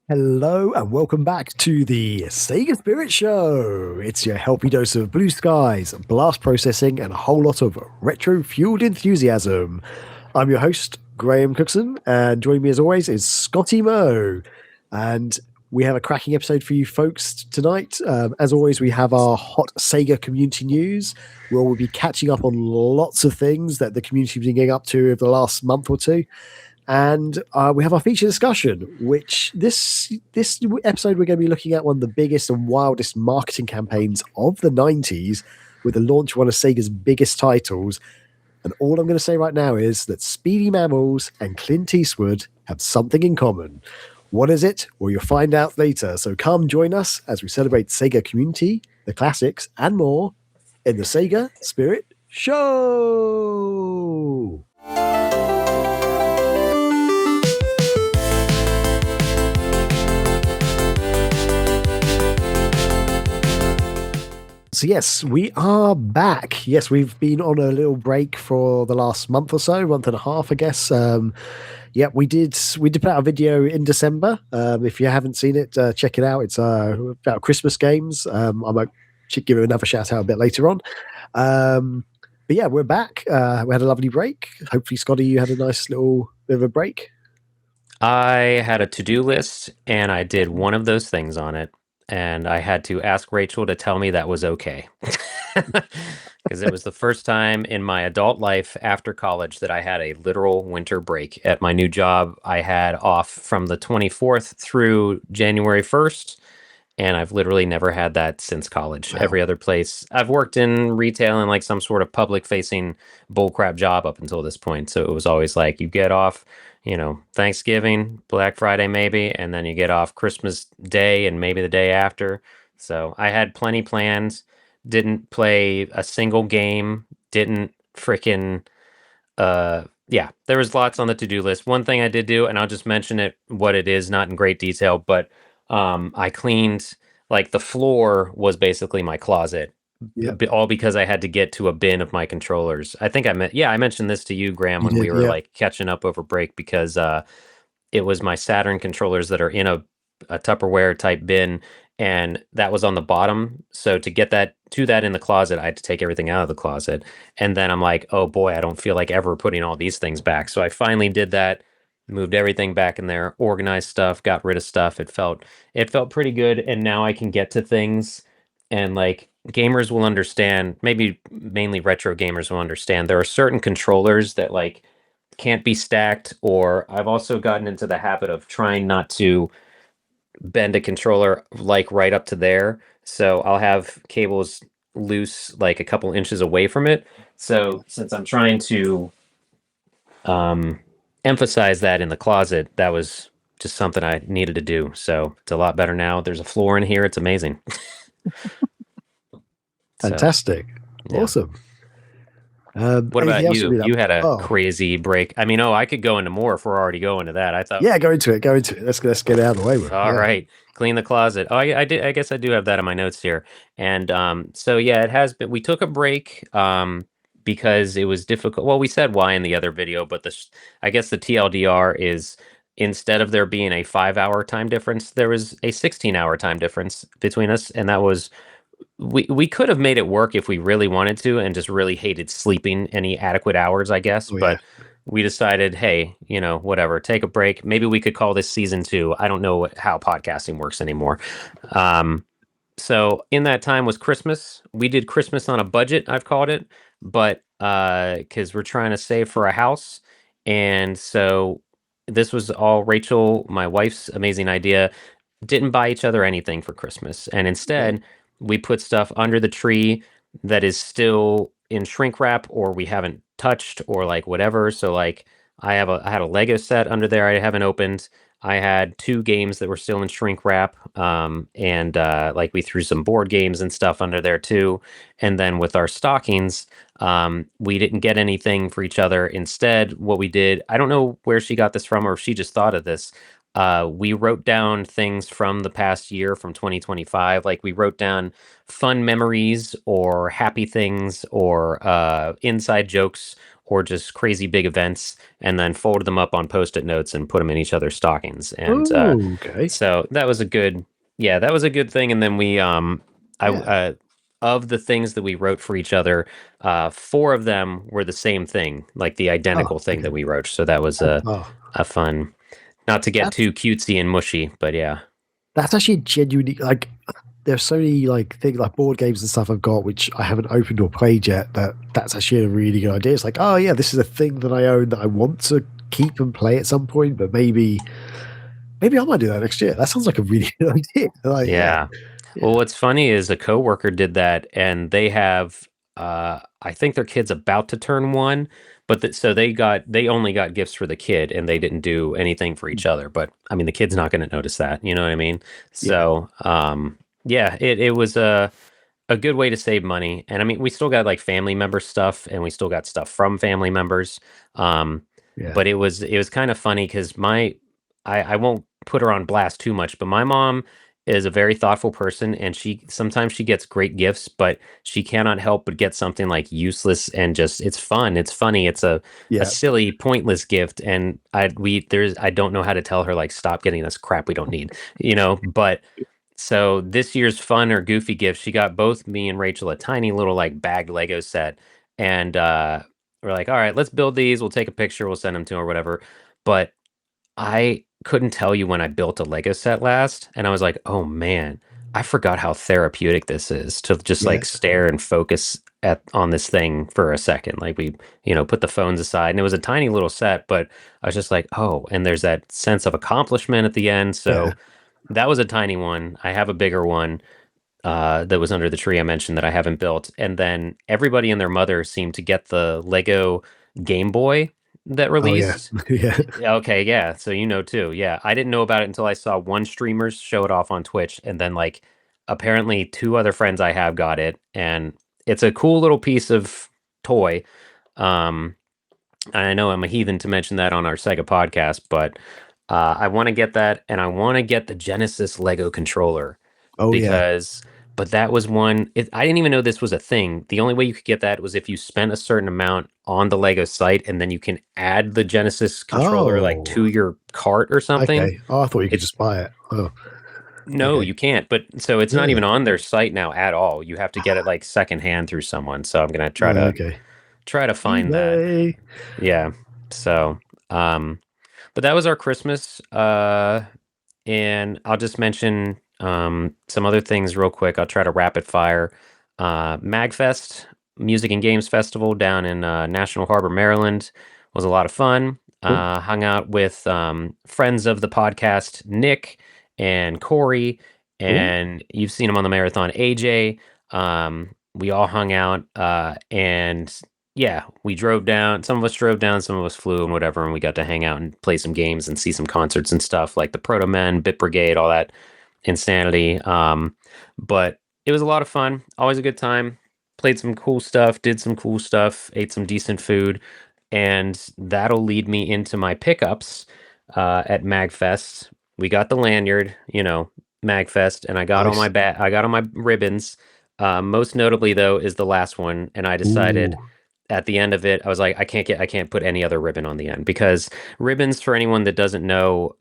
Hello and welcome back to the SEGA Spirit Show. It's your healthy dose of blue skies, blast processing, and a whole lot of retro-fueled enthusiasm. I'm your host, Graham Cookson, and joining me as always is Scotty Moe. And we have a cracking episode for you folks tonight. As always, we have our hot SEGA community news, where we'll be catching up on lots of things that the community has been getting up to over the last month or two. And we have our feature discussion, which this episode we're going to be looking at one of the biggest and wildest marketing campaigns of the 90s with the launch of one of Sega's biggest titles. And all I'm going to say right now is that Speedy Mammals and Clint Eastwood have something in common. What is it? Well, you'll find out later. So come join us as we celebrate Sega Community, the classics, and more in the Sega Spirit Show. So yes, we are back. Yes, we've been on a little break for the last month or so, month and a half, I guess. We did put out a video in December. If you haven't seen it, check it out. It's about Christmas games. I might give it another shout out a bit later on. But yeah, we're back. We had a lovely break. Hopefully, Scotty, you had a nice little bit of a break. I had a to-do list and I did one of those things on it. And I had to ask Rachel to tell me that was okay. Because it was the first time in my adult life after college that I had a literal winter break. At my new job, I had off from the 24th through January 1st. And I've literally never had that since college. Wow. Every other place I've worked in retail and like some sort of public facing bullcrap job up until this point. So it was always like you get off, Thanksgiving, Black Friday maybe, and then you get off Christmas Day and maybe the day after. So I had plenty planned, didn't play a single game, didn't freaking there was lots on the to-do list. One thing I did do, and I'll just mention it what it is, not in great detail, but I cleaned, like, the floor was basically my closet. Yep. All because I had to get to a bin of my controllers. I think I mentioned this to you, Graham, when we were like catching up over break, because it was my Saturn controllers that are in a Tupperware type bin, and that was on the bottom. So to get that in the closet, I had to take everything out of the closet. And then I'm like, oh boy, I don't feel like ever putting all these things back. So I finally did that, moved everything back in there, organized stuff, got rid of stuff. It felt pretty good. And now I can get to things, and like gamers will understand, maybe mainly retro gamers will understand, there are certain controllers that like can't be stacked. Or I've also gotten into the habit of trying not to bend a controller like right up to there. So I'll have cables loose like a couple inches away from it. So since I'm trying to emphasize that in the closet, that was just something I needed to do. So it's a lot better now. There's a floor in here. It's amazing. Fantastic. So, yeah. Awesome. What about you? You had a crazy break. I mean, I could go into more if we're already going to that. I thought, go into it. Let's get out of the way with it. All right. Clean the closet. Oh, I did. I guess I do have that in my notes here. And so yeah, it has been. We took a break because it was difficult. Well, we said why in the other video, but I guess the TLDR is, instead of there being a 5-hour time difference, there was a 16-hour time difference between us, and that was. We could have made it work if we really wanted to, and just really hated sleeping any adequate hours, I guess. But we decided, hey, whatever, take a break. Maybe we could call this season 2. I don't know how podcasting works anymore. So in that time was Christmas. We did Christmas on a budget, I've called it, but because we're trying to save for a house. And so this was all Rachel, my wife's amazing idea. Didn't buy each other anything for Christmas. And instead, we put stuff under the tree that is still in shrink wrap, or we haven't touched, or like whatever. So like I had a Lego set under there I haven't opened. I had 2 games that were still in shrink wrap. And like we threw some board games and stuff under there too. And then with our stockings, we didn't get anything for each other. Instead, what we did, I don't know where she got this from, or if she just thought of this. We wrote down things from the past year, from 2025. Like we wrote down fun memories or happy things or inside jokes or just crazy big events, and then folded them up on Post-it notes and put them in each other's stockings. And Oh, okay. so that was a good, yeah, that was a good thing. And then we, of the things that we wrote for each other, 4 of them were the same thing, like the identical thing that we wrote. So that was a fun, not to get too cutesy and mushy, but yeah. That's actually genuinely, like, there's so many like things like board games and stuff I've got which I haven't opened or played yet, that's actually a really good idea. It's like, oh yeah, this is a thing that I own that I want to keep and play at some point, but maybe I might do that next year. That sounds like a really good idea. Like, yeah. Well, what's funny is a coworker did that, and they have, I think their kid's about to turn 1, but so they only got gifts for the kid, and they didn't do anything for each other. But I mean, the kid's not going to notice that, you know what I mean? So, yeah, it was a good way to save money. And I mean, we still got like family member stuff, and we still got stuff from family members. But it was kind of funny because I won't put her on blast too much, but my mom is a very thoughtful person, and sometimes she gets great gifts, but she cannot help but get something like useless and just it's fun, it's funny, it's a silly, pointless gift, and I don't know how to tell her like stop getting us crap we don't need, but so this year's fun or goofy gift, she got both me and Rachel a tiny little like bagged Lego set, and we're like, all right, let's build these, we'll take a picture, we'll send them to her, whatever. But I couldn't tell you when I built a Lego set last, and I was like, oh man, I forgot how therapeutic this is to just like stare and focus on this thing for a second. Like we, put the phones aside, and it was a tiny little set, but I was just like, oh, and there's that sense of accomplishment at the end. So that was a tiny one. I have a bigger one that was under the tree I mentioned that I haven't built. And then everybody and their mother seemed to get the Lego Game Boy that released. Okay, yeah. So too. Yeah. I didn't know about it until I saw one streamer show it off on Twitch, and then like apparently 2 other friends I have got it, and it's a cool little piece of toy. And I know I'm a heathen to mention that on our Sega podcast, but I want to get that, and I want to get the Genesis Lego controller. But that was one. I didn't even know this was a thing. The only way you could get that was if you spent a certain amount on the Lego site, and then you can add the Genesis controller like to your cart or something. Okay. Oh, I thought you could just buy it. Oh. No, you can't. But so it's not even on their site now at all. You have to get it like secondhand through someone. So I'm gonna try to find that. Yeah. So, but that was our Christmas. And I'll just mention some other things real quick. I'll try to rapid fire. MAGFest, Music and Games Festival down in National Harbor, Maryland, was a lot of fun. Hung out with friends of the podcast, Nick and Corey, and you've seen him on the marathon, AJ. We all hung out, and yeah, we drove down. Some of us drove down, some of us flew and whatever, and we got to hang out and play some games and see some concerts and stuff like the Proto Men, Bit Brigade, all that insanity. But it was a lot of fun. Always a good time. Played some cool stuff, did some cool stuff, ate some decent food, and that'll lead me into my pickups at MAGFest. We got the lanyard, MAGFest, and I got all my ribbons. Most notably though is the last one, and I decided at the end of it, I was like, I can't put any other ribbon on the end, because ribbons, for anyone that doesn't know,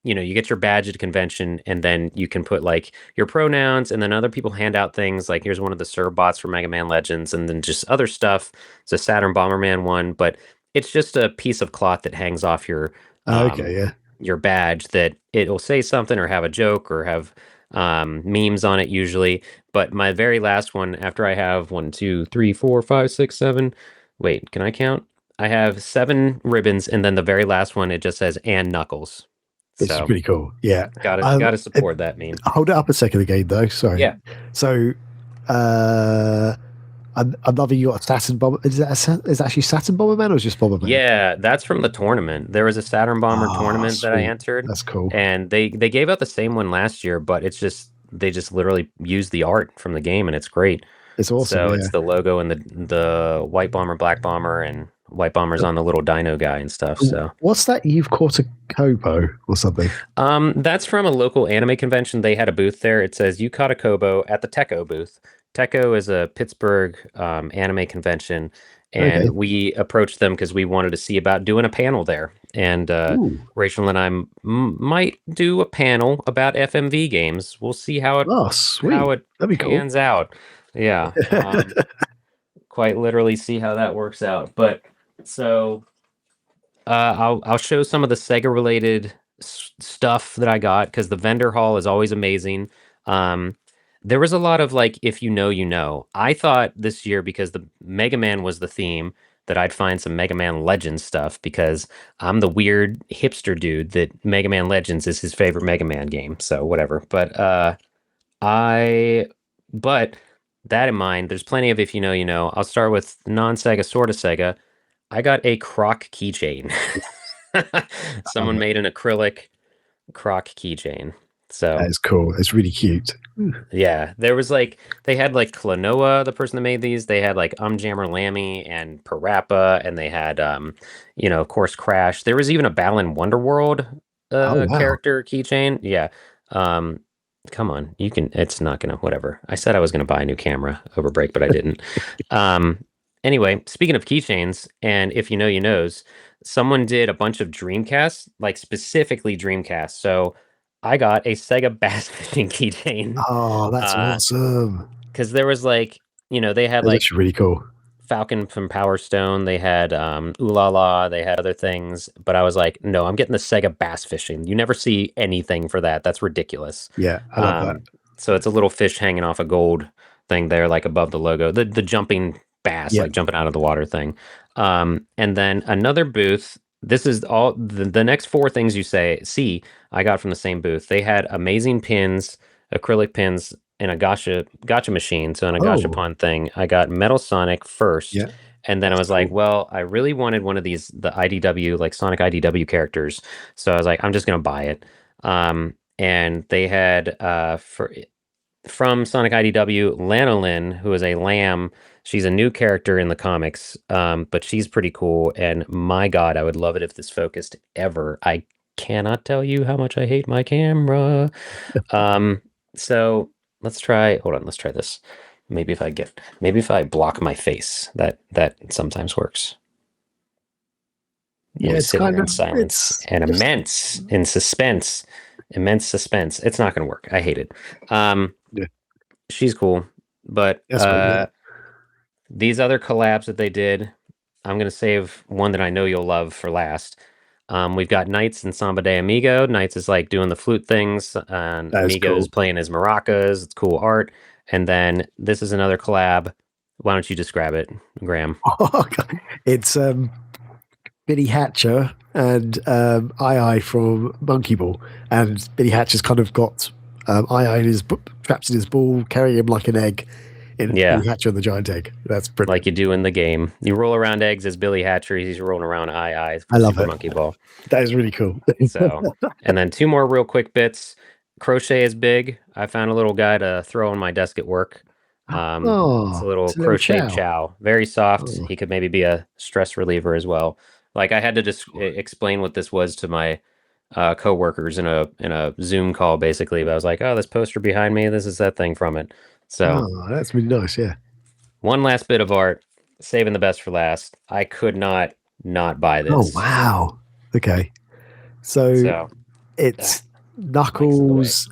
you get your badge at a convention, and then you can put like your pronouns, and then other people hand out things like, here's one of the serve bots for Mega Man Legends, and then just other stuff. It's a Saturn Bomberman one, but it's just a piece of cloth that hangs off your your badge that it'll say something or have a joke or have memes on it usually. But my very last one, after I have 1, 2, 3, 4, 5, 6, 7. Wait, can I count? I have 7 ribbons, and then the very last one, it just says "and Knuckles." It's pretty cool. Yeah, gotta support that meme. Hold it up a second again, though. Sorry. Yeah. So, another you got a Saturn bomber. Is actually Saturn Bomberman or just Bomberman? Yeah, that's from the tournament. There was a Saturn Bomber tournament that I entered. That's cool. And they gave out the same one last year, but they just literally used the art from the game, and it's great. It's awesome. So it's the logo and the white bomber, black bomber, and white bomber's on the little dino guy and stuff. So what's that? You've caught a Kobo or something? That's from a local anime convention. They had a booth there. It says you caught a Kobo at the Techo booth. Techo is a Pittsburgh anime convention, and we approached them because we wanted to see about doing a panel there. And Rachel and I might do a panel about FMV games. We'll see how it That'd be pans out. Yeah, quite literally see how that works out. But so I'll show some of the Sega related stuff that I got because the vendor hall is always amazing. There was a lot of like, if you know, you know. I thought this year, because the Mega Man was the theme, that I'd find some Mega Man Legends stuff because I'm the weird hipster dude that Mega Man Legends is his favorite Mega Man game. So whatever. But but that in mind, there's plenty of if you know, you know. I'll start with non-Sega, sort of Sega. I got a croc keychain. Someone made an acrylic croc keychain. So that is cool. It's really cute. Yeah, there was like they had like Klonoa, the person that made these. They had like Jammer Lammy and Parappa, and they had you know, of course, Crash. There was even a Balan Wonderworld character keychain. Yeah. Come on, you can. It's not gonna. Whatever. I said I was gonna buy a new camera over break, but I didn't. Anyway, speaking of keychains, and if you know, you knows, someone did a bunch of Dreamcasts, like specifically Dreamcast. So I got a Sega bass fishing keychain. Oh, that's awesome. Because there was like, you know, they had like really cool. Falcon from Power Stone. They had Ooh La La. They had other things, but I was like, no, I'm getting the Sega bass fishing. You never see anything for that. That's ridiculous. Yeah, I love that. So it's a little fish hanging off a gold thing there, like above the logo. The jumping bass, like jumping out of the water thing. And then another booth. This is all the next four things you see I got from the same booth. They had amazing pins, acrylic pins, and a gotcha machine. So in a gachapon thing, I got Metal Sonic first. Yeah. And then I was like, well, I really wanted one of these, the IDW, like Sonic IDW characters. So I was like, I'm just going to buy it. And they had from Sonic IDW, Lanolin, who is a lamb. She's a new character in the comics, but she's pretty cool. And my God, I would love it if this focused ever. I cannot tell you how much I hate my camera. So let's try. Hold on, let's try this. Maybe if I block my face, that sometimes works. Yeah, it's kind of silence and immense suspense. It's not going to work. I hate it. She's cool, but these other collabs that they did, I'm going to save one that I know you'll love for last. We've got Knights and Samba de Amigo. Knights is like doing the flute things, and Amigo's playing his maracas. It's cool art. And then this is another collab. Why don't you describe it, Graham? It's Billy Hatcher and Ai from Monkey Ball, and Billy Hatcher's kind of got Ai trapped in his ball, carrying him like an egg. Billy Hatcher and the giant egg. That's pretty like you do in the game. You roll around eggs as Billy Hatcher. He's rolling around Ai. I love it. Monkey Ball. That is really cool. So, and then two more real quick bits. Crochet is big. I found a little guy to throw on my desk at work. It's a little crochet chow. Very soft. He could maybe be a stress reliever as well. Like I had to just explain what this was to my co-workers in a Zoom call, basically. But I was like, oh, this poster behind me, this is that thing from it. So that's really nice. Yeah. One last bit of art, saving the best for last. I could not buy this. Oh wow. Okay. So it's Knuckles.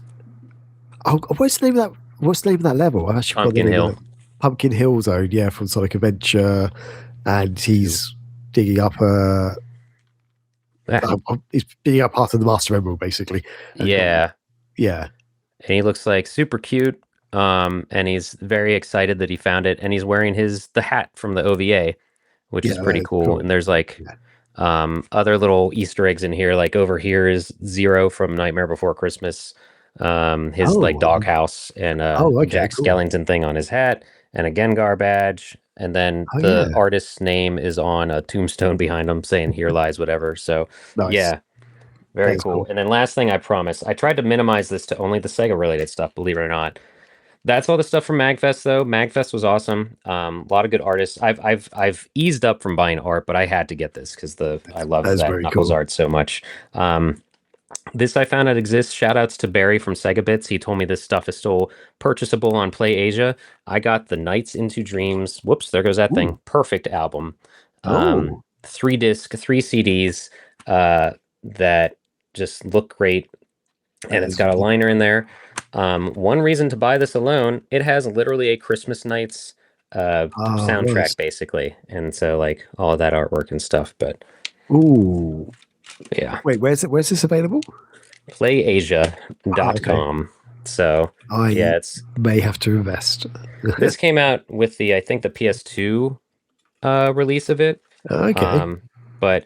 Oh, what's the name of that? What's the name of that level? I've actually Pumpkin Hill. Pumpkin Hill Zone, yeah, from Sonic Adventure, and he's digging up he's digging up part of the Master Emerald, basically. Yeah. Yeah. And he looks like super cute. And he's very excited that he found it, and he's wearing the hat from the OVA, which is pretty cool. And there's like other little Easter eggs in here. Like over here is Zero from Nightmare Before Christmas. His like doghouse and Jack Skellington thing on his hat, and a Gengar badge. And then the artist's name is on a tombstone behind him saying "Here lies whatever." So yeah, very cool. And then last thing, I promise, I tried to minimize this to only the Sega related stuff. Believe it or not. That's all the stuff from MAGFest, though. MAGFest was awesome. A lot of good artists. I've eased up from buying art, but I had to get this because I love that Knuckles art so much. This I found out exists. Shout outs to Barry from Sega Bits. He told me this stuff is still purchasable on Play Asia. I got the Nights into Dreams. Whoops, there goes that thing. Perfect album. Oh. 3 disc, 3 CDs that just look great. And it's got a liner in there. One reason to buy this alone, it has literally a Christmas Nights soundtrack, nice. basically. And so, like, all of that artwork and stuff. But, ooh. Yeah. Wait, where's this available? PlayAsia.com. So, I may have to invest. This came out with the, I think, the PS2 release of it. Okay.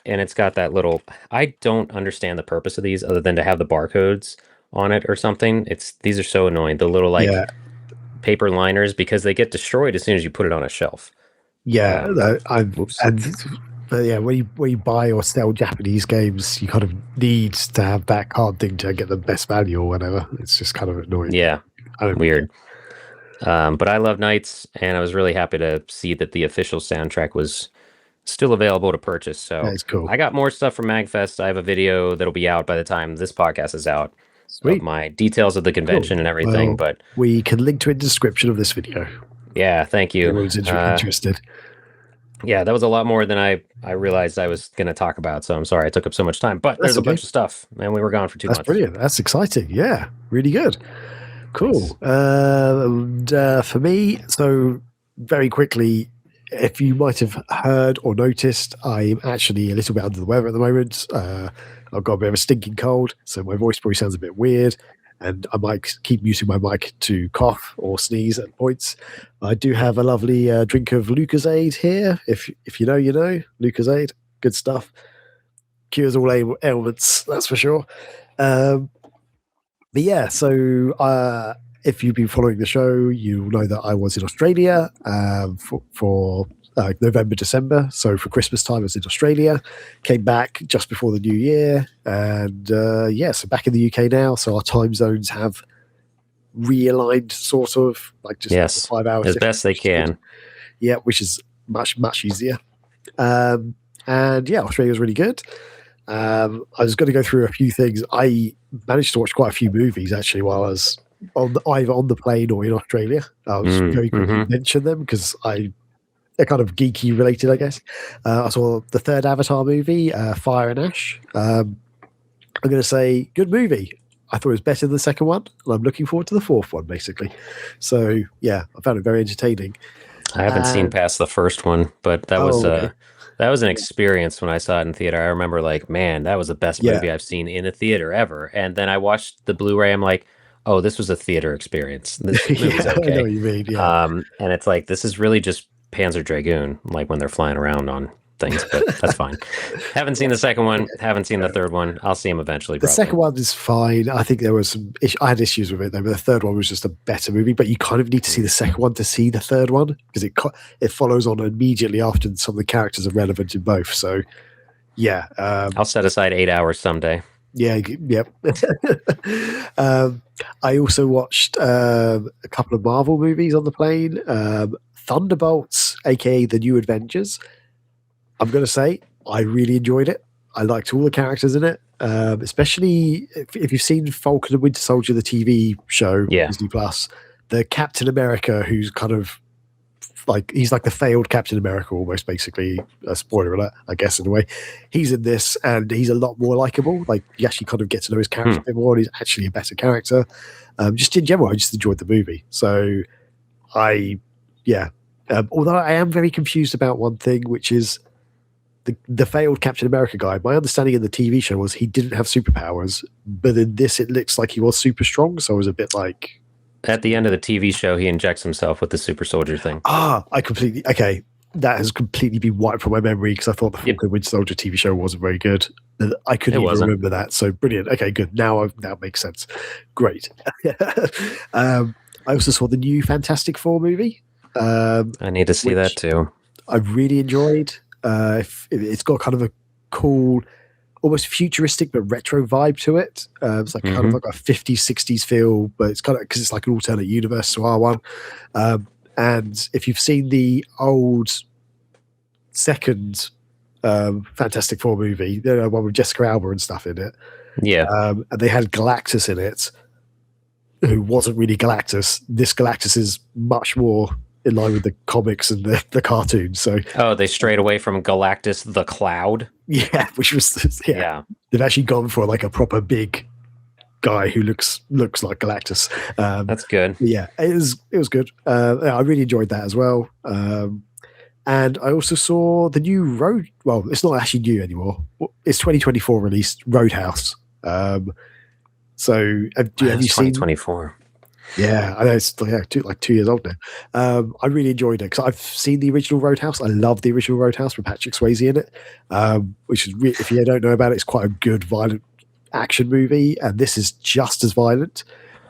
And it's got that little, I don't understand the purpose of these other than to have the barcodes on it or something. These are so annoying. The little paper liners, because they get destroyed as soon as you put it on a shelf. Yeah, but yeah, when you buy or sell Japanese games, you kind of need to have that card thing to get the best value or whatever. It's just kind of annoying. Yeah, weird. But I love Nights, and I was really happy to see that the official soundtrack was still available to purchase. So that's cool. I got more stuff from MAGFest. I have a video that'll be out by the time this podcast is out. Sweet. Of my details of the convention and everything. Well, but we can link to it in the description of this video. Yeah, thank you. Everyone's interested. Yeah, that was a lot more than I realized I was going to talk about. So I'm sorry I took up so much time. But there's a bunch of stuff, and we were gone for 2 months. That's brilliant. That's exciting. Yeah, really good. Cool. Nice. For me, so very quickly, if you might have heard or noticed, I'm actually a little bit under the weather at the moment. I've got a bit of a stinking cold, so my voice probably sounds a bit weird, and I might keep muting my mic to cough or sneeze at points. I do have a lovely drink of Lucozade here. If you know, you know. Lucozade, good stuff. Cures all ailments, that's for sure. But yeah, so if you've been following the show, you'll know that I was in Australia for November, December. So for Christmas time, I was in Australia. Came back just before the new year, and so back in the UK now. So our time zones have realigned, sort of, like just 5 hours as best they can. Yeah, which is much easier. And yeah, Australia was really good. I was going to go through a few things. I managed to watch quite a few movies actually while I was either on the plane or in Australia. I was very quickly mention them because they're kind of geeky related, I guess. I saw the third Avatar movie, Fire and Ash. I'm going to say good movie. I thought it was better than the second one, and I'm looking forward to the fourth one, basically. So yeah, I found it very entertaining. I haven't seen past the first one, but that was an experience when I saw it in theater. I remember, like, man, that was the best movie I've seen in a theater ever. And then I watched the Blu-ray. I'm like, oh, this was a theater experience. This movie's okay. I know what you mean, yeah. And it's like, this is really just Panzer Dragoon, like when they're flying around on things, but that's fine. Haven't seen the second one, haven't seen the third one. I'll see them eventually. The second one is fine. I think there was some I had issues with it though, but the third one was just a better movie. But you kind of need to see the second one to see the third one, because it follows on immediately after, and some of the characters are relevant in both. So yeah, I'll set aside 8 hours someday. Yeah, yep. I also watched a couple of Marvel movies on the plane. Thunderbolts, aka The New Avengers. I'm going to say I really enjoyed it. I liked all the characters in it, especially if you've seen Falcon and Winter Soldier, the TV show, Disney Plus. The Captain America, who's kind of like, he's like the failed Captain America almost, basically. A spoiler alert, I guess, in a way. He's in this, and he's a lot more likable. Like, you actually kind of get to know his character a bit more, and he's actually a better character. Just in general, I just enjoyed the movie. So although I am very confused about one thing, which is the failed Captain America guy. My understanding in the TV show was he didn't have superpowers, but in this it looks like he was super strong. So I was a bit like, at the end of the TV show, he injects himself with the super soldier thing. That has completely been wiped from my memory, because I thought the Falcon Winter Soldier TV show wasn't very good. I couldn't even remember that. So brilliant. Okay, good. Now makes sense. Great. I also saw the new Fantastic Four movie. I need to see that too. I really enjoyed. It's got kind of a cool, almost futuristic but retro vibe to it. It's like kind of like a 50s, 60s feel, but it's kind of, because it's like an alternate universe to our one. And if you've seen the old second Fantastic Four movie, one with Jessica Alba and stuff in it, Yeah. And they had Galactus in it, who wasn't really Galactus. This Galactus is much more in line with the comics and the cartoons. So they strayed away from Galactus the Cloud. Yeah, which was Yeah. They've actually gone for like a proper big guy who looks like Galactus. That's good. Yeah, it was good. I really enjoyed that as well. And I also saw the new Road. Well, it's not actually new anymore. It's 2024 released Roadhouse. So have you seen 2024? Yeah, I know it's 2 years old now. I really enjoyed it because I've seen the original Roadhouse. I love the original Roadhouse with Patrick Swayze in it, which is if you don't know about it, it's quite a good violent action movie, and this is just as violent.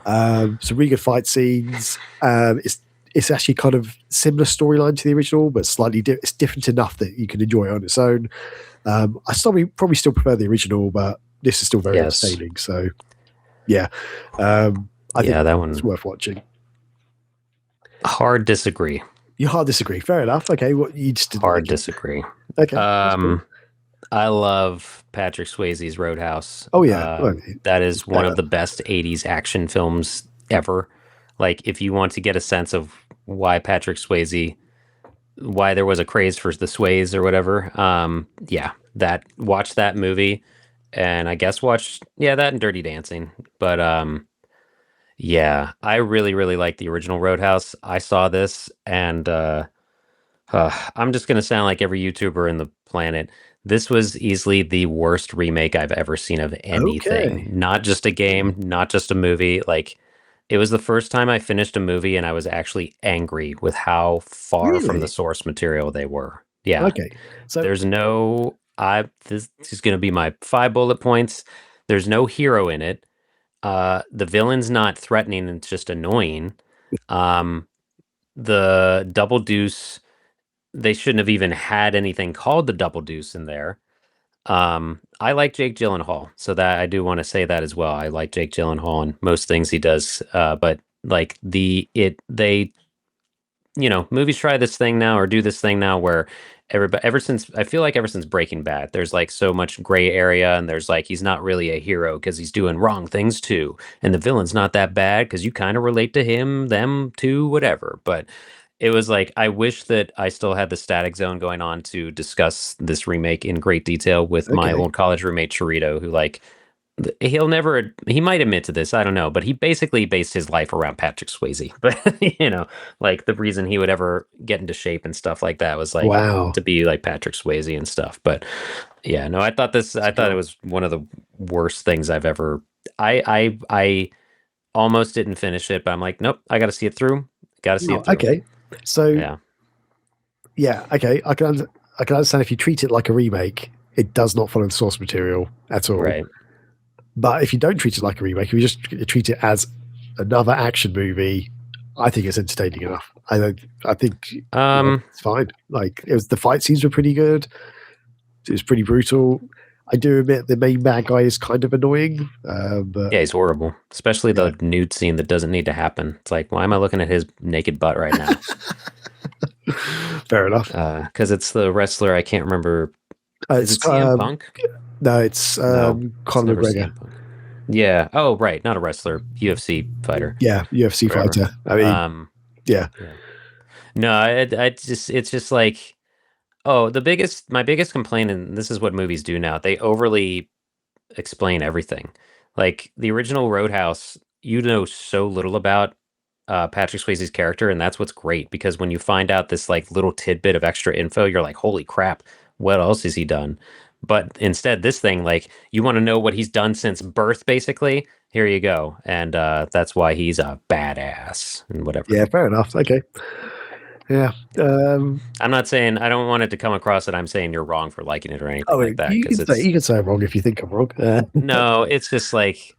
Some really good fight scenes. It's actually kind of similar storyline to the original, but slightly it's different enough that you can enjoy it on its own. I probably still prefer the original, but this is still very entertaining. So, yeah. I think that one is worth watching. Hard disagree. You hard disagree. Fair enough. Okay, what you just didn't hard like disagree. Okay. Cool. I love Patrick Swayze's Roadhouse. Oh yeah, that is one of the best '80s action films ever. Like, if you want to get a sense of why there was a craze for the Sways or whatever, watch that movie, and I guess watch that and Dirty Dancing. But I really, really like the original Roadhouse. I saw this, and I'm just going to sound like every YouTuber in the planet. This was easily the worst remake I've ever seen of anything. Okay. Not just a game, not just a movie. Like, it was the first time I finished a movie and I was actually angry with how far from the source material they were. Yeah. Okay. So there's no... this is going to be my 5 bullet points. There's no hero in it. The villain's not threatening, it's just annoying. The Double Deuce, they shouldn't have even had anything called the Double Deuce in there. I like Jake Gyllenhaal, so that I do want to say that as well. I like Jake Gyllenhaal and most things he does, but like movies try this thing now or do this thing now where ever since Breaking Bad, there's like so much gray area, and there's like he's not really a hero because he's doing wrong things too, and the villain's not that bad because you kind of relate to him, them too, whatever. But it was like, I wish that I still had the Static Zone going on to discuss this remake in great detail with my old college roommate Chirito, who like he might admit to this, I don't know, but he basically based his life around Patrick Swayze. But like the reason he would ever get into shape and stuff like that was like to be like Patrick Swayze and stuff. But I thought it was one of the worst things I've ever. I almost didn't finish it, but I'm like, nope, I got to see it through. Okay. So okay, I can understand if you treat it like a remake, it does not follow the source material at all. Right. But if you don't treat it like a remake, if you just treat it as another action movie, I think it's entertaining enough. I think it's fine. Like the fight scenes were pretty good. It was pretty brutal. I do admit the main bad guy is kind of annoying. But he's horrible, especially the nude scene that doesn't need to happen. It's like, why am I looking at his naked butt right now? Fair enough. Because it's the wrestler. I can't remember. Is it CM Punk? No, it's Conor McGregor. Yeah. Oh, right. Not a wrestler. UFC fighter. Yeah, UFC fighter. I mean, yeah. No, it's just like. Oh, my biggest complaint, and this is what movies do now, they overly explain everything. Like the original Roadhouse, you know so little about Patrick Swayze's character, and that's what's great, because when you find out this like little tidbit of extra info, you're like, holy crap, what else has he done? But instead, this thing, like, you want to know what he's done since birth, basically. Here you go, and that's why he's a badass and whatever. Yeah, fair enough. Okay. Yeah. I'm not saying, I don't want it to come across that I'm saying you're wrong for liking it or anything like that. You can say I'm wrong if you think I'm wrong. No, it's just like,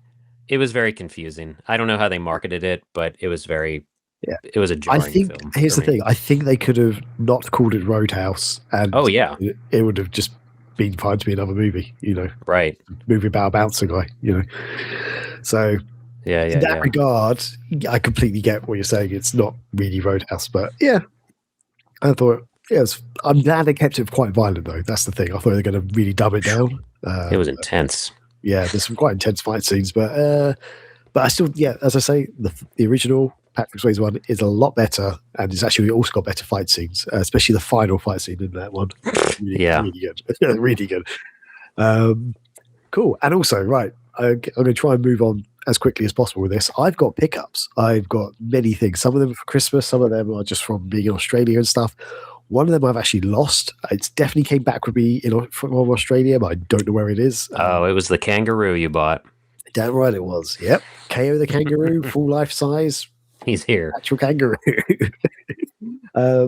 it was very confusing. I don't know how they marketed it, but it was very, it was a jarring film. Here's the thing. I think they could have not called it Roadhouse, and it would have just been fine to be another movie, Right. Movie about a bouncer guy, So in that regard, I completely get what you're saying. It's not really Roadhouse, but I thought, I'm glad they kept it quite violent, though. That's the thing. I thought they were going to really dumb it down. It was intense. Yeah, there's some quite intense fight scenes, but I still, as I say, the original Patrick Swayze one is a lot better, and it's actually also got better fight scenes, especially the final fight scene in that one. Really good, really good. Cool. And also, right, I'm going to try and move on as quickly as possible with this. I've got pickups. I've got many things. Some of them are for Christmas. Some of them are just from being in Australia and stuff. One of them I've actually lost. It's definitely came back with me from Australia, but I don't know where it is. It was the kangaroo you bought. Damn right it was. Yep. KO the kangaroo, full life size. He's here. Actual kangaroo. I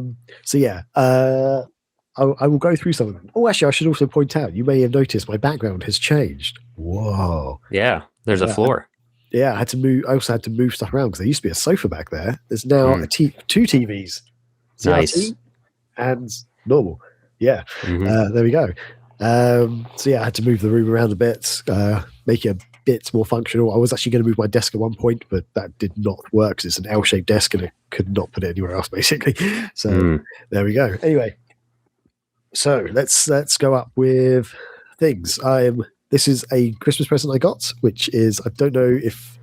will go through some of them. Oh, actually, I should also point out, you may have noticed my background has changed. Whoa. Yeah, there's a floor. I had to move. I also had to move stuff around because there used to be a sofa back there. There's now two TVs. Nice. And normal. Yeah. There we go. I had to move the room around a bit, make it a bit more functional. I was actually going to move my desk at one point, but that did not work because it's an L-shaped desk and I could not put it anywhere else, basically. So there we go. Anyway, so let's go up with things. This is a Christmas present I got, which is, I don't know if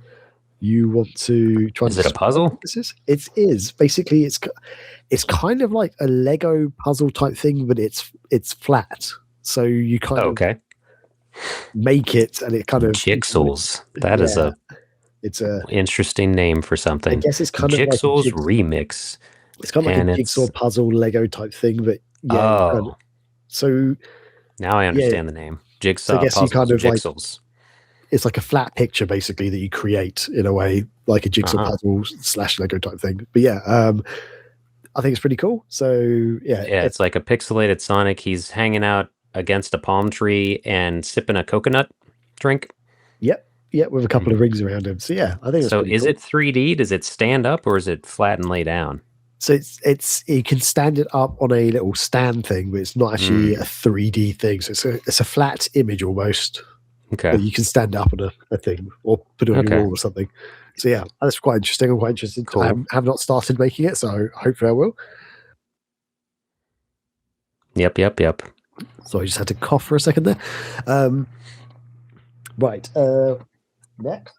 you want to try. Is it a puzzle? It is basically it's kind of like a Lego puzzle type thing, but it's flat. So you kind of make it, and it kind of Jigsaws. That is it's a interesting name for something. I guess it's kind Jigsaws of like remix. It's kind of like a jigsaw puzzle Lego type thing, but so now I understand the name. Jigsaw. So I guess puzzles, you kind of jigsaws. It's like a flat picture basically that you create in a way, like a jigsaw puzzle / Lego type thing. But I think it's pretty cool. So it's like a pixelated Sonic. He's hanging out against a palm tree and sipping a coconut drink. Yep, with a couple of rings around him. So I think. So is it 3D? Does it stand up or is it flat and lay down? So it's you can stand it up on a little stand thing, but it's not actually a 3D thing. So it's a flat image almost. Okay. But you can stand up on a thing or put it on your wall or something. So that's quite interesting. I'm quite interested. Cool. I have not started making it, so hopefully I will. Yep. So I just had to cough for a second there. Right. Next.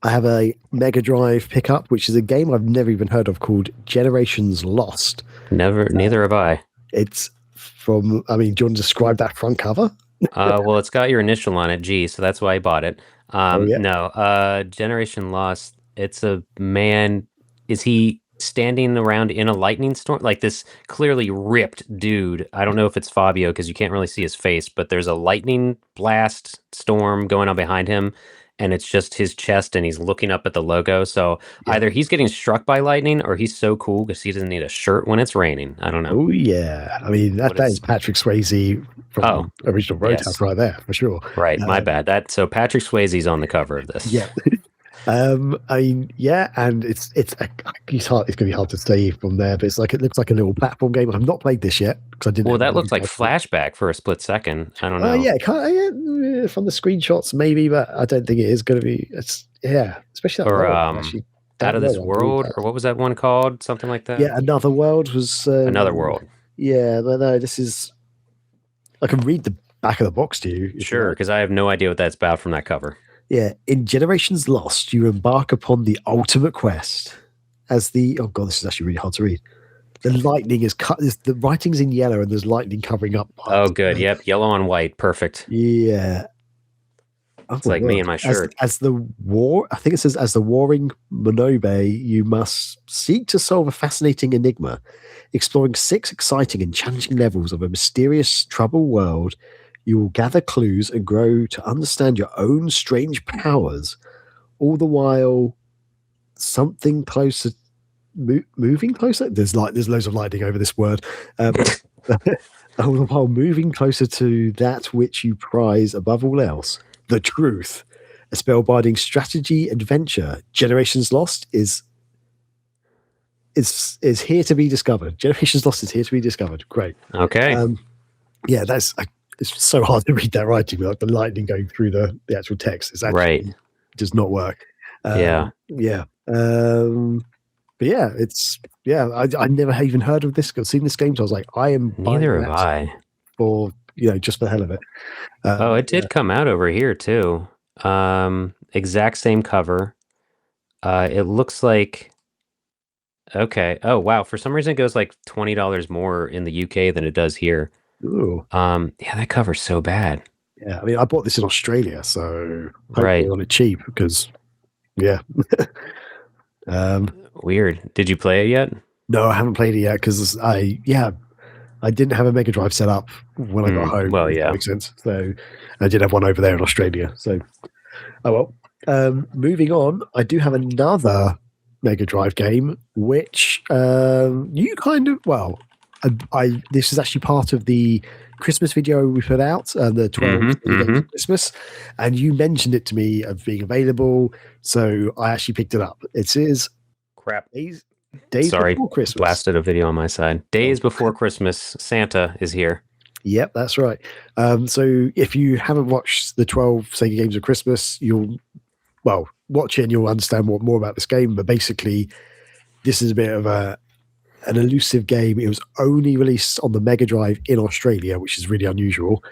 I have a Mega Drive pickup, which is a game I've never even heard of called Generations Lost. Neither have I. It's from, do you want to describe that front cover? Well, it's got your initial on it, G, so that's why I bought it. No, Generation Lost, it's a man, is he standing around in a lightning storm? Like this clearly ripped dude. I don't know if it's Fabio because you can't really see his face, but there's a lightning blast storm going on behind him. And it's just his chest, and he's looking up at the logo. So either he's getting struck by lightning, or he's so cool because he doesn't need a shirt when it's raining. I don't know. Oh yeah, that is Patrick Swayze from original Roadhouse right there for sure. Right, my bad. So Patrick Swayze's on the cover of this. Yeah. And it's going to be hard to say from there, but it looks like a little platform game. I've not played this yet because I didn't. Well, that looked like Flashback for a split second. I don't know. From the screenshots maybe, but I don't think it is going to be. Especially that Out of This World, or what was that one called? Something like that. Yeah, Another World was Another World. Yeah, but no, this is. I can read the back of the box to you. Sure, because I have no idea what that's about from that cover. Yeah, in Generations Lost, you embark upon the ultimate quest as the... Oh, God, this is actually really hard to read. The lightning is cut... The writing's in yellow and there's lightning covering up. Oh, good. Yep, yellow on white. Perfect. Yeah. It's like me and my shirt. As the war... I think it says, as the warring Monobe, you must seek to solve a fascinating enigma, exploring 6 exciting and challenging levels of a mysterious, troubled world. You will gather clues and grow to understand your own strange powers, all the while something closer, moving closer. There's loads of lightning over this word. All the while moving closer to that which you prize above all else, the truth. A spellbinding strategy adventure. Generations Lost is here to be discovered. Generations Lost is here to be discovered. Great. Okay. It's so hard to read that writing, like the lightning going through the actual text. It's actually does not work. But I never even heard of this. I've seen this game, so I was like, I am. Neither have I. For just for the hell of it. It did come out over here too. Exact same cover. It looks like, okay. Oh wow! For some reason, it goes like $20 more in the UK than it does here. Ooh. Yeah, that cover's so bad. Yeah, I mean, I bought this in Australia, so hopefully Right. on it cheap because, yeah. Weird. Did you play it yet? No, I haven't played it yet because I didn't have a Mega Drive set up when I got home. Well, if yeah. that makes sense. So I did have one over there in Australia. So, oh well. Moving on, I do have another Mega Drive game, which you kind of this is actually part of the Christmas video we put out, the 12 games of Christmas, and you mentioned it to me of being available, so I actually picked it up. It is crap. Days Sorry, Before Christmas. Blasted a video on my side. Days Before Christmas, Santa is here. Yep, that's right. So if you haven't watched the 12 Sega games of Christmas, you'll watch it and you'll understand more about this game. But basically, this is a bit of an elusive game. It was only released on the Mega Drive in Australia, which is really unusual.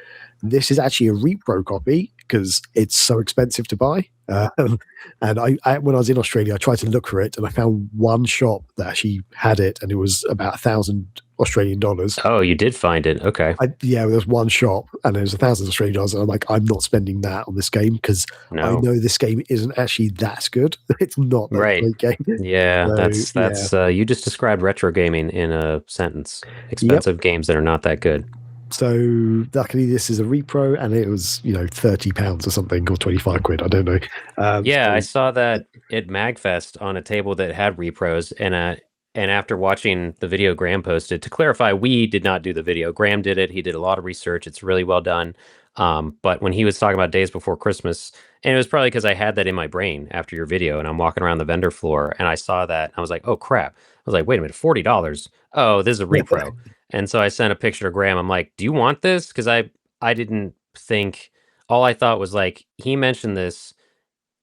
This is actually a repro copy because it's so expensive to buy. And I when I was in Australia, I tried to look for it, and I found one shop that actually had it, and it was about $1,000 Australian dollars. Oh, you did find it? Okay. Yeah, there was one shop, and it was $1,000 Australian dollars. And I'm like, I'm not spending that on this game because I know this game isn't actually that good. It's not a great game. Yeah, so, that's you just described retro gaming in a sentence. Expensive games that are not that good. So luckily, this is a repro, and it was £30 or something, or 25 quid. I don't know. I saw that at MAGFest on a table that had repros, and after watching the video Graham posted, to clarify, we did not do the video. Graham did it. He did a lot of research. It's really well done. But when he was talking about Days Before Christmas, and it was probably because I had that in my brain after your video, and I'm walking around the vendor floor, and I saw that, and I was like, oh crap. I was like, wait a minute, $40. Oh, this is a repro. And so I sent a picture to Graham. I'm like, do you want this? Because I didn't think, all I thought was like, he mentioned this,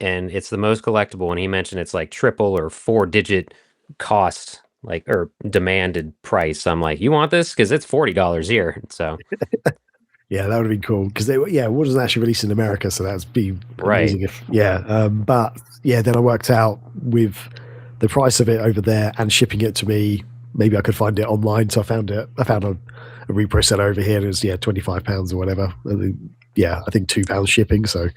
and it's the most collectible, and he mentioned it's like triple or 4-digit cost, like, or demanded price. I'm like, you want this? Because it's $40 here. So yeah, that would have been cool because it wasn't actually released in America, so that'd be amazing if but yeah, then I worked out with the price of it over there and shipping it to me, maybe I could find it online. So I found a repro seller over here, and it was £25 or whatever. I think £2 shipping, so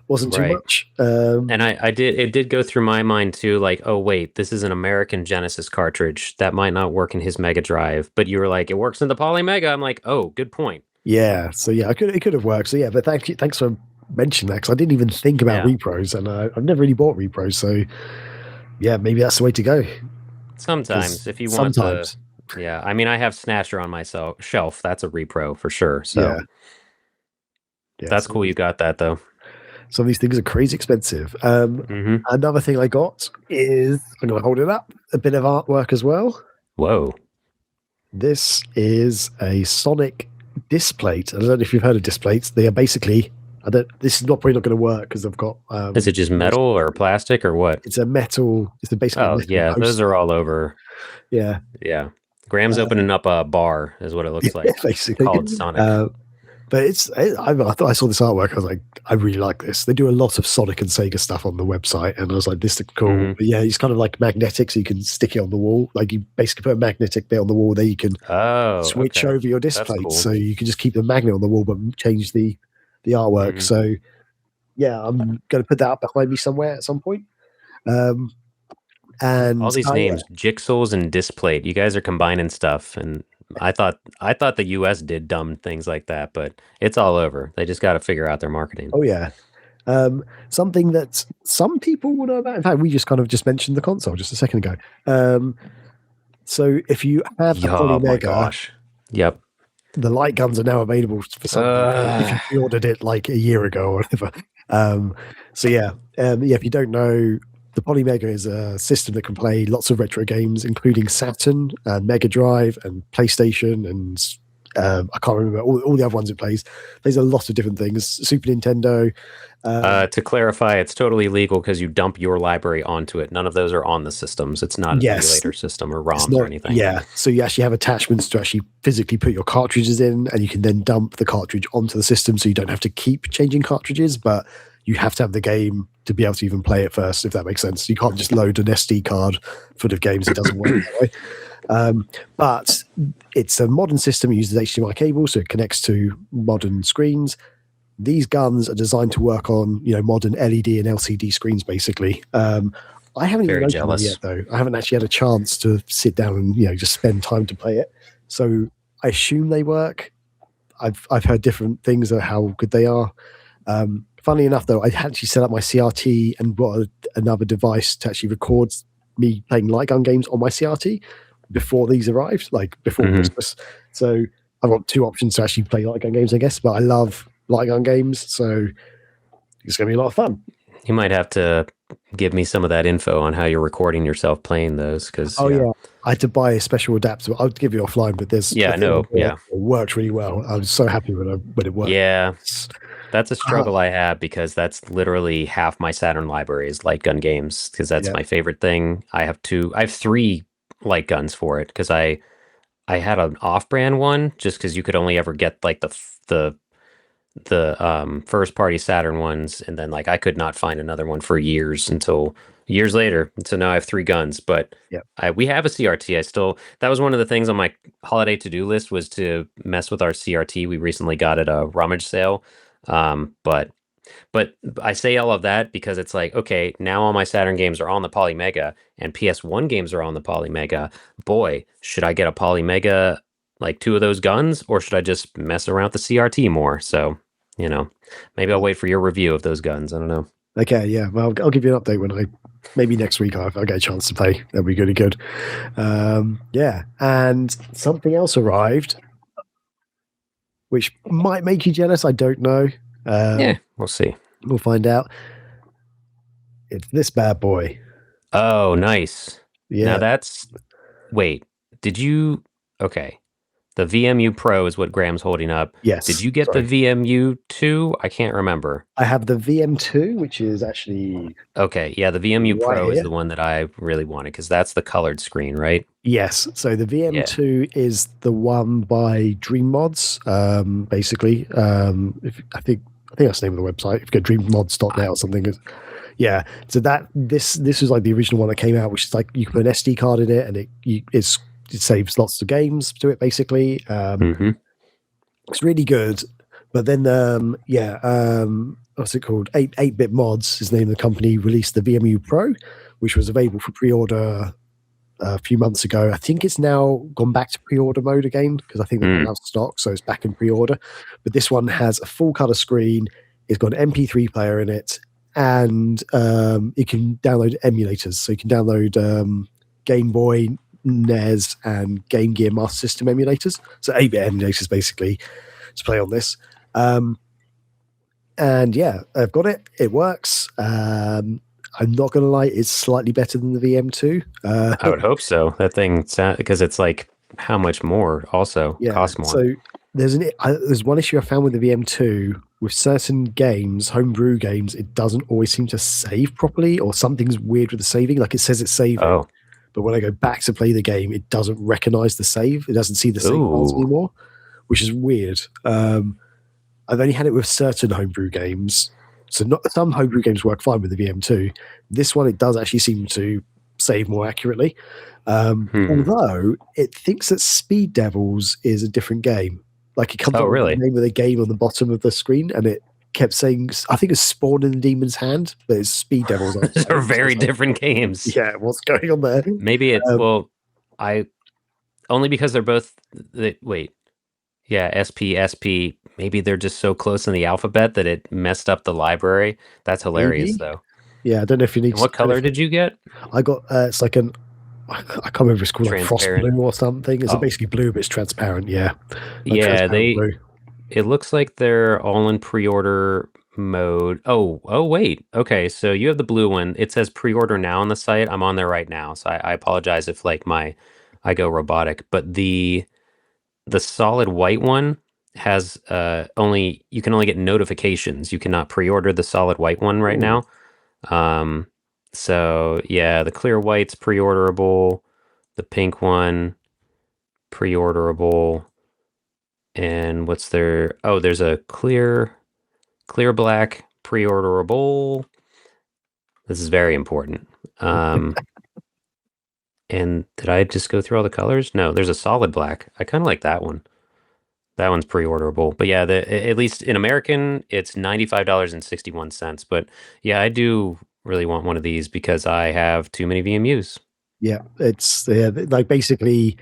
wasn't too much. And it did go through my mind too, like, oh wait, this is an American Genesis cartridge that might not work in his Mega Drive, but you were like, it works in the Poly Mega. I'm like, oh, good point. Yeah, so yeah, it could have worked. So yeah, but thanks for mentioning that because I didn't even think about repros, and I've never really bought repros. So yeah, maybe that's the way to go. Sometimes, if you want to. Yeah, I mean, I have Snatcher on my shelf. That's a repro for sure. So that's cool. You got that though. Some of these things are crazy expensive. Another thing I got is, I'm going to hold it up, a bit of artwork as well. Whoa. This is a Sonic disc plate. I don't know if you've heard of disc plates. They are basically, this is probably not going to work because I've got... is it just metal or plastic or what? It's a metal... It's basically a metal post. Those are all over. Yeah. Yeah. Graham's opening up a bar is what it looks like. Basically. Called Sonic. But I thought I saw this artwork. I was like, I really like this. They do a lot of Sonic and Sega stuff on the website, and I was like, this looks cool. But yeah, it's kind of like magnetic, so you can stick it on the wall. Like you basically put a magnetic bit on the wall, there you can switch over your disc plate, so you can just keep the magnet on the wall, but change the artwork. So yeah, I'm going to put that up behind me somewhere at some point. And all these names, Jigsaws and Displate, you guys are combining stuff, and I thought the US did dumb things like that, but it's all over. They just got to figure out their marketing. Oh yeah. Something that some people will know about. In fact, we just kind of mentioned the console just a second ago. So if you have the Poly Mega, yep, the light guns are now available for some. If you pre-ordered it like a year ago or whatever. If you don't know, the Poly Mega is a system that can play lots of retro games, including Saturn and Mega Drive and PlayStation and I can't remember all the other ones it plays. There's a lot of different things. Super Nintendo. To clarify, it's totally legal because you dump your library onto it. None of those are on the systems. It's not an emulator system or ROMs or anything. Yeah, so you actually have attachments to actually physically put your cartridges in, and you can then dump the cartridge onto the system, so you don't have to keep changing cartridges, but you have to have the game to be able to even play it first, if that makes sense. You can't just load an SD card full of games. It doesn't work that way. But it's a modern system. It uses HDMI cable, so it connects to modern screens. These guns are designed to work on, modern LED and LCD screens, basically. I haven't even opened them yet, though. I haven't actually had a chance to sit down and just spend time to play it. So I assume they work. I've heard different things of how good they are. Funnily enough, though, I actually set up my CRT and brought another device to actually record me playing light gun games on my CRT before these arrived, like before Christmas. So I've got two options to actually play light gun games, I guess. But I love light gun games, so it's going to be a lot of fun. You might have to give me some of that info on how you're recording yourself playing those, because I had to buy a special adapter. I'll give you offline, but there's it works really well. I was so happy when it worked. Yeah, that's a struggle I have, because that's literally half my Saturn library is light gun games, because that's my favorite thing. I have 3 light guns for it, because I had an off-brand one just because you could only ever get like the first party Saturn ones, and then like I could not find another one for years until years later. So now I have 3 guns, but we have a CRT. That was one of the things on my holiday to-do list, was to mess with our CRT. We recently got it a rummage sale. But I say all of that because it's like, okay, now all my Saturn games are on the Polymega, and PS1 games are on the Polymega. Boy, should I get a Polymega, like 2 of those guns, or should I just mess around with the CRT more? So, maybe I'll wait for your review of those guns. I don't know. Okay, yeah. Well, I'll give you an update maybe next week I'll get a chance to play. That'll be really good. And something else arrived, which might make you jealous. I don't know. We'll see. We'll find out. It's this bad boy. Oh, nice. Yeah. Now okay. The VMU Pro is what Graham's holding up. Yes. Did you get the VMU 2? I can't remember. I have the VM2, which is actually... Okay, yeah, the VMU Pro is the one that I really wanted, because that's the colored screen, right? Yes. So the VM2 is the one by Dream Mods, basically. I think that's the name of the website. If you go dreammods.net or something. Yeah. So this was like the original one that came out, which is like you can put an SD card in it, and it saves lots of games to it, basically. It's really good. But then, what's it called? 8-Bit Mods is the name of the company, released the VMU Pro, which was available for pre-order a few months ago. I think it's now gone back to pre-order mode again, because I think they're out of stock, so it's back in pre-order. But this one has a full color screen. It's got an MP3 player in it, and you can download emulators. So you can download Game Boy, NES, and Game Gear Master System emulators. So 8-bit emulators, basically, to play on this. And yeah, I've got it. It works. I'm not going to lie, it's slightly better than the VM2. I would hope so. That thing, because it's like, how much more also? Cost more. So there's one issue I found with the VM2. With certain games, homebrew games, it doesn't always seem to save properly, or something's weird with the saving. Like it says it's saving, but when I go back to play the game, it doesn't recognize the save. It doesn't see the save bars anymore, which is weird. I've only had it with certain homebrew games. So some homebrew games work fine with the VM2. This one, it does actually seem to save more accurately. Although it thinks that Speed Devils is a different game. Like it comes up with the name of the game on the bottom of the screen, and it kept saying, I think it's Spawn in the Demon's Hand, but it's Speed Devils. Those are very different games. Yeah, what's going on there? Maybe it's, only because they're both, SP, maybe they're just so close in the alphabet that it messed up the library. That's hilarious, though. Yeah, I don't know if you need. And what color did you get? I got it's like I can't remember if it's called like frost blue or something. It's basically blue, but it's transparent. Yeah, it looks like they're all in pre-order mode. Oh, wait. Okay, so you have the blue one. It says pre-order now on the site. I'm on there right now, so I apologize if like I go robotic, but the the solid white one has you can only get notifications. You cannot pre-order the solid white one right now. So yeah, the clear white's pre-orderable, the pink one pre-orderable, and what's there? Oh, there's a clear black pre-orderable. This is very important. And did I just go through all the colors? No, there's a solid black. I kind of like that one. That one's pre-orderable. But yeah, at least in American, it's $95.61. But yeah, I do really want one of these because I have too many VMUs. Yeah, it's like basically,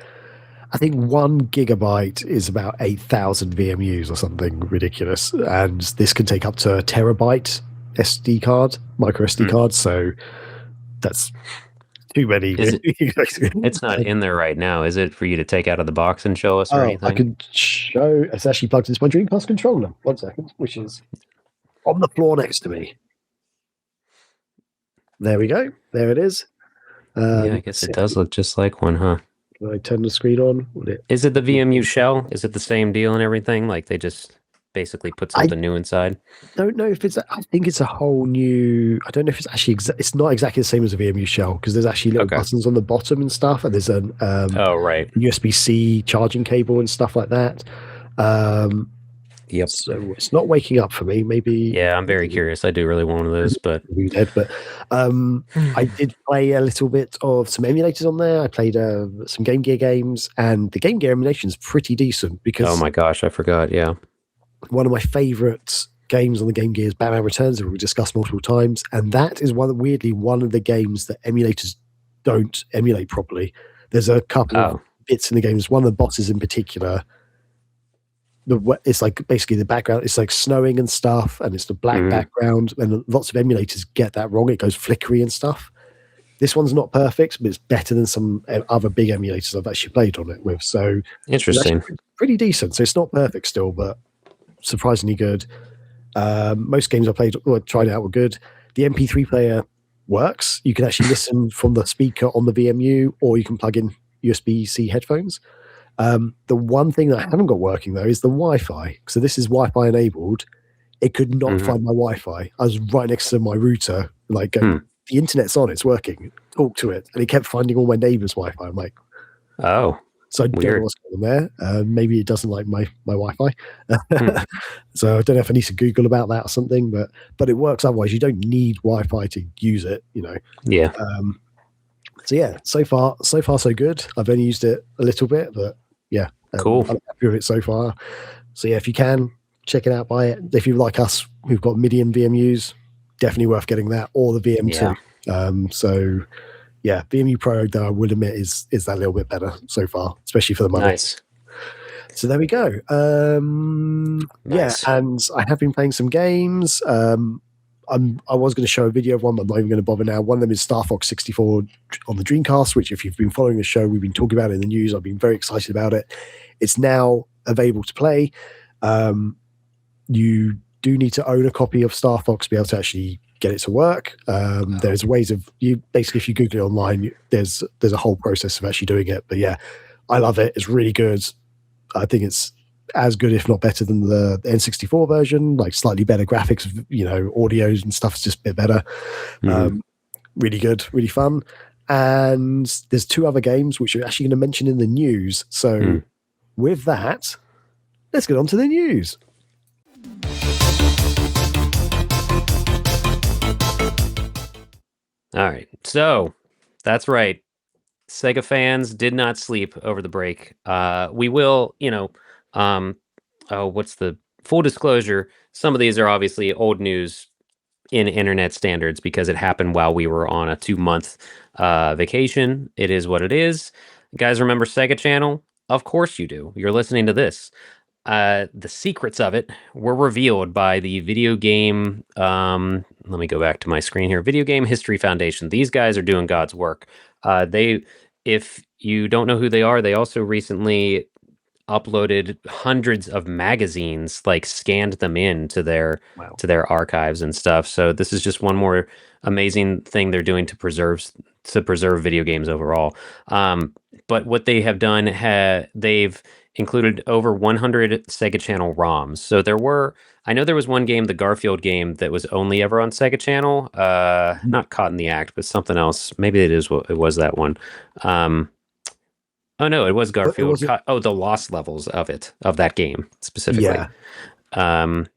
I think 1 gigabyte is about 8,000 VMUs or something ridiculous. And this can take up to a terabyte SD card, micro SD card. So that's too many. It's not in there right now, is it, for you to take out of the box and show us or anything? I can show. It's actually plugged into my Dreamcast controller. 1 second, which is on the floor next to me. There we go. There it is. Yeah, I guess it does look just like one, huh? Can I turn the screen on? Is it the VMU shell? Is it the same deal and everything? Like they just basically put something new inside? Don't know if it's. I think it's a whole new. I don't know if it's actually. It's not exactly the same as a VMU shell because there's actually little buttons on the bottom and stuff, and there's an USB-C charging cable and stuff like that. Yep. So it's not waking up for me. Maybe. Yeah, I'm very curious. I do really want one of those, but I did play a little bit of some emulators on there. I played some Game Gear games, and the Game Gear emulation is pretty decent because. Oh my gosh, I forgot. Yeah. One of my favorite games on the Game Gear is Batman Returns, that we've discussed multiple times, and that is weirdly one of the games that emulators don't emulate properly. There's a couple of bits in the games. One of the bosses in particular. It's like basically the background. It's like snowing and stuff, and it's the black background. And lots of emulators get that wrong. It goes flickery and stuff. This one's not perfect, but it's better than some other big emulators I've actually played on it with. So interesting, pretty decent. So it's not perfect still, but surprisingly good. Most games I played or tried out were good. The MP3 player works. You can actually listen from the speaker on the VMU, or you can plug in USB-C headphones. The one thing that I haven't got working though is the Wi-Fi. So this is Wi-Fi enabled. It could not find my Wi-Fi. I was right next to my router, like the internet's on, it's working. Talk to it, and it kept finding all my neighbors' Wi-Fi. I'm like, oh, so I don't know what's going on there. Maybe it doesn't like my Wi-Fi. So I don't know if I need to Google about that or something. But it works otherwise. You don't need Wi-Fi to use it. You know. Yeah. So yeah, so far so good. I've only used it a little bit, but yeah, cool. I'm happy with it so far. So yeah, if you can check it out, buy it. If you like us, we've got MIDI and VMUs. Definitely worth getting that, or the VM2. Yeah. So yeah, VMU Pro, though I would admit is that little bit better so far, especially for the money. Nice. So there we go. Nice. Yeah, and I have been playing some games. I was going to show a video of one, but I'm not even going to bother now. One of them is Star Fox 64 on the Dreamcast, which if you've been following the show, we've been talking about it in the news. I've been very excited about it. It's now available to play. You do need to own a copy of Star Fox to be able to actually get it to work. There's ways of basically if you Google it online, there's a whole process of actually doing it. But yeah, I love it. It's really good. I think it's as good, if not better, than the N64 version. Like slightly better graphics, audios and stuff is just a bit better. Really good, really fun. And there's 2 other games which are actually going to mention in the news. So with that, let's get on to the news. All right. So that's right. SEGA fans did not sleep over the break. We will, what's the full disclosure? Some of these are obviously old news in internet standards because it happened while we were on a 2-month vacation. It is what it is. You guys remember SEGA Channel? Of course you do. You're listening to this. The secrets of it were revealed by the video game. Let me go back to my screen here. Video Game History Foundation. These guys are doing God's work. If you don't know who they are, they also recently uploaded hundreds of magazines, like scanned them in to their archives and stuff. So this is just one more amazing thing they're doing to preserve video games overall. But what they have done, they've included over 100 Sega Channel ROMs. So I know there was one game, the Garfield game, that was only ever on Sega Channel. Not Caught in the Act, but something else. Maybe it was that one. Oh no, it was Garfield. The Lost Levels of that game specifically. Yeah.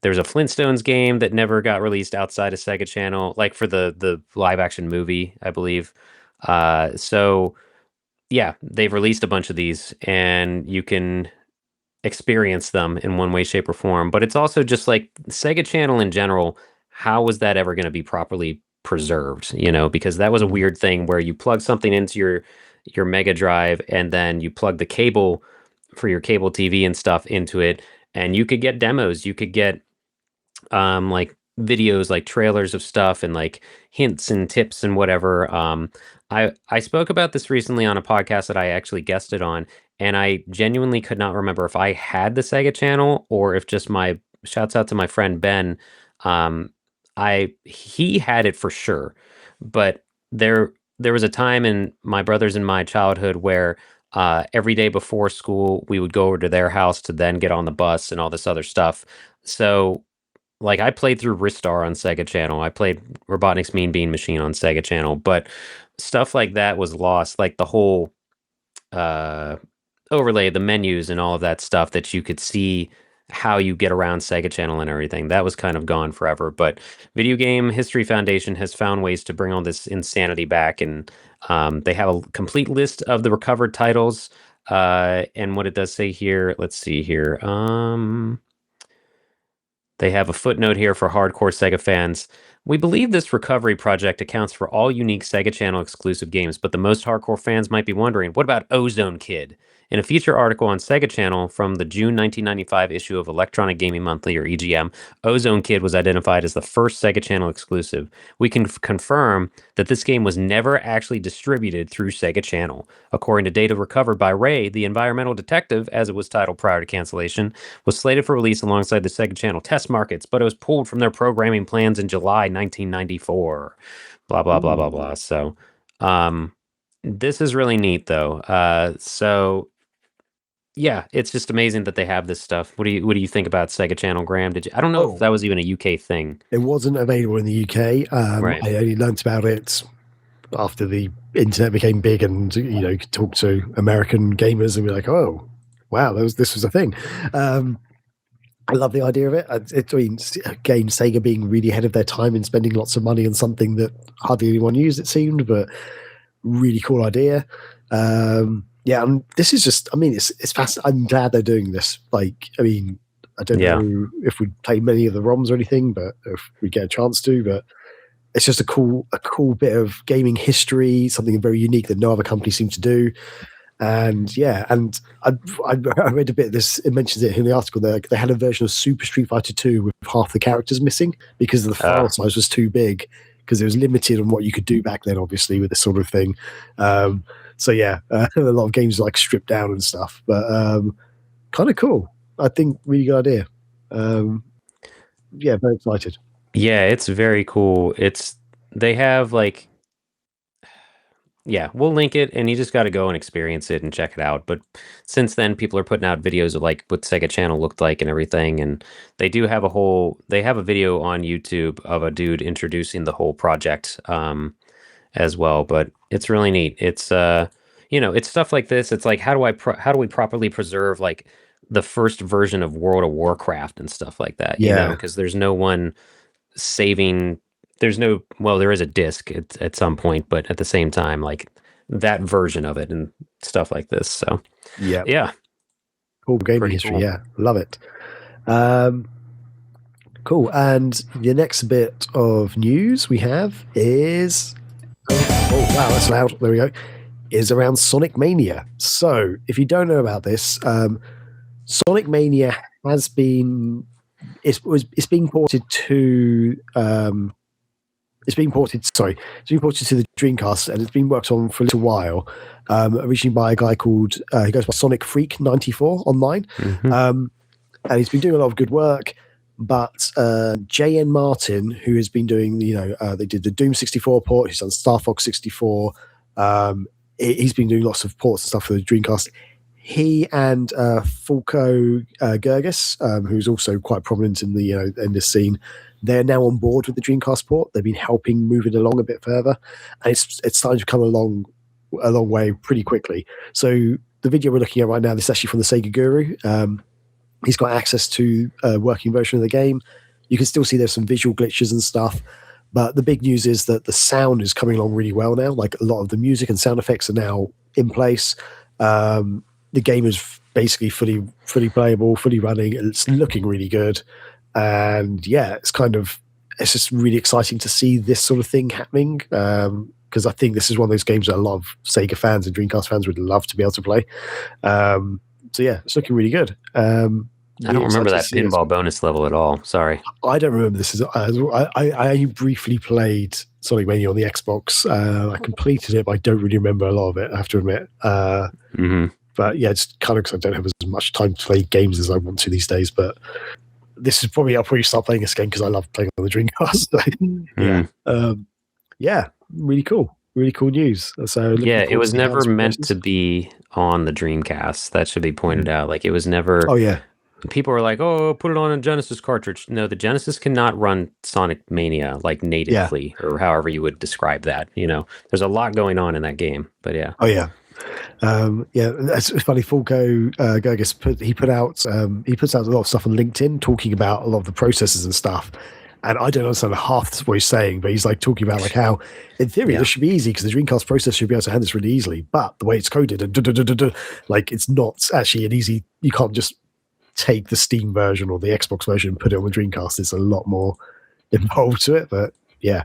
There's a Flintstones game that never got released outside of Sega Channel, like for the live action movie, I believe. So yeah, they've released a bunch of these, and you can experience them in one way, shape, or form. But it's also just like Sega Channel in general. How was that ever going to be properly preserved? Because that was a weird thing where you plug something into your Mega Drive, and then you plug the cable for your cable TV and stuff into it, and you could get demos. You could get like videos, like trailers of stuff, and like hints and tips and whatever. I spoke about this recently on a podcast that I actually guested on, and I genuinely could not remember if I had the Sega Channel or if just shouts out to my friend Ben. He had it for sure, but there was a time in my brother's and my childhood where every day before school we would go over to their house to then get on the bus and all this other stuff. So like I played through Ristar on Sega Channel. I played Robotnik's Mean Bean Machine on Sega Channel, but stuff like that was lost. Like the whole overlay, the menus and all of that stuff that you could see how you get around Sega Channel and everything. That was kind of gone forever. But Video Game History Foundation has found ways to bring all this insanity back, and they have a complete list of the recovered titles. And what it does say here, let's see here. They have a footnote here for hardcore Sega fans. We believe this recovery project accounts for all unique Sega Channel exclusive games, but the most hardcore fans might be wondering, what about Ozone Kid? In a feature article on Sega Channel from the June 1995 issue of Electronic Gaming Monthly, or EGM, Ozone Kid was identified as the first Sega Channel exclusive. We can confirm that this game was never actually distributed through Sega Channel. According to data recovered by Ray, the environmental detective, as it was titled prior to cancellation, was slated for release alongside the Sega Channel test markets, but it was pulled from their programming plans in July 1994. Blah, blah, blah, blah, blah. So, this is really neat, though. So, yeah, it's just amazing that they have this stuff. What do you think about Sega Channel, Graham? I don't know if that was even a UK thing. It wasn't available in the UK. Right. I only learnt about it after the internet became big, and could talk to American gamers and be like, "Oh, wow, this was a thing." I love the idea of it. Again, Sega being really ahead of their time in spending lots of money on something that hardly anyone used, it seemed, but really cool idea. Yeah, and this is just, it's fascinating. I'm glad they're doing this. Like, I don't know if we play many of the ROMs or anything, but if we get a chance to, but it's just a cool bit of gaming history, something very unique that no other company seems to do. And yeah, and I read a bit of this. It mentions it in the article. They had a version of Super Street Fighter 2 with half the characters missing because the file size was too big, because it was limited on what you could do back then, obviously, with this sort of thing. So yeah, a lot of games like stripped down and stuff, but kind of cool. I think really good idea. Yeah, very excited. Yeah, it's very cool. They have like, yeah, we'll link it, and you just got to go and experience it and check it out. But since then, people are putting out videos of like what Sega Channel looked like and everything, and they have a video on YouTube of a dude introducing the whole project as well. But it's really neat. It's it's stuff like this. It's like, how do we properly preserve like the first version of World of Warcraft and stuff like that? Yeah, because there's no one saving. There is a disc at some point, but at the same time, like that version of it and stuff like this. So yeah, cool gaming history. Cool. Yeah, love it. Cool. And the next bit of news we have is, oh wow, that's loud. There we go. Is around Sonic Mania. So if you don't know about this, Sonic Mania has been it's being ported to it's being ported to the Dreamcast, and it's been worked on for a little while. Originally by a guy called he goes by Sonic Freak 94 online, and he's been doing a lot of good work. But J.N. Martin, who has been doing, they did the Doom 64 port, he's done Star Fox 64. He's been doing lots of ports and stuff for the Dreamcast. he and Fulco Gergis, who's also quite prominent in the in this scene, they're now on board with the Dreamcast port. They've been helping move it along a bit further, and it's starting to come along a long way pretty quickly. So the video we're looking at right now, this is actually from the Sega Guru. He's got access to a working version of the game. You can still see there's some visual glitches and stuff, but the big news is that the sound is coming along really well now. Like, a lot of the music and sound effects are now in place. The game is basically fully playable, fully running. It's looking really good. And yeah, it's just really exciting to see this sort of thing happening. Because I think this is one of those games that a lot of Sega fans and Dreamcast fans would love to be able to play. So yeah, it's looking really good. I don't remember that pinball bonus level at all. Sorry. I don't remember this. I briefly played Sonic Mania on the Xbox. I completed it, but I don't really remember a lot of it, I have to admit. But yeah, it's kind of because I don't have as much time to play games as I want to these days. But this is I'll probably start playing this game because I love playing on the Dreamcast. Yeah, really cool. Really cool news. So yeah, it was never meant to be on the Dreamcast. That should be pointed out. Like, it was never. Oh yeah. People were like, "Oh, put it on a Genesis cartridge." No, the Genesis cannot run Sonic Mania like natively, or however you would describe that. There's a lot going on in that game. But yeah. Oh yeah. Yeah, it's funny. Fulco Gergis puts out a lot of stuff on LinkedIn talking about a lot of the processes and stuff. And I don't understand half what he's saying, but he's like talking about like how, in theory, this should be easy because the Dreamcast processor should be able to handle this really easily. But the way it's coded, and like, it's not actually an easy. You can't just take the Steam version or the Xbox version and put it on the Dreamcast. There's a lot more involved to it. But yeah,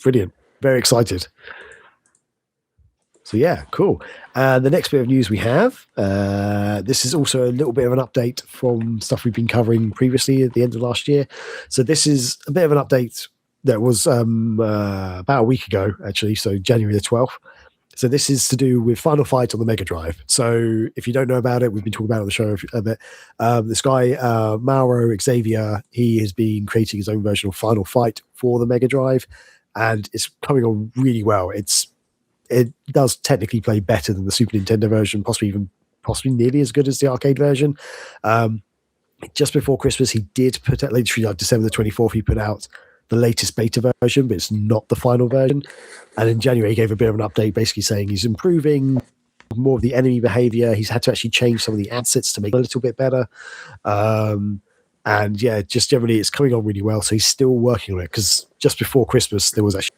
brilliant. Very excited. So yeah, cool. The next bit of news we have, this is also a little bit of an update from stuff we've been covering previously at the end of last year. So this is a bit of an update that was about a week ago, actually, so January the 12th. So this is to do with Final Fight on the Mega Drive. So if you don't know about it, we've been talking about it on the show a bit. This guy, Mauro Xavier, he has been creating his own version of Final Fight for the Mega Drive, and it's coming on really well. It does technically play better than the Super Nintendo version, possibly nearly as good as the arcade version. Just before Christmas, he did put out, literally like December the 24th, he put out the latest beta version, but it's not the final version. And in January, he gave a bit of an update, basically saying he's improving more of the enemy behavior. He's had to actually change some of the assets to make it a little bit better. And yeah, just generally, it's coming on really well. So he's still working on it, because just before Christmas, there was actually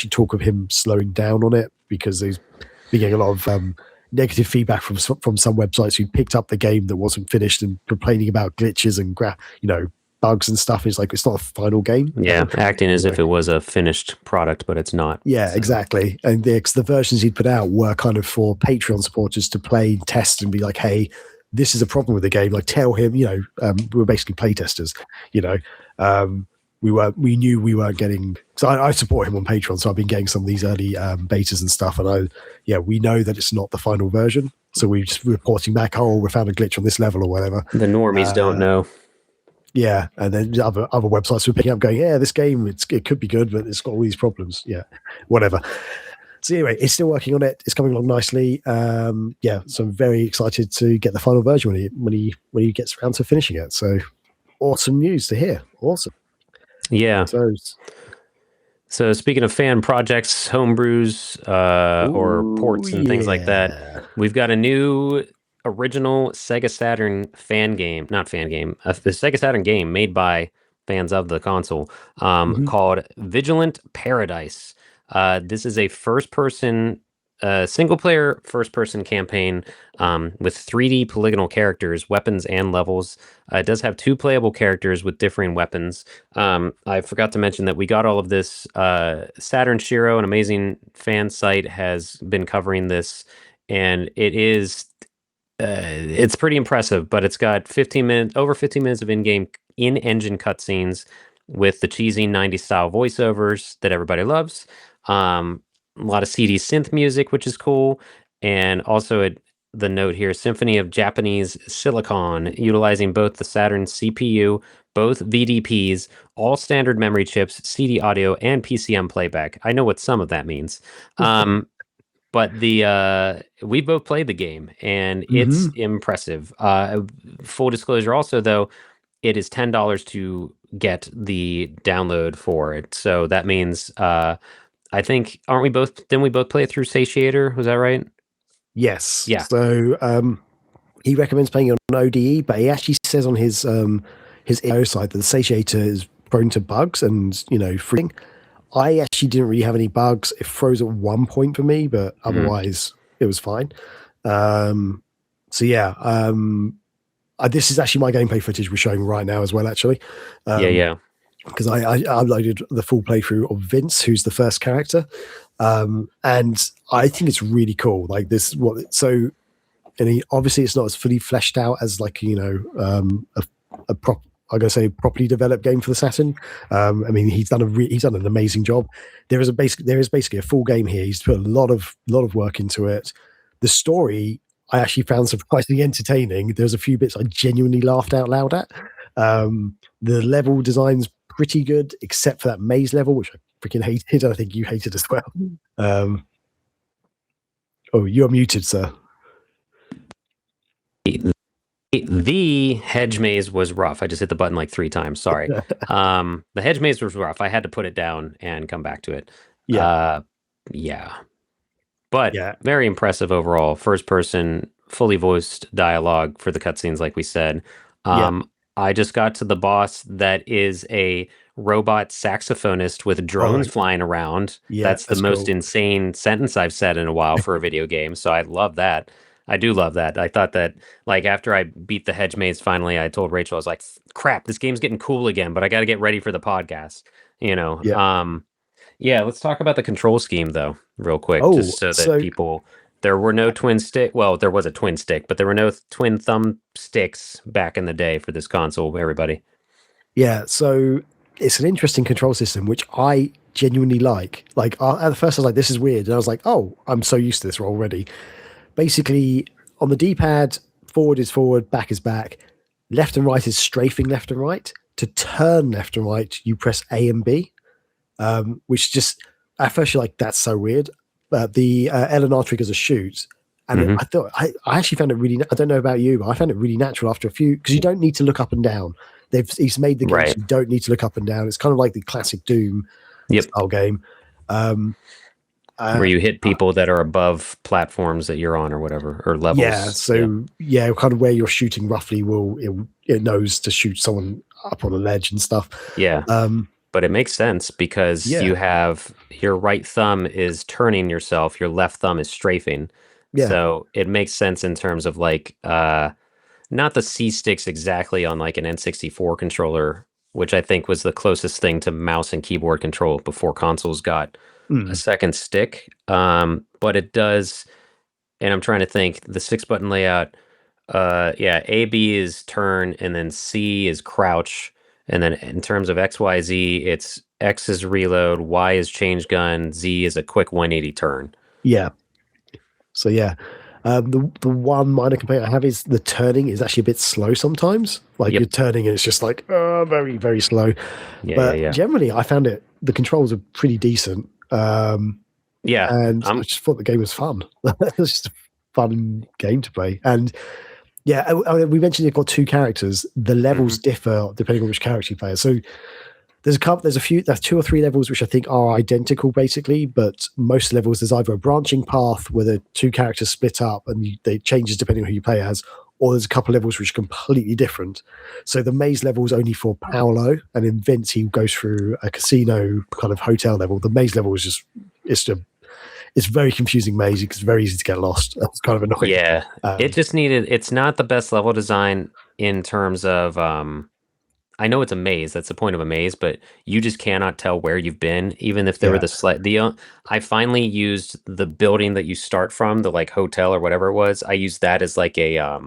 talk of him slowing down on it because he's been getting a lot of negative feedback from some websites who picked up the game that wasn't finished and complaining about glitches and bugs and stuff. It's like, it's not a final game. Yeah, acting as if it was a finished product, but it's not. Yeah, exactly. And the versions he'd put out were kind of for Patreon supporters to play, test, and be like, hey, this is a problem with the game. Like, tell him, we're basically play testers, we knew we weren't getting, so I support him on Patreon, so I've been getting some of these early betas and stuff, and we know that it's not the final version, so we're just reporting back, we found a glitch on this level or whatever. The normies don't know. Yeah, and then other websites were picking up going, yeah, this game, it could be good, but it's got all these problems. Yeah, whatever. So anyway, it's still working on it. It's coming along nicely. So I'm very excited to get the final version when he gets around to finishing it. So awesome news to hear. Awesome. Yeah. So speaking of fan projects, homebrews, or ports and things like that, we've got a new original Sega Saturn the Sega Saturn game made by fans of the console, called Vigilant Paradise. This is a first-person, single-player first-person campaign with 3D polygonal characters, weapons, and levels. It does have 2 playable characters with differing weapons. I forgot to mention that we got all of this. Saturn Shiro, an amazing fan site, has been covering this, and it is it's pretty impressive. But it's got over 15 minutes of in-engine cutscenes with the cheesy 90s style voiceovers that everybody loves. A lot of CD synth music, which is cool. And also the note here, symphony of Japanese silicon, utilizing both the Saturn CPU, both VDPs, all standard memory chips, CD audio, and PCM playback. I know what some of that means. but we both played the game, and it's impressive. Full disclosure, also though, it is $10 to get the download for it. So that means I think didn't we both play it through Satiator? Was that right? Yes. Yeah. So he recommends playing on ODE, but he actually says on his IO side that the Satiator is prone to bugs and freezing. I actually didn't really have any bugs. It froze at one point for me, but otherwise it was fine. So yeah, this is actually my gameplay footage we're showing right now as well, actually. Yeah. Because I uploaded the full playthrough of Vince, who's the first character, and I think it's really cool. Like this, and obviously it's not as fully fleshed out as like I'm gonna say properly developed game for the Saturn. I mean, he's done an amazing job. There is basically a full game here. He's put a lot of work into it. The story I actually found surprisingly entertaining. There's a few bits I genuinely laughed out loud at. The level design's pretty good, except for that maze level, which I freaking hated. I think you hated as well. Oh, you're muted, sir. The hedge maze was rough. I just hit the button like 3 times. Sorry. The hedge maze was rough. I had to put it down and come back to it. Yeah. But very impressive overall. First person, fully voiced dialogue for the cutscenes, like we said. I just got to the boss that is a robot saxophonist with drones flying around. That's the most insane sentence I've said in a while for a video game. So I love that. I do love that. I thought that, like, after I beat the hedge maze, finally, I told Rachel, I was like, crap, this game's getting cool again, but I got to get ready for the podcast, let's talk about the control scheme, though, real quick, just so that people, there were no twin stick. Well, there was a twin stick, but there were no twin thumb sticks back in the day for this console, everybody. Yeah, so it's an interesting control system, which I genuinely like. Like, at first I was like, this is weird. And I was like, oh, I'm so used to this already. Basically, on the D-pad, forward is forward, back is back, left and right is strafing left and right. To turn left and right, you press A and B, which just, at first you're like, that's so weird. But the L and R triggers a shoot. And I actually found it really, I don't know about you, but I found it really natural after a few, because you don't need to look up and down. He's made the game so you don't need to look up and down. It's kind of like the classic Doom style game. Where you hit people that are above platforms that you're on or whatever, or levels. Yeah, kind of where you're shooting roughly it knows to shoot someone up on a ledge and stuff. Yeah. But it makes sense because you have your right thumb is turning yourself, your left thumb is strafing. Yeah. So it makes sense in terms of like not the C sticks exactly on like an N64 controller, which I think was the closest thing to mouse and keyboard control before consoles got a second stick. But it does, and I'm trying to think, the 6-button layout, A, B is turn, and then C is crouch. And then in terms of X, Y, Z, it's X is reload, Y is change gun, Z is a quick 180 turn. Yeah. So yeah. The one minor complaint I have is the turning is actually a bit slow sometimes. Like you're turning and it's just like very, very slow. But generally I found the controls are pretty decent. And I just thought the game was fun. It was just a fun game to play. And we mentioned you've got 2 characters. The levels differ depending on which character you play. So there's 2 or 3 levels which I think are identical basically, but most levels there's either a branching path where the 2 characters split up and they changes depending on who you play as, or there's a couple of levels which are completely different. So the maze level is only for Paolo, and in Vince he goes through a casino kind of hotel level. The maze level is it's very confusing maze. It's very easy to get lost. It's kind of annoying. Yeah, it's not the best level design in terms of I know it's a maze. That's the point of a maze, but you just cannot tell where you've been, even if there were I finally used the building that you start from, the like hotel or whatever it was. I used that as like a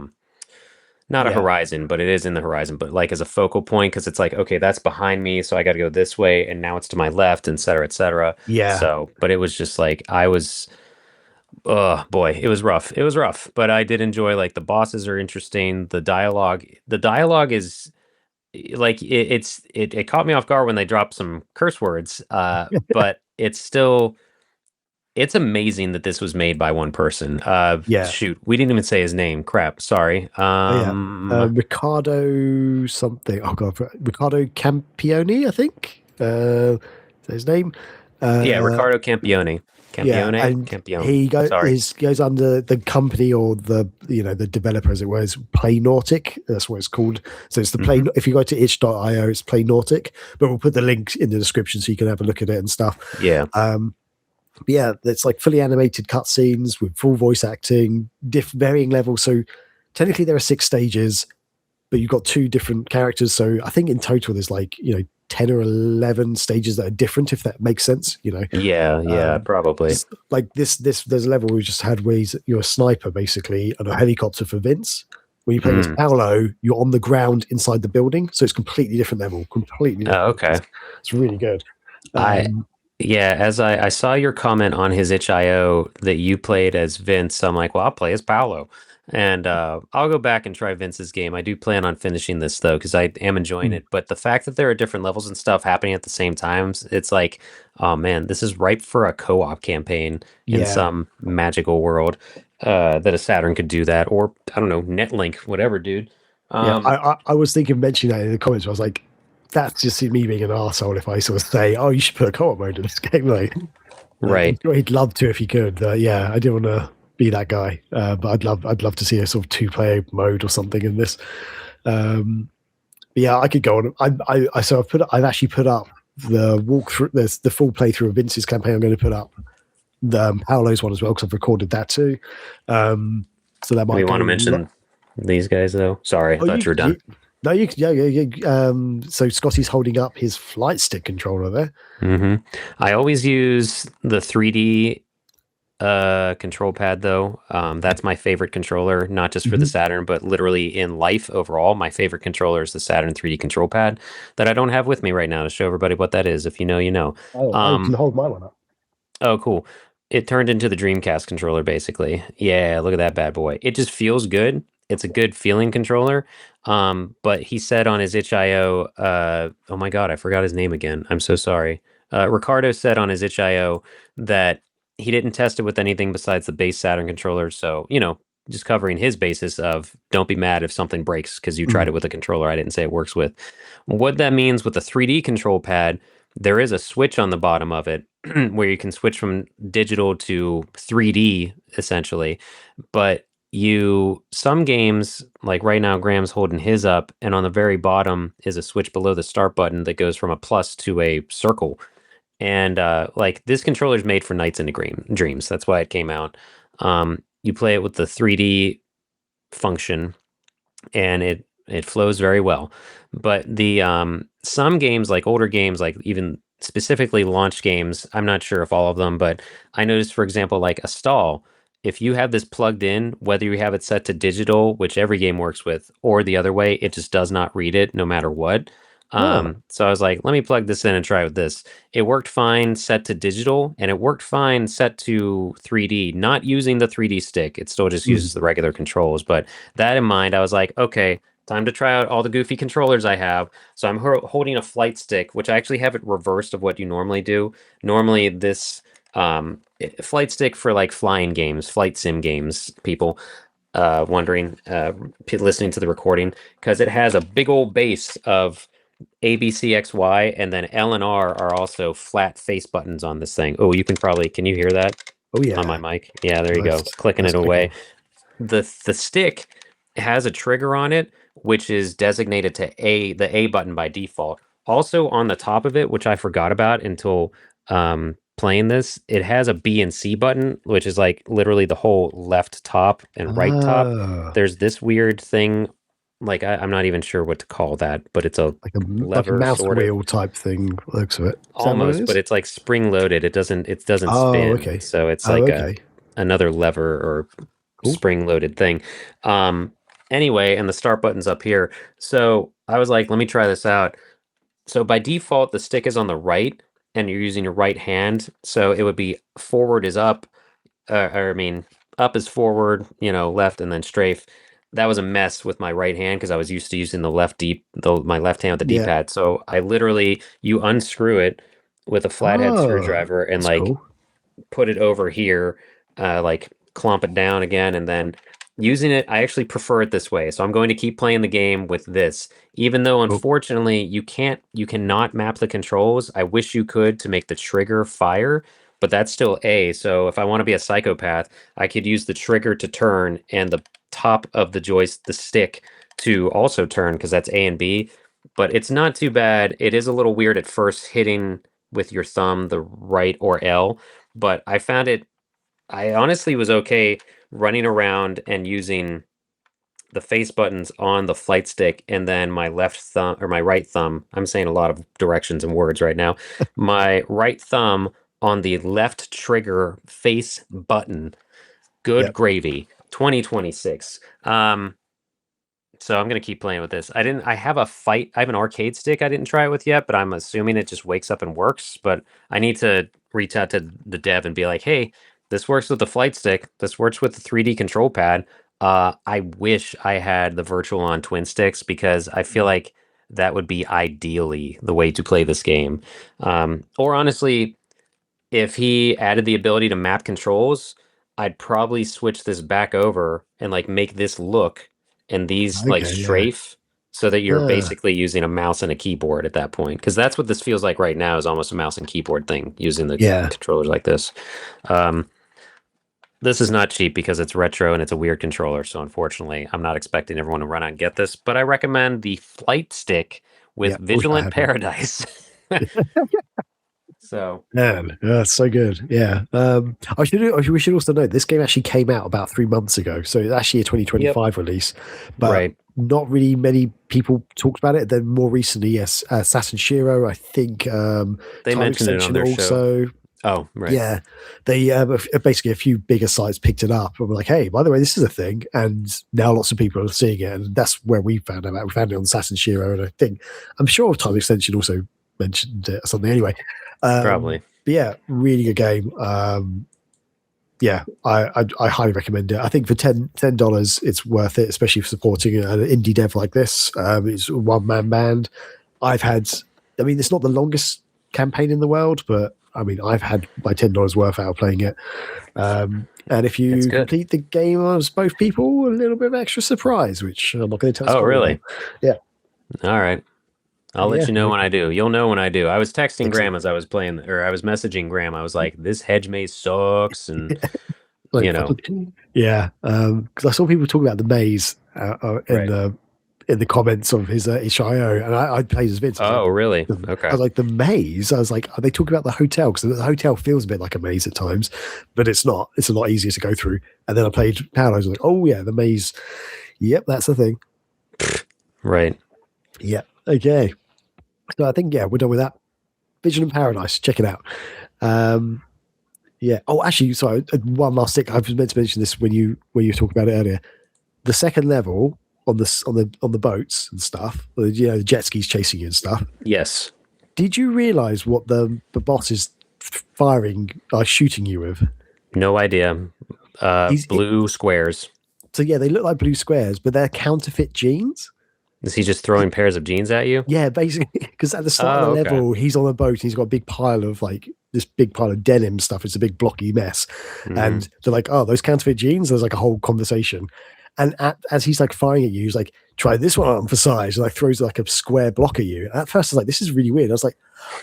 not a horizon, but it is in the horizon, but like as a focal point, because it's like, okay, that's behind me, so I got to go this way, and now it's to my left, et cetera, et cetera. Yeah. So, but it was just like oh boy, it was rough. It was rough, but I did enjoy, like, the bosses are interesting. The dialogue is like it caught me off guard when they dropped some curse words, but it's still it's amazing that this was made by one person. Yeah. Shoot, we didn't even say his name. Crap, sorry. Oh yeah. Ricardo something. Oh god, Ricardo Campione, I think. Is that his name? Yeah, Uh, Ricardo Campione. yeah, Campione? and Campione. he Sorry. goes under the company or the the developer as it were is Play Nautic. That's what it's called. So it's the Play. If you go to itch.io, it's Play Nautic. But we'll put the link in the description so you can have a look at it and stuff. Yeah. But yeah, it's like fully animated cutscenes with full voice acting, varying levels. So technically there are 6 stages, but you've got 2 different characters. So I think in total there's like 10 or 11 stages that are different, if that makes sense. Yeah, probably. Like this there's a level we just had where you're a sniper basically on a helicopter for Vince. When you play as Paolo, you're on the ground inside the building, so it's completely different level, completely different. Oh, okay. It's really good. Yeah, as I saw your comment on his itch.io that you played as Vince, I'm like, well, I'll play as Paolo. And I'll go back and try Vince's game. I do plan on finishing this though, because I am enjoying it. But the fact that there are different levels and stuff happening at the same time, it's like, oh man, this is ripe for a co-op campaign in some magical world that a Saturn could do that, or I don't know, Netlink, whatever, dude. I was thinking of mentioning that in the comments. I was like, that's just me being an arsehole if I sort of say, oh, you should put a co-op mode in this game. Like, right. He'd love to if he could. Yeah, I didn't want to be that guy, but I'd love to see a sort of 2-player mode or something in this. But yeah, I could go on. I've actually put up the walkthrough, the full playthrough of Vince's campaign. I'm going to put up the Paolo's one as well because I've recorded that too. So that might. We want to mention these guys though. Sorry, I thought you were done. No, yeah. So Scotty's holding up his flight stick controller there. I always use the 3D control pad though. That's my favorite controller, not just for the Saturn, but literally in life overall. My favorite controller is the Saturn 3D control pad that I don't have with me right now to show everybody what that is. If you know, you know. I can hold my one up. Oh, cool. It turned into the Dreamcast controller, basically. Yeah, look at that bad boy. It just feels good. It's a good feeling controller. But he said on his itch.io, oh my God, I forgot his name again. I'm so sorry. Ricardo said on his itch.io that he didn't test it with anything besides the base Saturn controller. So, just covering his basis of don't be mad if something breaks because you tried it with a controller I didn't say it works with. What that means with the 3D control pad, there is a switch on the bottom of it where you can switch from digital to 3D essentially. But some games, like right now, Graham's holding his up, and on the very bottom is a switch below the start button that goes from a plus to a circle. And like this controller is made for Nights into Dreams. That's why it came out. You play it with the 3D function, and it flows very well. But the some games, like older games, like even specifically launch games, I'm not sure if all of them, but I noticed, for example, like a stall. If you have this plugged in, whether you have it set to digital, which every game works with, or the other way, it just does not read it no matter what. So I was like, let me plug this in and try with this. It worked fine set to digital, and it worked fine set to 3D, not using the 3D stick. It still just uses the regular controls. But that in mind, I was like, okay, time to try out all the goofy controllers I have. So I'm holding a flight stick, which I actually have it reversed of what you normally do. Normally this flight stick for like flying games, flight sim games, people wondering, listening to the recording, because it has a big old base of A, B, C, X, Y, and then L and R are also flat face buttons on this thing. Oh, can you hear that? Oh yeah. On my mic. Yeah, there you go. Clicking it away. The stick has a trigger on it, which is designated to the A button by default. Also on the top of it, which I forgot about until playing this, it has a B and C button, which is like literally the whole left top and right top. There's this weird thing, like I'm not even sure what to call that, but it's a lever, like a mouse sort wheel type thing. Looks of it. Almost, but it's like spring loaded. It doesn't spin. Okay. So it's like another lever or spring loaded thing. Anyway, and the start button's up here. So I was like, let me try this out. So by default, the stick is on the right, and you're using your right hand. So it would be forward is up, up is forward, left, and then strafe. That was a mess with my right hand because I was used to using my left hand with the D-pad. So I literally, you unscrew it with a flathead screwdriver and like put it over here, like clomp it down again, and then using it. I actually prefer it this way. So I'm going to keep playing the game with this, even though unfortunately you cannot map the controls. I wish you could to make the trigger fire, but that's still A. So if I want to be a psychopath, I could use the trigger to turn and the top of the stick to also turn, because that's A and B. But it's not too bad. It is a little weird at first hitting with your thumb the right or L, but I found it. I honestly was okay running around and using the face buttons on the flight stick, and then my left thumb or my right thumb. I'm saying a lot of directions and words right now. My right thumb on the left trigger face button. Good gravy. 2026. So I'm gonna keep playing with this. I have an arcade stick I didn't try it with yet, but I'm assuming it just wakes up and works. But I need to reach out to the dev and be like, hey, this works with the flight stick. This works with the 3D control pad. I wish I had the virtual on twin sticks, because I feel like that would be ideally the way to play this game. Or honestly, if he added the ability to map controls, I'd probably switch this back over and like make this look and these like strafe, so that you're basically using a mouse and a keyboard at that point. Because that's what this feels like right now, is almost a mouse and keyboard thing, using the controllers like this. This is not cheap because it's retro and it's a weird controller. So unfortunately, I'm not expecting everyone to run out and get this, but I recommend the flight stick with Vigilant Paradise. So man, that's so good. Yeah. We should also note this game actually came out about 3 months ago, so it's actually a 2025 release. But not really many people talked about it. Then more recently, yes, Saturn Shiro, I think they mentioned it on their show. Oh, right. Yeah, they basically a few bigger sites picked it up and were like, "Hey, by the way, this is a thing," and now lots of people are seeing it, and that's where we found out. We found it on Saturn Shiro, and I'm sure Time Extension also mentioned it or something. Anyway, probably. But yeah, really good game. Yeah, I highly recommend it. I think for $10, it's worth it, especially for supporting an indie dev like this. It's a one-man band. It's not the longest campaign in the world, but I mean, I've had my $10 worth out of playing it. And if you complete the game as both people, a little bit of extra surprise, which I'm not going to tell. Oh, really? Yeah. All right. I'll let you know when I do. You'll know when I do. I was texting Graham as I was playing, or I was messaging Graham. I was like, this hedge maze sucks. And, Yeah. Because I saw people talking about the maze in the comments of his IO, and I played his vids. Oh, really? Okay. I was like, the maze? I was like, are they talking about the hotel? Because the hotel feels a bit like a maze at times, but it's not. It's a lot easier to go through. And then I played Paradise. I was like, oh, yeah, the maze. Yep, that's the thing. Right. Yeah. Okay. So I think, we're done with that. Vigilant Paradise. Check it out. Yeah. Oh, actually, sorry. One last thing. I was meant to mention this when you were talking about it earlier. The second level on the boats and stuff, the jet skis chasing you and stuff. Yes. Did you realize what the boss is shooting you with? No idea. Blue squares. So yeah, they look like blue squares, but they're counterfeit jeans. Is he just throwing pairs of jeans at you? Yeah, basically, because at the start of the level, he's on a boat and he's got a big pile of denim stuff. It's a big blocky mess. Mm-hmm. And they're like, oh, those counterfeit jeans? There's like a whole conversation. And as he's like firing at you, he's like, try this one on for size, and like throws like a square block at you. And at first I was like, this is really weird. I was like,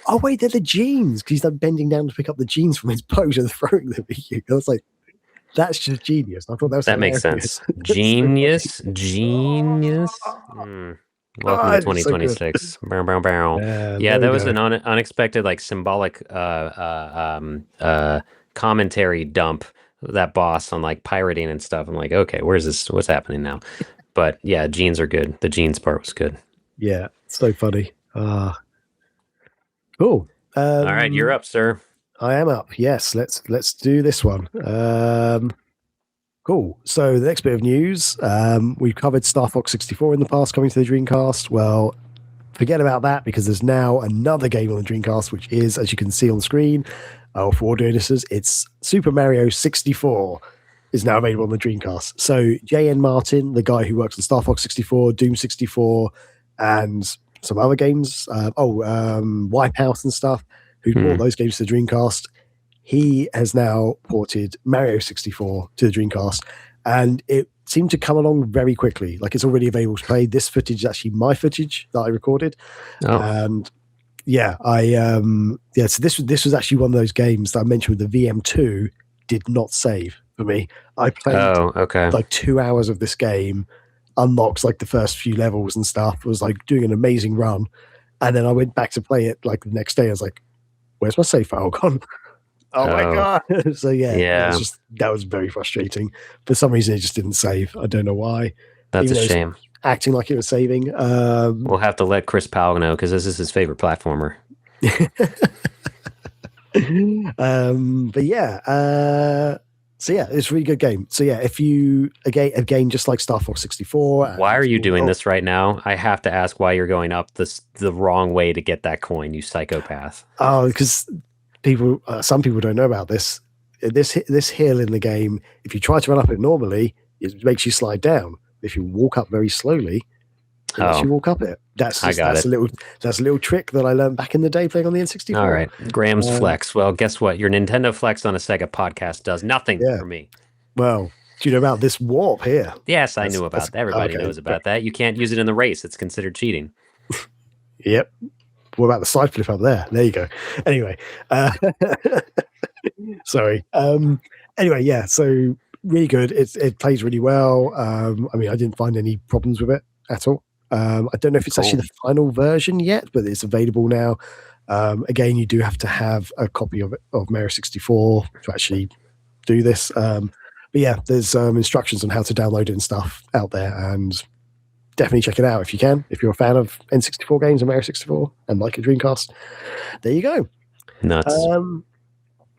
oh wait, they're the jeans, because he's like bending down to pick up the jeans from his boat and throwing them at you. I was like, that's just genius. I thought that makes sense. Genius. Welcome to 2026. So bow, bow, bow. Yeah, that was an unexpected, like, symbolic commentary dump. That boss on like pirating and stuff. I'm like, okay, where's this? What's happening now? But yeah, jeans are good. The jeans part was good. Yeah, so funny. Cool. All right, you're up, sir. I am up. Yes, let's do this one. Cool. So the next bit of news, we've covered Star Fox 64 in the past coming to the Dreamcast. Well, forget about that, because there's now another game on the Dreamcast, which is, as you can see on screen, for audio listeners, it's Super Mario 64 is now available on the Dreamcast. So J.N. Martin, the guy who works on Star Fox 64, Doom 64, and some other games, Wipeout and stuff, who brought those games to the Dreamcast, he has now ported Mario 64 to the Dreamcast, and it seemed to come along very quickly. Like, it's already available to play. This footage is actually my footage that I recorded. And yeah, so this was actually one of those games that I mentioned with the VM2 did not save for me. I played like 2 hours of this game, unlocked like the first few levels and stuff, was like doing an amazing run, and then I went back to play it like the next day. I was like, where's my save file gone? Oh my god. So yeah. That was very frustrating. For some reason it just didn't save. I don't know why. That's a shame. Acting like it was saving. We'll have to let Chris Powell know, because this is his favorite platformer. But yeah, so yeah, it's a really good game. So yeah, if you again just like Star Fox 64. Why are you doing this right now? I have to ask why you're going up the wrong way to get that coin, you psychopath. Oh, because some people don't know about this. This hill in the game, if you try to run up it normally, it makes you slide down. If you walk up very slowly, it makes you walk up it. That's a little trick that I learned back in the day playing on the N64. All right, Graham's flex. Well, guess what? Your Nintendo flex on a Sega podcast does nothing for me. Well, do you know about this warp here? Yes, I knew about that. Everybody knows about that. You can't use it in the race. It's considered cheating. Yep. What about the side flip up there? There you go. Anyway, sorry. Anyway, yeah. So really good. It plays really well. I mean, I didn't find any problems with it at all. I don't know if it's actually the final version yet, but it's available now. Again, you do have to have a copy of Mario 64 to actually do this. But yeah, there's instructions on how to download it and stuff out there, and definitely check it out if you can. If you're a fan of N64 games and Mario 64 and like a Dreamcast, there you go. Nuts.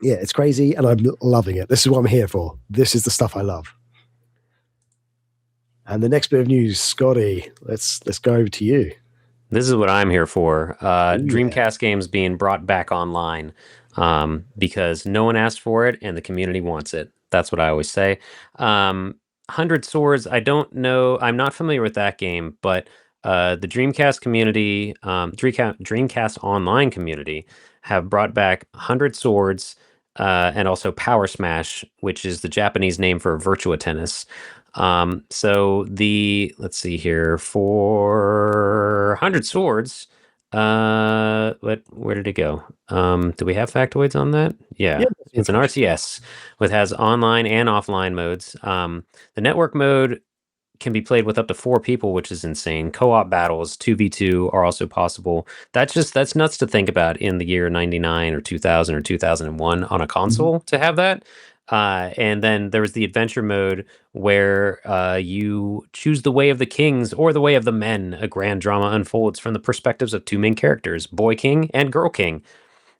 Yeah, it's crazy, and I'm loving it. This is what I'm here for. This is the stuff I love. And the next bit of news, Scotty, let's go over to you. This is what I'm here for. Dreamcast games being brought back online because no one asked for it and the community wants it. That's what I always say. 100 Swords, I don't know. I'm not familiar with that game, but the Dreamcast community, Dreamcast online community, have brought back 100 Swords and also Power Smash, which is the Japanese name for Virtua Tennis. So let's see here, for 100 Swords, where did it go? Do we have factoids on that? Yeah, it's an RTS which has online and offline modes. The network mode can be played with up to 4 people, which is insane. Co-op battles, 2v2 are also possible. That's nuts to think about in the year 99 or 2000 or 2001 on a console to have that. And then there was the adventure mode where you choose the way of the kings or the way of the men. A grand drama unfolds from the perspectives of 2 main characters, Boy King and Girl King.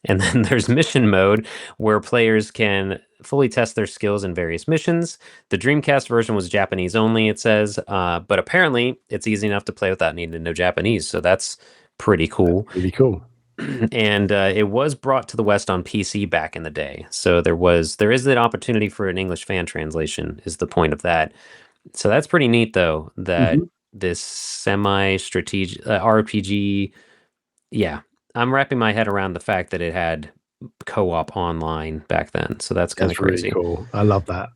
And then there's mission mode where players can fully test their skills in various missions. The Dreamcast version was Japanese only, it says, but apparently it's easy enough to play without needing to know Japanese. So that's pretty cool. Really cool. And it was brought to the West on PC back in the day. So there is that opportunity for an English fan translation is the point of that. So that's pretty neat, though, that this semi-strategic RPG, yeah, I'm wrapping my head around the fact that it had co-op online back then. So that's kind of crazy. Really cool. I love that.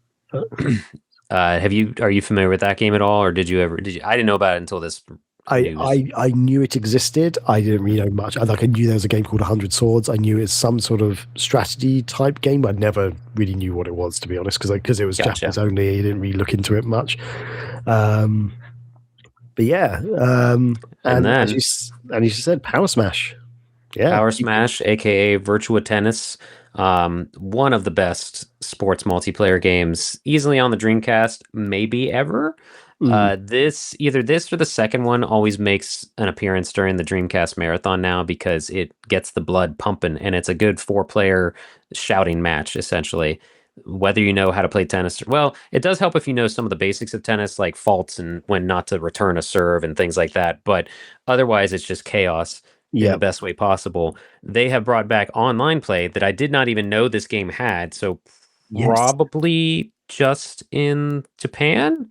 Are you familiar with that game at all, or did you? I didn't know about it until this. I knew it existed. I didn't really know much. I knew there was a game called 100 Swords. I knew it's some sort of strategy type game, but I never really knew what it was, to be honest, because it was Japanese only. I didn't really look into it much. But yeah, and then, as you said, Power Smash. Yeah, Power Smash, aka Virtua Tennis, one of the best sports multiplayer games, easily on the Dreamcast, maybe ever. This or the second one always makes an appearance during the Dreamcast marathon now because it gets the blood pumping, and it's a good 4-player shouting match, essentially. Whether you know how to play tennis, well, it does help if you know some of the basics of tennis, like faults and when not to return a serve and things like that. But otherwise, it's just chaos in the best way possible. They have brought back online play that I did not even know this game had. So probably just in Japan.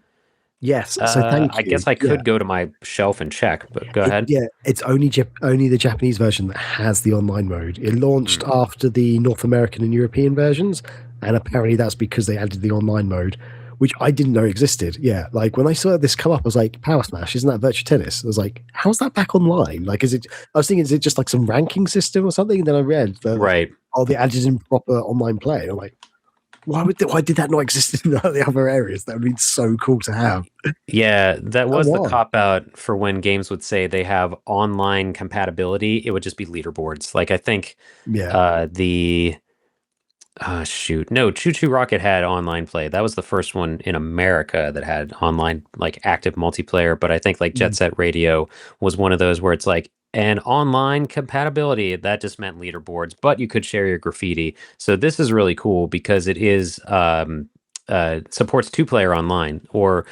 Yes, so thank I you. guess I could go to my shelf and check, but go ahead. Yeah, it's only the Japanese version that has the online mode. It launched after the North American and European versions, and apparently that's because they added the online mode, which I didn't know existed. Yeah, like when I saw this come up, I was like, Power Smash, isn't that Virtua Tennis? I was like, how's that back online? Like, I was thinking, is it just like some ranking system or something? And then I read that, right. Oh, they added in proper online play. I'm like, why did that not exist in the other areas? That would be so cool to have. Yeah, that was the cop out for when games would say they have online compatibility. It would just be leaderboards. Like I think Choo Choo Rocket had online play. That was the first one in America that had online, like active multiplayer. But I think like Jet Set Radio was one of those where it's like an online compatibility. That just meant leaderboards, but you could share your graffiti. So this is really cool because it is supports 2-player online, or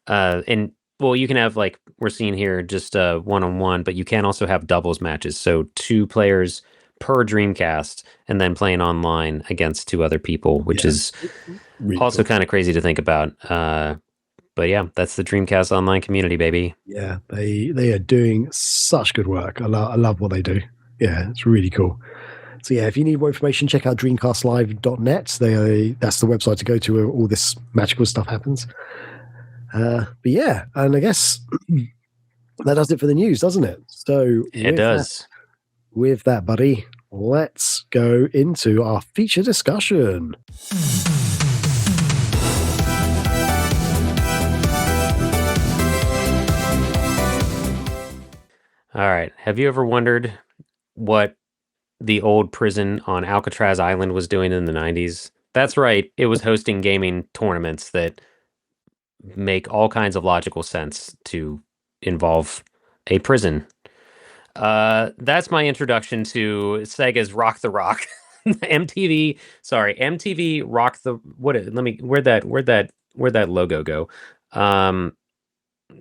and well, you can have, like we're seeing here, just one-on-one, but you can also have doubles matches. So 2 players per Dreamcast, and then playing online against 2 other people, which is really also kind of crazy to think about. But yeah, that's the Dreamcast online community, baby. Yeah, they are doing such good work. I love what they do. Yeah, it's really cool. So yeah, if you need more information, check out dreamcastlive.net. That's the website to go to where all this magical stuff happens. But yeah, and I guess that does it for the news, doesn't it? So it does. With that, buddy, let's go into our feature discussion. All right. Have you ever wondered what the old prison on Alcatraz Island was doing in the 90s? That's right. It was hosting gaming tournaments that make all kinds of logical sense to involve a prison. That's my introduction to Sega's Rock the Rock. MTV Rock the where'd that logo go?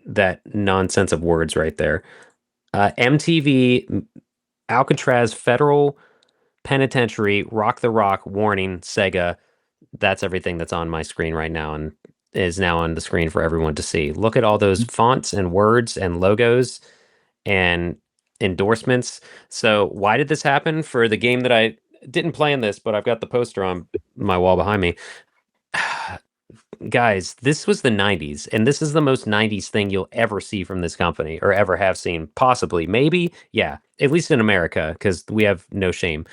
That nonsense of words right there. MTV Alcatraz Federal Penitentiary Rock the Rock warning Sega. That's everything that's on my screen right now and is now on the screen for everyone to see. Look at all those fonts and words and logos and endorsements. So why did this happen for the game that I didn't play in this, but I've got the poster on my wall behind me? Guys, this was the 90s, and this is the most 90s thing you'll ever see from this company, or ever have seen, possibly, maybe, yeah, at least in America, because we have no shame.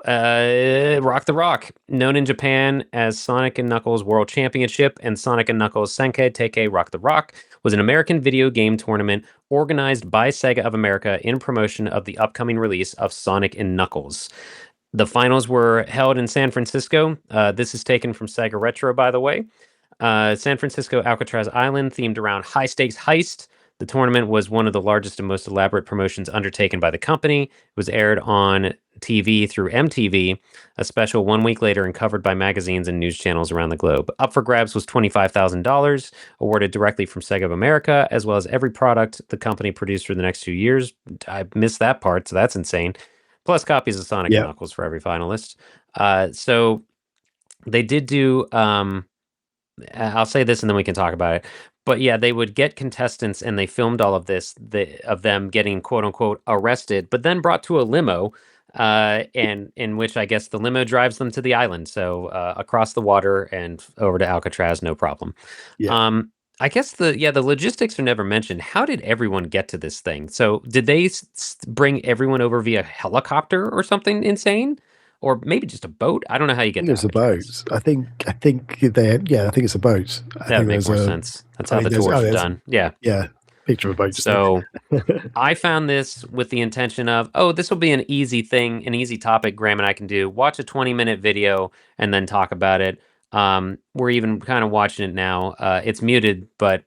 Rock the Rock, known in Japan as Sonic and Knuckles World Championship and Sonic and Knuckles Senkei Teikei Rock the Rock, was an American video game tournament organized by Sega of America in promotion of the upcoming release of Sonic and Knuckles. The finals were held in San Francisco. This is taken from Sega Retro, by the way. San Francisco Alcatraz Island, themed around high-stakes heist. The tournament was one of the largest and most elaborate promotions undertaken by the company. It was aired on TV through MTV, a special 1 week later, and covered by magazines and news channels around the globe. Up for grabs was $25,000, awarded directly from Sega of America, as well as every product the company produced for the next 2 years. I missed that part, so that's insane. Plus copies of Sonic and Knuckles for every finalist. So they did do, I'll say this and then we can talk about it. But yeah, they would get contestants and they filmed all of this, of them getting quote unquote arrested, but then brought to a limo, and in which I guess the limo drives them to the island. So across the water and over to Alcatraz, no problem. Yeah. I guess the logistics are never mentioned. How did everyone get to this thing? So did they bring everyone over via helicopter or something insane? Or maybe just a boat? I don't know how you get there. It's a boat. I think it's a boat. That would make more sense. That's how the tours are done. Yeah. Yeah. Picture of a boat. So I found this with the intention of, this will be an easy thing, an easy topic Graham and I can do. Watch a 20-minute video and then talk about it. We're even kind of watching it now. It's muted, but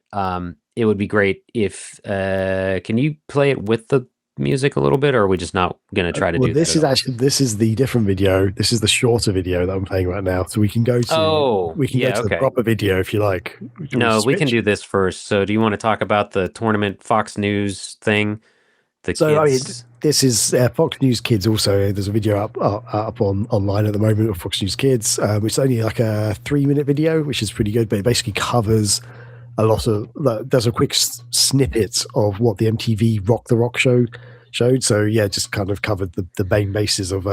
it would be great if can you play it with the music a little bit, or are we just not going to try to do this? This is the different video. This is the shorter video that I'm playing right now. So we can go to the proper video if you like. No, we can do this first. So do you want to talk about the tournament Fox News thing? This is Fox News Kids. Also, there's a video up online at the moment of Fox News Kids, which is only like a 3-minute video, which is pretty good. But it basically covers a lot of there's a quick snippet of what the MTV Rock the Rock show showed. So yeah, just kind of covered the main bases of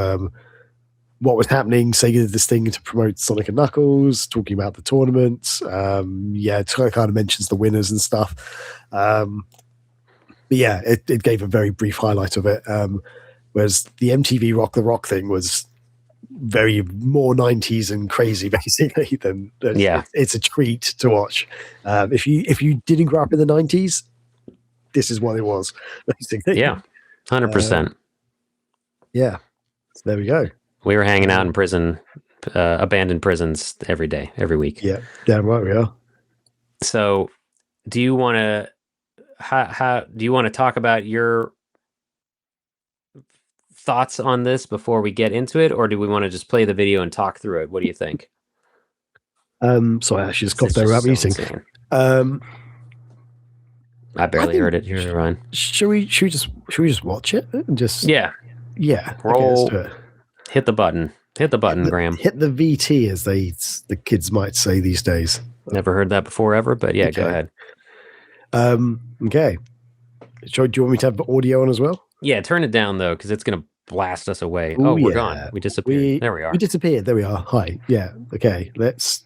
what was happening. Sega did this thing to promote Sonic and Knuckles, talking about the tournaments. It kind of mentions the winners and stuff. But yeah, it gave a very brief highlight of it. Whereas the MTV Rock the Rock thing was very more 90s and crazy, basically. Than it's a treat to watch. If you didn't grow up in the 90s, this is what it was, basically. Yeah, 100%. Yeah, so there we go. We were hanging out in prison, abandoned prisons every day, every week. Yeah, damn right we are. So, do you want to? How do you want to talk about your thoughts on this before we get into it, or do we want to just play the video and talk through it? What do you think? Sorry, I actually just got there without eating. I barely heard it. Here's Ryan. Should we just watch it and just yeah roll? Okay, hit the button. Hit the button, Graham. Hit the VT, as the kids might say these days. Never heard that before ever, but yeah, okay. Go ahead. Okay. Do you want me to have the audio on as well? Yeah, turn it down though, because it's going to blast us away. Ooh, we're gone. We disappeared. There we are. We disappeared. There we are. Hi. Yeah. Okay. Let's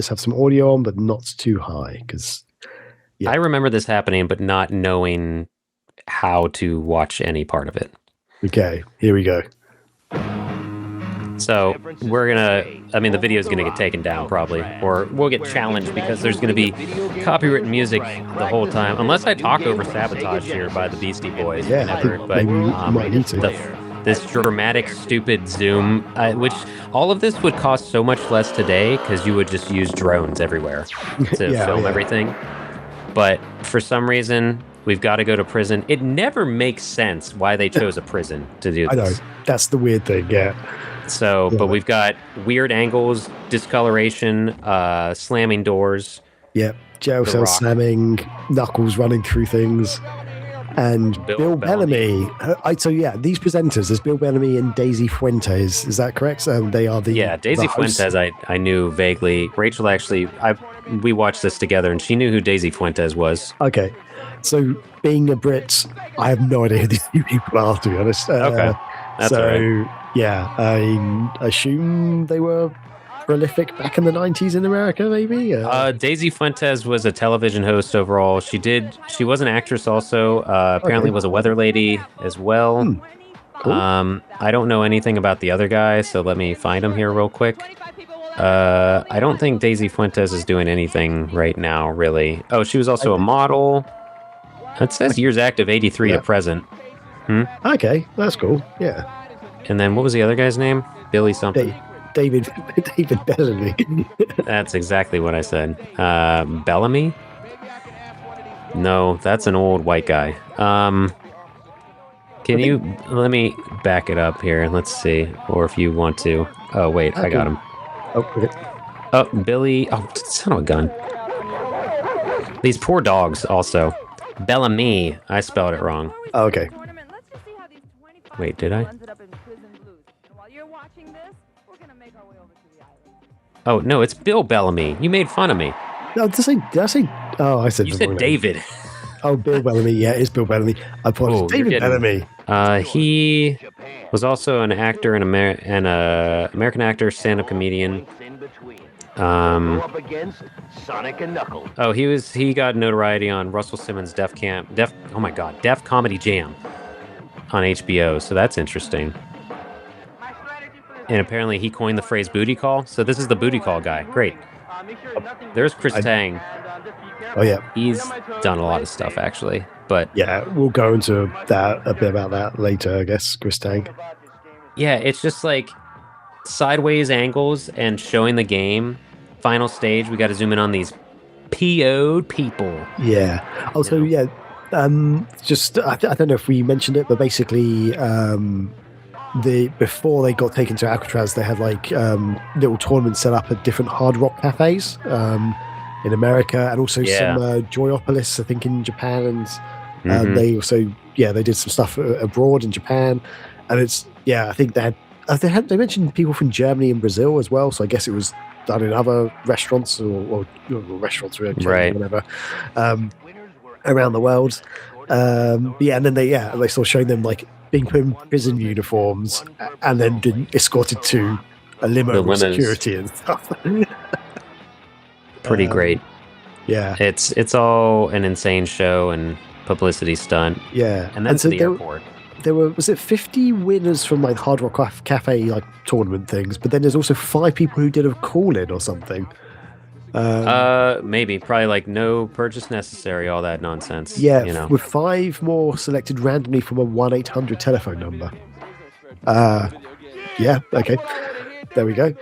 have some audio on, but not too high, because. Yeah. I remember this happening, but not knowing how to watch any part of it. Okay, here we go. So the video is gonna get taken down probably, or we'll get challenged because there's gonna be copyrighted music the whole time, unless I talk over Sabotage here by the Beastie Boys. Yeah, but might need to. This dramatic, stupid zoom, which all of this would cost so much less today because you would just use drones everywhere to film everything. But for some reason, we've got to go to prison. It never makes sense why they chose a prison to do this. I know. That's the weird thing, yeah. So, but we've got weird angles, discoloration, slamming doors. Yep. Jail cell slamming, Knuckles running through things. And Bill Bellamy. These presenters, there's Bill Bellamy and Daisy Fuentes. Is that correct? They are the... Yeah, Daisy Fuentes I knew vaguely. Rachel actually... we watched this together, and she knew who Daisy Fuentes was. Okay, so being a Brit, I have no idea who these people are, to be honest. Okay, that's all right. Yeah, I assume they were prolific back in the 90s in America, maybe. Daisy Fuentes was a television host overall. She was an actress also. Apparently, was a weather lady as well. Cool. I don't know anything about the other guy, so let me find him here real quick. I don't think Daisy Fuentes is doing anything right now, really. Oh, she was also a model. It says years active, 83 to present. Okay, that's cool. Yeah. And then what was the other guy's name? Billy something. David Bellamy. That's exactly what I said. Bellamy? No, that's an old white guy. Let me back it up here. Let's see. Or if you want to. Oh, wait, I got him. Okay. Oh, Billy. Oh, son of a gun. These poor dogs also. Bellamy. I spelled it wrong. Oh, okay. Wait, did I? Oh, no, it's Bill Bellamy. You made fun of me. No, did I say? Oh, I said. You said David. Name. Oh, Bill Bellamy. Yeah, it's Bill Bellamy. I apologize. David Bellamy. He was also an actor and American actor, stand-up comedian. Oh, he got notoriety on Russell Simmons' Def Comedy Jam on HBO. So that's interesting. And apparently he coined the phrase booty call. So this is the booty call guy. Great. There's Chris Tang. Oh, yeah. He's done a lot of stuff, actually. But yeah, we'll go into a bit about that later, I guess, Chris Tang. Yeah, it's just like sideways angles and showing the game. Final stage, we got to zoom in on these PO'd people. Yeah. Also, I don't know if we mentioned it, but basically... before they got taken to Alcatraz, they had little tournaments set up at different hard rock cafes in America, and also some Joyopolis, I think, in Japan, and they also they did some stuff abroad in Japan, and I think they had they mentioned people from Germany and Brazil as well, so I guess it was done in other restaurants or restaurants or Right. whatever around the world. Yeah, and then they sort of showing them like being put in prison uniforms and then being escorted to a limo with security and stuff. Pretty great. Yeah, it's all an insane show and publicity stunt. Yeah, and then to the airport. There was it 50 winners from like Hard Rock Cafe like tournament things, but then there's also 5 people who did a call-in or something. Maybe probably like no purchase necessary, all that nonsense. Yeah, you know, with 5 more selected randomly from a 1-800 telephone number. Yeah, okay, there we go.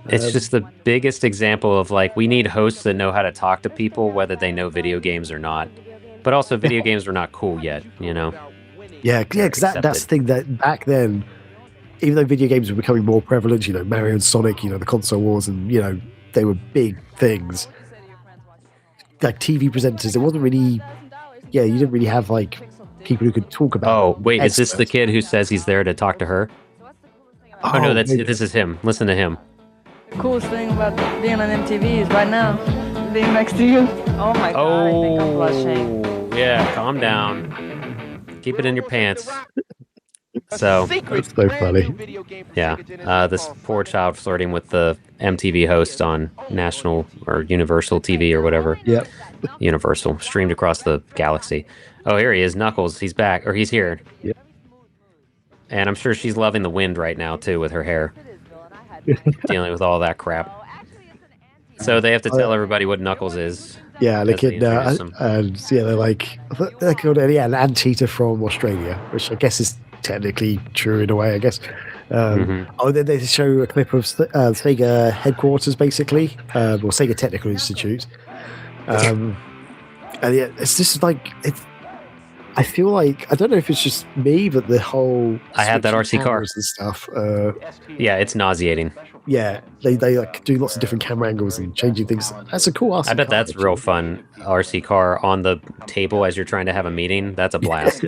It's just the biggest example of like we need hosts that know how to talk to people, whether they know video games or not. But also, video games were not cool yet, you know. Yeah, because that's the thing that back then, even though video games were becoming more prevalent, you know, Mario and Sonic, you know, the console wars, and you know, they were big things. Like TV presenters, it wasn't really. Yeah, you didn't really have like people who could talk about. Oh wait, is this the kid who says he's there to talk to her? Oh no, this is him. Listen to him. The coolest thing about being on MTV is right now, being next to you. Oh my God, I think I'm blushing. Yeah, calm down. Keep it in your pants. So that's so funny. Yeah, this poor child flirting with the MTV host on national or Universal TV or whatever. Yep. Universal, streamed across the galaxy. Oh, here he is, Knuckles. He's back, or he's here. Yep. And I'm sure she's loving the wind right now too with her hair, dealing with all that crap. So they have to tell everybody what Knuckles is. Yeah, the kid, and yeah, they're called an anteater from Australia, which I guess is technically true in a way, I guess. Oh, then they show a clip of Sega headquarters, basically, or Sega Technical Institute. And yeah, it's just like I feel like I don't know if it's just me, but the whole I had that RC car and stuff. Yeah, it's nauseating. Yeah, they like do lots of different camera angles and changing things. That's a cool RC I bet car, that's real fun. RC car on the table as you're trying to have a meeting. That's a blast.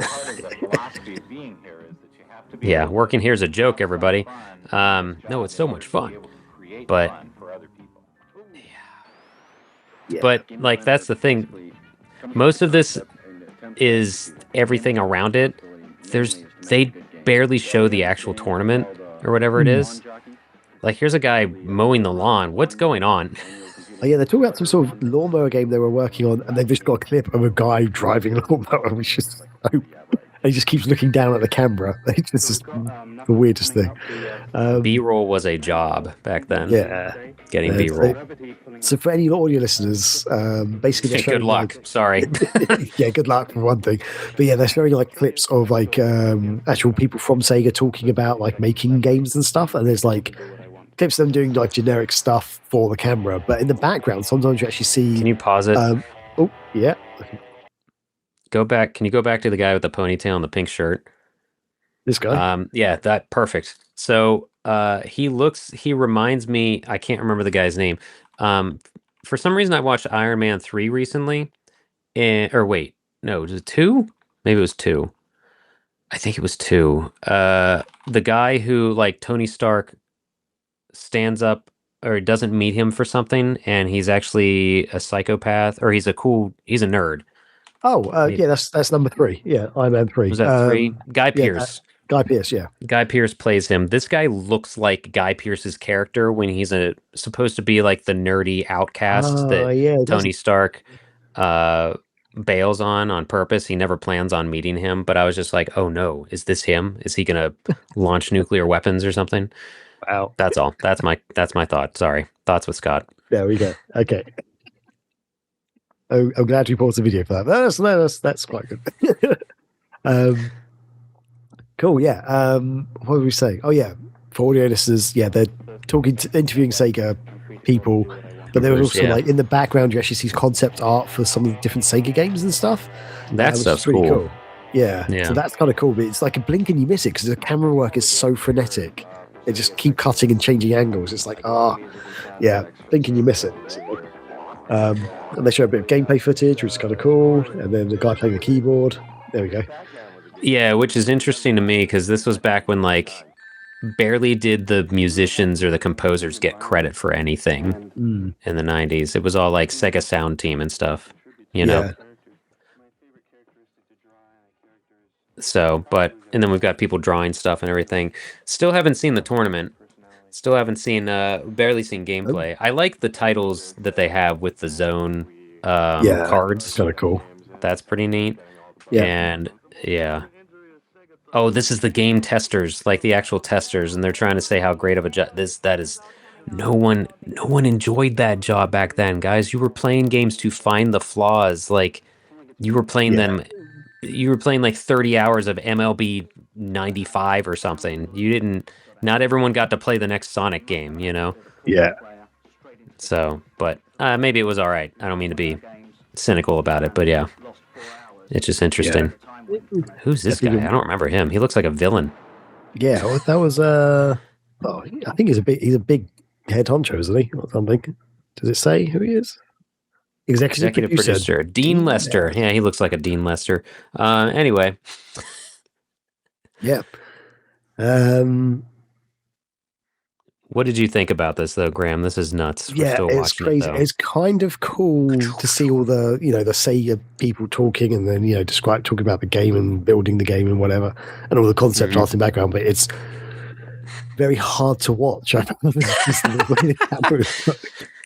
Yeah, working here is a joke, everybody. No, it's so much fun. But but like that's the thing. Most of this is everything around it. They barely show the actual tournament or whatever it is. Like, here's a guy mowing the lawn. What's going on? Oh, yeah, they're talking about some sort of lawnmower game they were working on, and they've just got a clip of a guy driving a lawnmower, which is and he just keeps looking down at the camera. It's just the weirdest thing. B-roll was a job back then. Yeah. Getting B-roll. So for any audio listeners, basically... Yeah, good luck. Sorry. Yeah, good luck for one thing. But yeah, they're showing like clips of like actual people from Sega talking about like making games and stuff, and there's like clips of them doing like generic stuff for the camera, but in the background sometimes you actually see... Can you pause it? Oh, yeah. Go back. Can you go back to the guy with the ponytail and the pink shirt? This guy? Yeah, that perfect. So he reminds me, I can't remember the guy's name. For some reason I watched Iron Man 3 recently. Or wait, no, was it 2? Maybe it was 2. I think it was 2. The guy who like Tony Stark stands up or doesn't meet him for something, and he's actually a psychopath, or he's a nerd. Oh, yeah, that's number 3. Yeah, Iron Man 3. Was that 3? Guy Pearce. Guy Pearce, yeah. Guy Pearce plays him. This guy looks like Guy Pearce's character when he's supposed to be like the nerdy outcast that Tony Stark bails on purpose. He never plans on meeting him, but I was just like, oh no, is this him? Is he gonna launch nuclear weapons or something? Wow. That's all. That's my thought. Sorry. Thoughts with Scott. There we go. Okay. Oh, I'm glad you paused the video for that. That's quite good. Cool, yeah. What were we saying? Oh, yeah. For audio listeners, yeah, they're interviewing Sega people, but there was also like in the background you actually see concept art for some of the different Sega games and stuff. That stuff's pretty cool. Yeah. So that's kind of cool, but it's like a blink and you miss it because the camera work is so frenetic. They just keep cutting and changing angles. It's like, yeah, blink and you miss it. And they show a bit of gameplay footage, which is kind of cool. And then the guy playing the keyboard. There we go. Yeah, which is interesting to me because this was back when like barely did the musicians or the composers get credit for anything in the 90s. It was all like Sega Sound Team and stuff, you know? So, and then we've got people drawing stuff and everything. Still haven't seen the tournament. Still haven't seen, barely seen gameplay. I like the titles that they have with the zone cards. That's kind of cool. That's pretty neat. Yeah. And yeah. Oh, this is the game testers, like the actual testers, and they're trying to say how great of a job that is. No one enjoyed that job back then, guys. You were playing games to find the flaws. Like you were playing them. You were playing like 30 hours of MLB 95 or something. You didn't. Not everyone got to play the next Sonic game, you know. Yeah. So, but maybe it was all right. I don't mean to be cynical about it, but yeah, it's just interesting. Who's this guy? I don't remember him. He looks like a villain. Yeah, well, that was I think he's a big head honcho, isn't he? Or something. Does it say who he is? Executive producer. Dean Lester. Yeah, he looks like a Dean Lester. Anyway. Yeah. What did you think about this, though, Graham? This is nuts. We're still it's crazy. It's kind of cool to see all the, the Sega people talking and then, talking about the game and building the game and whatever, and all the concept art in the background. But it's very hard to watch. I found the camera is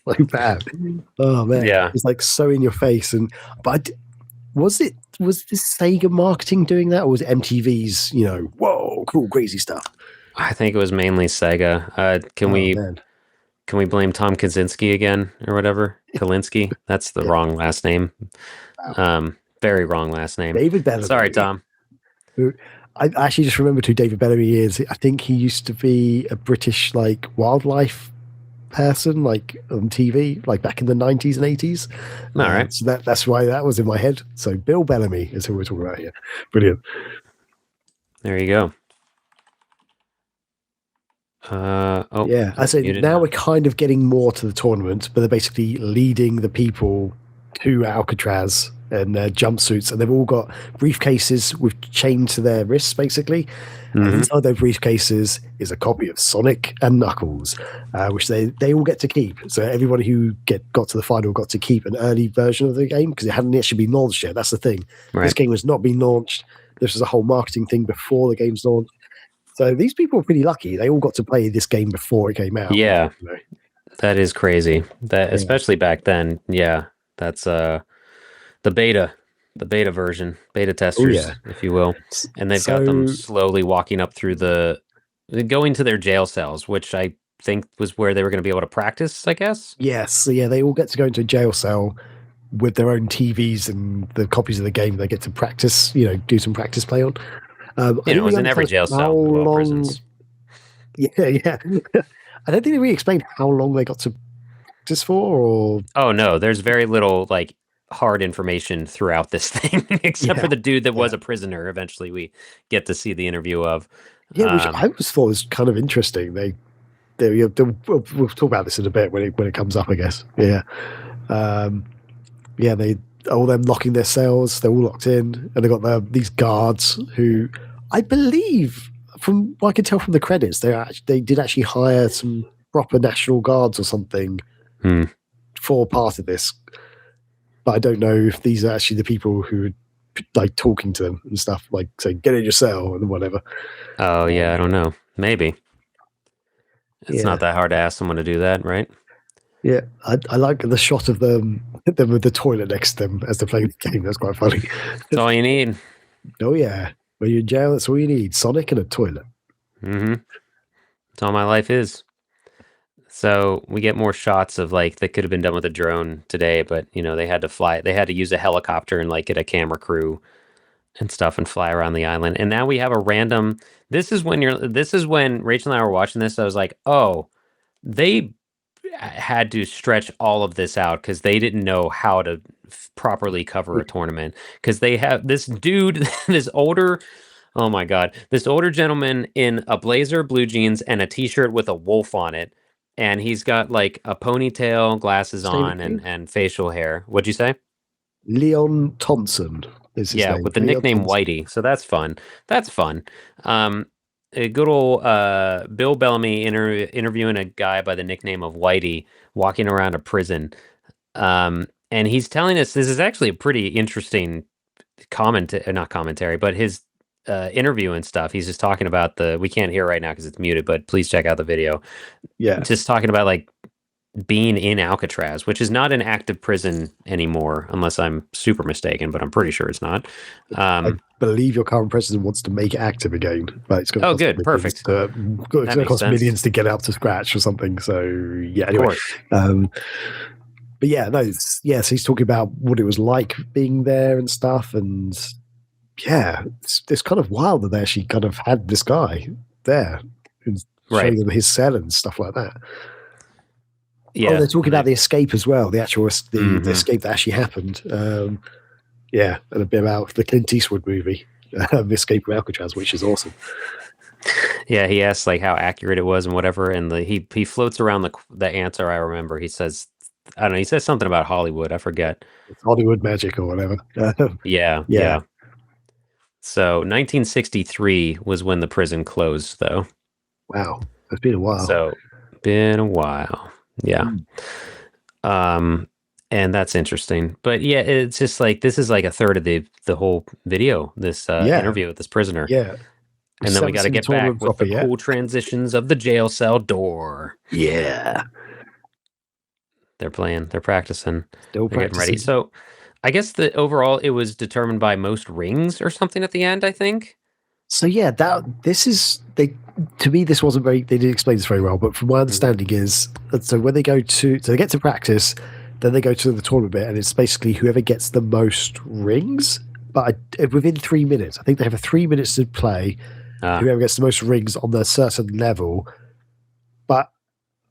like bad. Oh man, yeah, it's like so in your face. But was this Sega marketing doing that, or was it MTV's? Whoa, cool, crazy stuff. I think it was mainly Sega. Can we blame Tom Kaczynski again or whatever? Kalinski? That's the wrong last name. Very wrong last name. David Bellamy. Sorry, Tom. I actually just remembered who David Bellamy is. I think he used to be a British wildlife person, on TV, back in the 90s and 80s. All right. So that's why that was in my head. So Bill Bellamy is who we're talking about here. Brilliant. There you go. I say now we're kind of getting more to the tournament, but they're basically leading the people to Alcatraz in their jumpsuits, and they've all got briefcases with chained to their wrists, basically. And inside those briefcases is a copy of Sonic and Knuckles, which they all get to keep. So everybody who got to the final got to keep an early version of the game because it hadn't actually been launched yet. That's the thing. Right. This game was not being launched. This was a whole marketing thing before the game's launched. So these people were pretty lucky. They all got to play this game before it came out. Yeah, that is crazy. Especially back then. Yeah, that's the beta version, beta testers, if you will. And they've got them slowly walking up through going to their jail cells, which I think was where they were going to be able to practice, I guess. Yes, so they all get to go into a jail cell with their own TVs and the copies of the game. They get to practice, do some practice play on. It was in every jail cell. Prisons. Yeah. I don't think they really explained how long they got to practice for. Or oh no, there's very little hard information throughout this thing, except for the dude that was a prisoner. Eventually, we get to see the interview of. Yeah, which I always thought was kind of interesting. We'll talk about this in a bit when it comes up, I guess. Yeah, they. All them locking their cells, they're all locked in, and they've got these guards who I believe, from what I can tell from the credits, they did actually hire some proper National Guards or something for part of this. But I don't know if these are actually the people who are talking to them and stuff, saying, get in your cell and whatever. Oh, yeah, I don't know. Maybe. It's not that hard to ask someone to do that, right? Yeah, I like the shot of them with the toilet next to them as they're playing the game. That's quite funny. That's all you need. Oh, yeah. When you're in jail, that's all you need. Sonic and a toilet. Mm-hmm. That's all my life is. So we get more shots of that could have been done with a drone today, but they had to fly. They had to use a helicopter and get a camera crew and stuff and fly around the island. And now we have a random. This is when Rachel and I were watching this. I was like, oh, they had to stretch all of this out because they didn't know how to properly cover a tournament, because they have this dude, this older gentleman in a blazer, blue jeans, and a t-shirt with a wolf on it, and he's got a ponytail, glasses on, and facial hair. What'd you say? Leon Thompson is his name. With the nickname Whitey, so that's fun. a good old Bill Bellamy interviewing a guy by the nickname of Whitey walking around a prison. And he's telling us this is actually a pretty interesting not commentary, but his interview and stuff. He's just talking about we can't hear right now because it's muted, but please check out the video. Yeah. Just talking about like being in Alcatraz, which is not an active prison anymore, unless I'm super mistaken, but I'm pretty sure it's not. I believe your current president wants to make it active again, but it's going to cost perfect. It's going to cost millions to get it up to scratch or something. So yeah, anyway. But yeah, no, so he's talking about what it was like being there and stuff, and yeah, it's kind of wild that they actually kind of had this guy there and showing them his cell and stuff like that. Yeah, they're talking about the escape as well, the actual the escape that actually happened. Yeah, and a bit about the Clint Eastwood movie, The Escape from Alcatraz, which is awesome. Yeah, he asks like how accurate it was and whatever, and he floats around the answer. I remember he says, I don't know, he says something about Hollywood. I forget. It's Hollywood magic or whatever. Yeah. So 1963 was when the prison closed, though. Wow, it's been a while. So been a while. Yeah. And that's interesting. But yeah, it's just like this is like a third of the whole video, this interview with this prisoner. Yeah. And then we got to get back with the cool transitions of the jail cell door. Yeah. They're practicing. Still They're getting ready. So I guess overall it was determined by most rings or something at the end, I think. So yeah, to me, this wasn't they didn't explain this very well, but from my understanding is, so when they get to practice, then they go to the tournament bit, and it's basically whoever gets the most rings, but within 3 minutes. I think they have 3 minutes to play, whoever gets the most rings on a certain level, but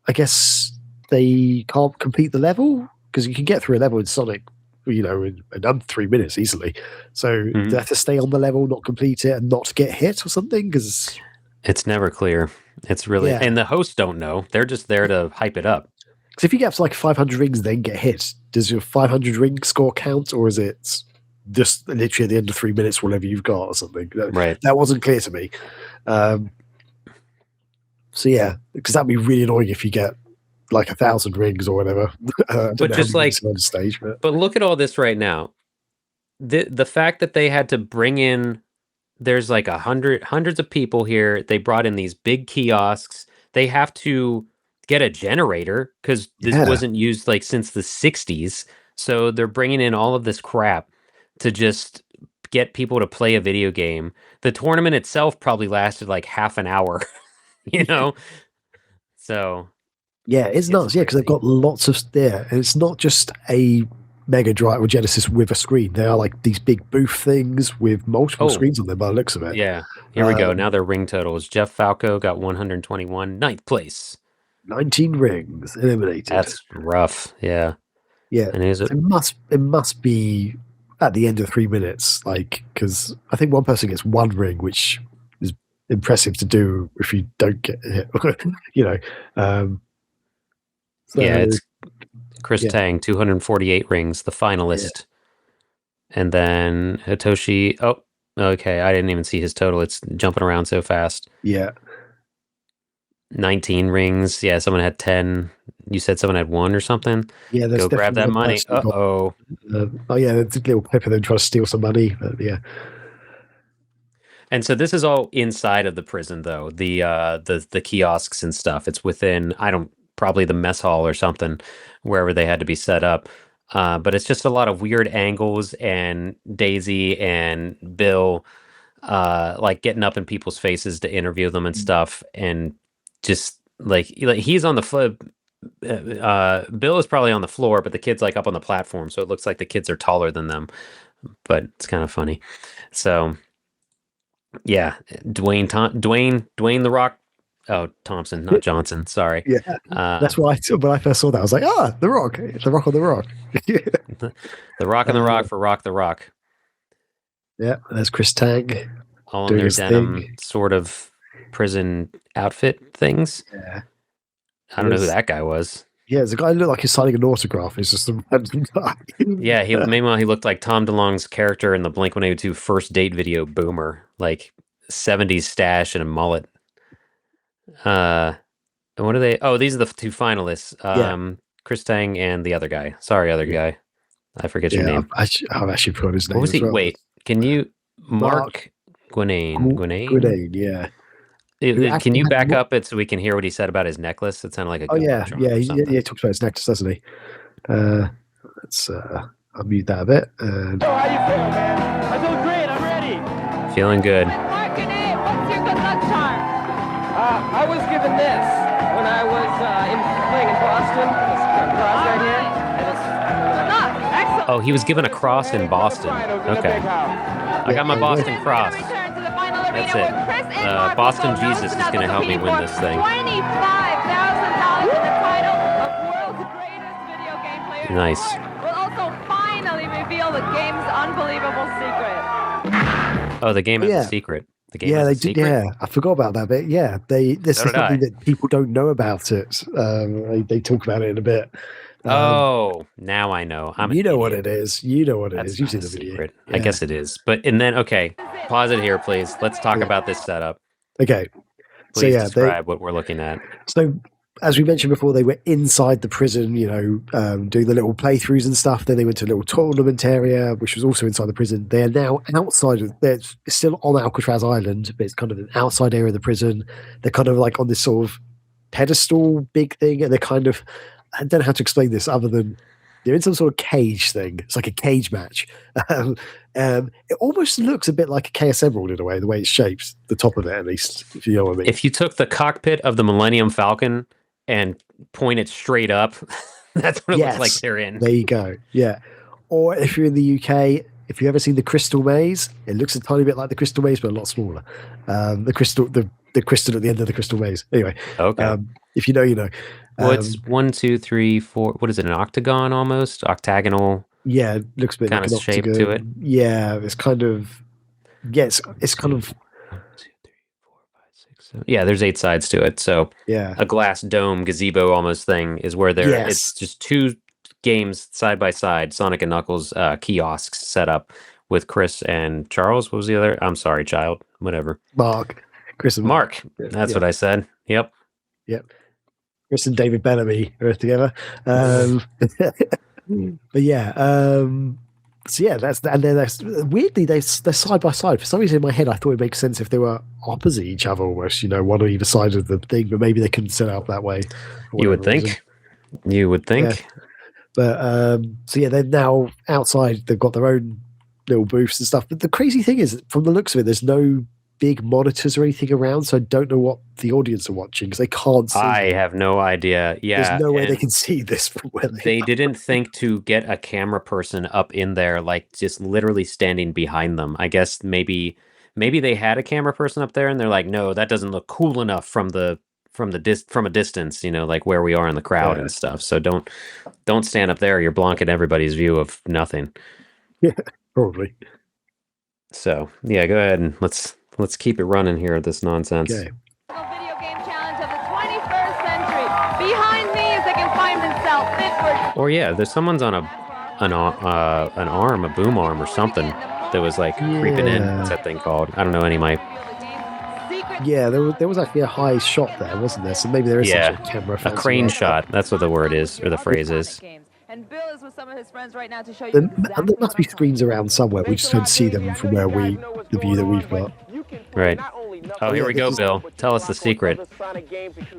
I guess they can't complete the level, because you can get through a level in Sonic, in under 3 minutes easily. So they have to stay on the level, not complete it, and not get hit or something, because it's never clear. It's really, and the hosts don't know. They're just there to hype it up. Because if you get up to like 500 rings, then get hit, does your 500 ring score count, or is it just literally at the end of 3 minutes, whatever you've got or something? Right. That wasn't clear to me. So yeah, because that'd be really annoying if you get like 1,000 rings or whatever. But just like on stage, but look at all this right now. The fact that they had to bring in, there's like hundreds of people here. They brought in these big kiosks. They have to get a generator because this wasn't used like since the 60s. So they're bringing in all of this crap to just get people to play a video game. The tournament itself probably lasted like half an hour, So yeah, it's nuts. Yeah, because they've got lots of there, and it's not just a Mega Drive or Genesis with a screen. They are like these big booth things with multiple screens on them by the looks of it. Yeah, here we go. Now their ring totals. Jeff Falco got 121, ninth place. 19 rings eliminated. That's rough. Yeah. And it must be at the end of 3 minutes, like, because I think one person gets one ring, which is impressive to do if you don't get hit. It's Chris Tang, 248 rings, the finalist. And then Hitoshi, okay, I didn't even see his total. It's jumping around so fast. Yeah. 19 rings. Yeah, someone had 10. You said someone had 1 or something? Yeah, go grab that money. Uh-oh. It's a little pepper then try to steal some money. But yeah. And so this is all inside of the prison, though. The kiosks and stuff. It's within, probably the mess hall or something, wherever they had to be set up. But it's just a lot of weird angles, and Daisy and Bill like getting up in people's faces to interview them and stuff, and just like he's on the floor. Bill is probably on the floor, but the kid's like up on the platform, so it looks like the kids are taller than them. But it's kind of funny. So yeah, Dwayne the Rock. Oh, Thompson, not Johnson. Sorry. Yeah, that's why when I first saw that, I was like, The Rock. The Rock on The Rock. The Rock on The Rock for Rock the Rock. Yeah, there's Chris Tang. All in their denim sort of prison outfit things. Yeah. I don't know who that guy was. Yeah, there's a guy who looked like he's signing an autograph. He's just a random guy. Yeah, meanwhile, he looked like Tom DeLonge's character in the Blink-182 first date video, Boomer. Like, 70s stash and a mullet. And what are they? Oh, these are the two finalists. Chris Tang and the other guy. Sorry, other guy. I forget your name. I've actually put his name. What was he? Well. Wait, can you Mark Guinane? Guinane, yeah. Can you back up it so we can hear what he said about his necklace? It sounded like a he talks about his necklace, doesn't he? Let's unmute that a bit. So how you feel, man? I feel great. I'm ready. Feeling good. Mark Guinane, what's your good luck charm? I was given this when I was playing in Boston. This cross right here. And it's Good luck. Excellent. Oh, he was given a cross in Boston. Okay. I got my Boston cross. Return to the final arena That's it. where Chris and Mark Boston will go Jesus is nose-to-nose going to help me competing win for this thing. $25,000 for the title of World's Greatest Video Game Player. Nice. We'll also finally reveal the game's unbelievable secret. Oh, the game has a secret. The game has a secret? Yeah, I forgot about that bit. Yeah, there's something that people don't know about it. They talk about it in a bit. Now I know. You know what it is. You know what it is. You've seen the video. I guess it is. Okay, pause it here, please. Let's talk about this setup. Okay. Please describe what we're looking at. So, as we mentioned before, they were inside the prison, doing the little playthroughs and stuff. Then they went to a little tournament area, which was also inside the prison. They are now outside of. They're still on Alcatraz Island, but it's kind of an outside area of the prison. They're kind of like on this sort of pedestal big thing, and they're kind of. I don't know how to explain this other than they're in some sort of cage thing. It's like a cage match. It almost looks a bit like a KS Emerald in a way, the way it's shaped, the top of it at least, if you know what I mean. If you took the cockpit of the Millennium Falcon and point it straight up, that's what it looks like they're in. There you go. Yeah. Or if you're in the UK, if you've ever seen the Crystal Maze, it looks a tiny bit like the Crystal Maze, but a lot smaller. The crystal at the end of the Crystal Maze. Anyway. Okay. If you know, you know. Well, it's 1, 2, 3, 4. What is it? An octagon almost? Octagonal? Yeah, it looks a bit kind like of shape to it. Yeah, it's kind of. Yeah, it's kind of. 1, 2, 3, 4, 5, 6, 7. Yeah, there's 8 sides to it. So a glass dome gazebo almost thing is where they're. Yes. It's just 2 games side by side. Sonic and Knuckles kiosks set up with Chris and Charles. What was the other? I'm sorry, child. Whatever. Mark. Chris and Mark. That's what I said. Yep. Chris and David Bellamy are together. But yeah, so yeah, that's weirdly they're side by side. For some reason in my head, I thought it makes sense if they were opposite each other, almost. One on either side of the thing, but maybe they couldn't set it up that way. You would think. Yeah. But so yeah, they're now outside. They've got their own little booths and stuff. But the crazy thing is, from the looks of it, there's no big monitors or anything around, so I don't know what the audience are watching because they can't see. I have no idea. Yeah, there's no way they can see this from where they didn't think to get a camera person up in there, like just literally standing behind them. I guess maybe they had a camera person up there, and they're like, no, that doesn't look cool enough from a distance, like where we are in the crowd and stuff. So don't stand up there. You're blocking everybody's view of nothing. Yeah, probably. So yeah, go ahead and let's keep it running here. This nonsense. Okay. Video game challenge of the 21st century. Behind me, as they can find themselves fit for. Or yeah, there's someone's on an arm, a boom arm or something that was like creeping in. What's that thing called? I don't know any of my. Yeah, there was actually a high shot there, wasn't there? So maybe there is some sort of camera. A crane shot. That's what the word is, or the phrase is. And Bill is with some of his friends right now to show you. There must be screens around somewhere. We just don't see them from where the view that we've got. Right. Oh, here we go, Bill. Tell us the secret.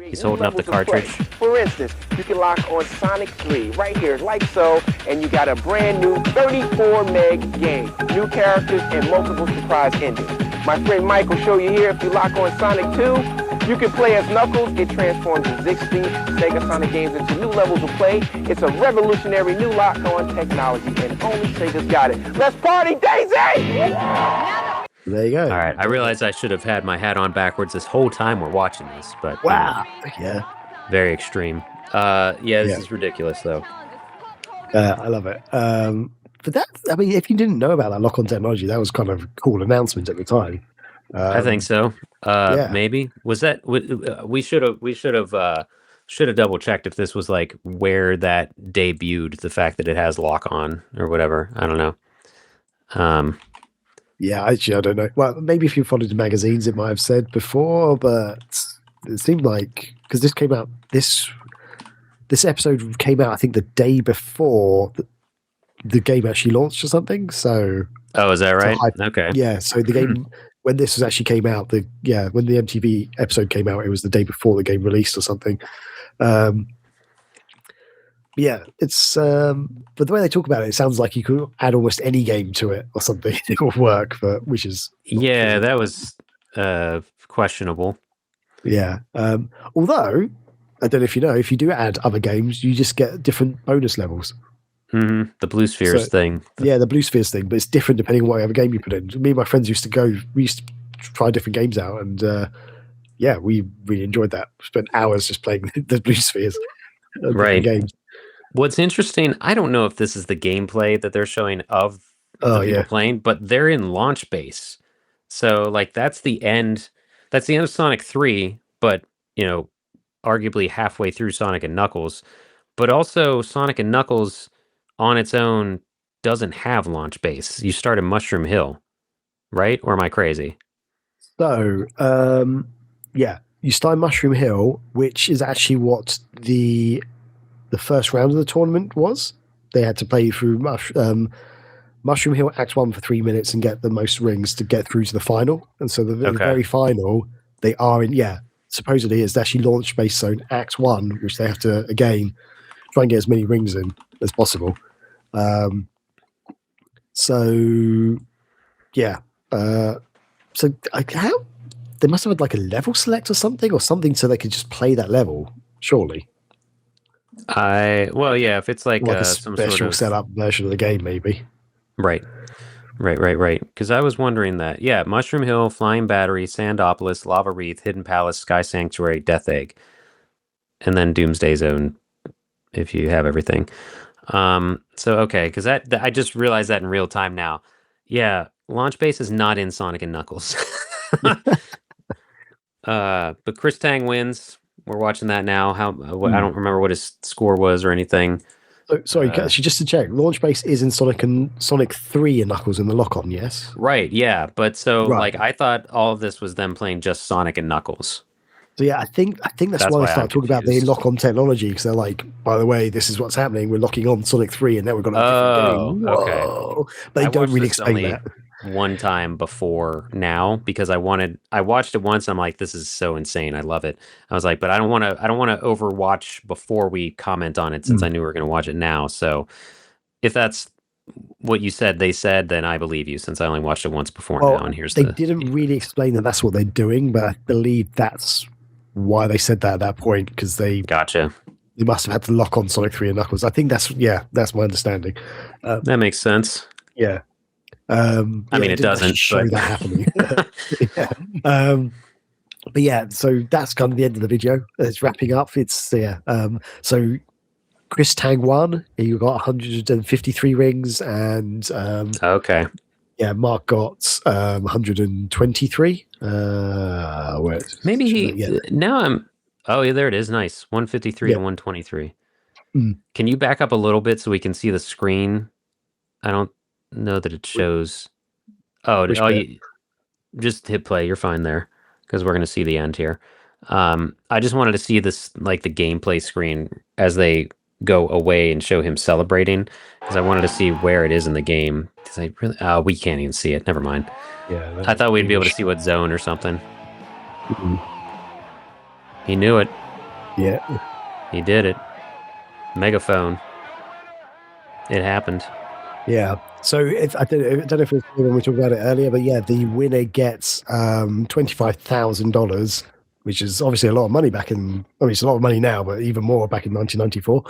He's holding up the cartridge. For instance, you can lock on Sonic 3 right here, like so, and you got a brand new 34 meg game. New characters and multiple surprise endings. My friend Mike will show you here. If you lock on Sonic 2, you can play as Knuckles. It transforms existing SEGA Sonic games into new levels of play. It's a revolutionary new lock-on technology, and only SEGA's got it. Let's party, Daisy! There you go. All right. I realized I should have had my hat on backwards this whole time we're watching this, but wow, yeah, very extreme. This is ridiculous, though. I love it. But that, I mean, if you didn't know about that lock-on technology, that was kind of a cool announcement at the time. I think so. Maybe was that we should have double checked if this was like where that debuted. The fact that it has lock on or whatever. I don't know. Yeah, actually, I don't know. Well, maybe if you followed the magazines, it might have said before, but it seemed like because this came out, this episode came out, I think, the day before the game actually launched or something. So, oh, is that right? Okay. Yeah. So the game when this actually came out, when the MTV episode came out, it was the day before the game released or something. Yeah, it's but the way they talk about it, it sounds like you could add almost any game to it or something. It will work, but which is that was questionable. Yeah. Although I don't know if you know, if you do add other games, you just get different bonus levels. Mm-hmm. The Blue Spheres thing. Yeah, the Blue Spheres thing, but it's different depending on what other game you put in. Me and my friends used to try different games out, and we really enjoyed that. Spent hours just playing the Blue Spheres. Right. Games. What's interesting, I don't know if this is the gameplay that they're showing of the people playing, but they're in launch base. So like that's the end of Sonic 3, but arguably halfway through Sonic and Knuckles. But also Sonic and Knuckles on its own doesn't have launch base. You start at Mushroom Hill, right? Or am I crazy? So you start Mushroom Hill, which is actually what the first round of the tournament was. They had to play through Mushroom Hill Act 1 for 3 minutes and get the most rings to get through to the final. And so the very final, they are in, supposedly it's actually launch based zone Act 1, which they have to, again, try and get as many rings in as possible. So how they must have had like a level select or something so they could just play that level, surely. If it's like some special sort of setup version of the game, maybe. Right. Because I was wondering that. Yeah, Mushroom Hill, Flying Battery, Sandopolis, Lava Wreath, Hidden Palace, Sky Sanctuary, Death Egg, and then Doomsday Zone, if you have everything. Because I just realized that in real time now. Yeah, launch base is not in Sonic and Knuckles. But Chris Tang wins. We're watching that now. I don't remember what his score was or anything. Sorry, just to check, launch base is in Sonic 3 and Knuckles in the lock-on, yes? Right, yeah. But I thought all of this was them playing just Sonic and Knuckles. So yeah, I think that's why they start talking about the lock-on technology, because they're like, by the way, this is what's happening. We're locking on Sonic 3, and now we've got a different game. Okay. But they don't really explain that. One time before now, because I watched it once. I'm like, this is so insane. I love it. I was like, but I don't want to overwatch before we comment on it, since I knew we were going to watch it now. So if that's what you said, then I believe you, since I only watched it once before now. And they didn't really explain that that's what they're doing, but I believe that's why they said that at that point, because they must have had to lock on Sonic 3 and Knuckles. I think that's my understanding. That makes sense. Yeah. It doesn't show that happening. But yeah, so that's kind of the end of the video. It's wrapping up. It's so Chris Tang won. You got 153 rings, and Mark got 123. Now I'm. Oh yeah, there it is. Nice, 153 to 123. Can you back up a little bit so we can see the screen? I don't know that it shows. You just hit play. You're fine there, because we're going to see the end here. I just wanted to see this, like the gameplay screen as they go away and show him celebrating, because I wanted to see where it is in the game. Because we can't even see it. Never mind. Yeah, I thought we'd be able to see what zone or something. He knew it. Yeah, he did it. Megaphone. It happened. Yeah. So I don't know if it was when we talked about it earlier, but yeah, the winner gets $25,000, which is obviously a lot of money back in. I mean, it's a lot of money now, but even more back in 1994.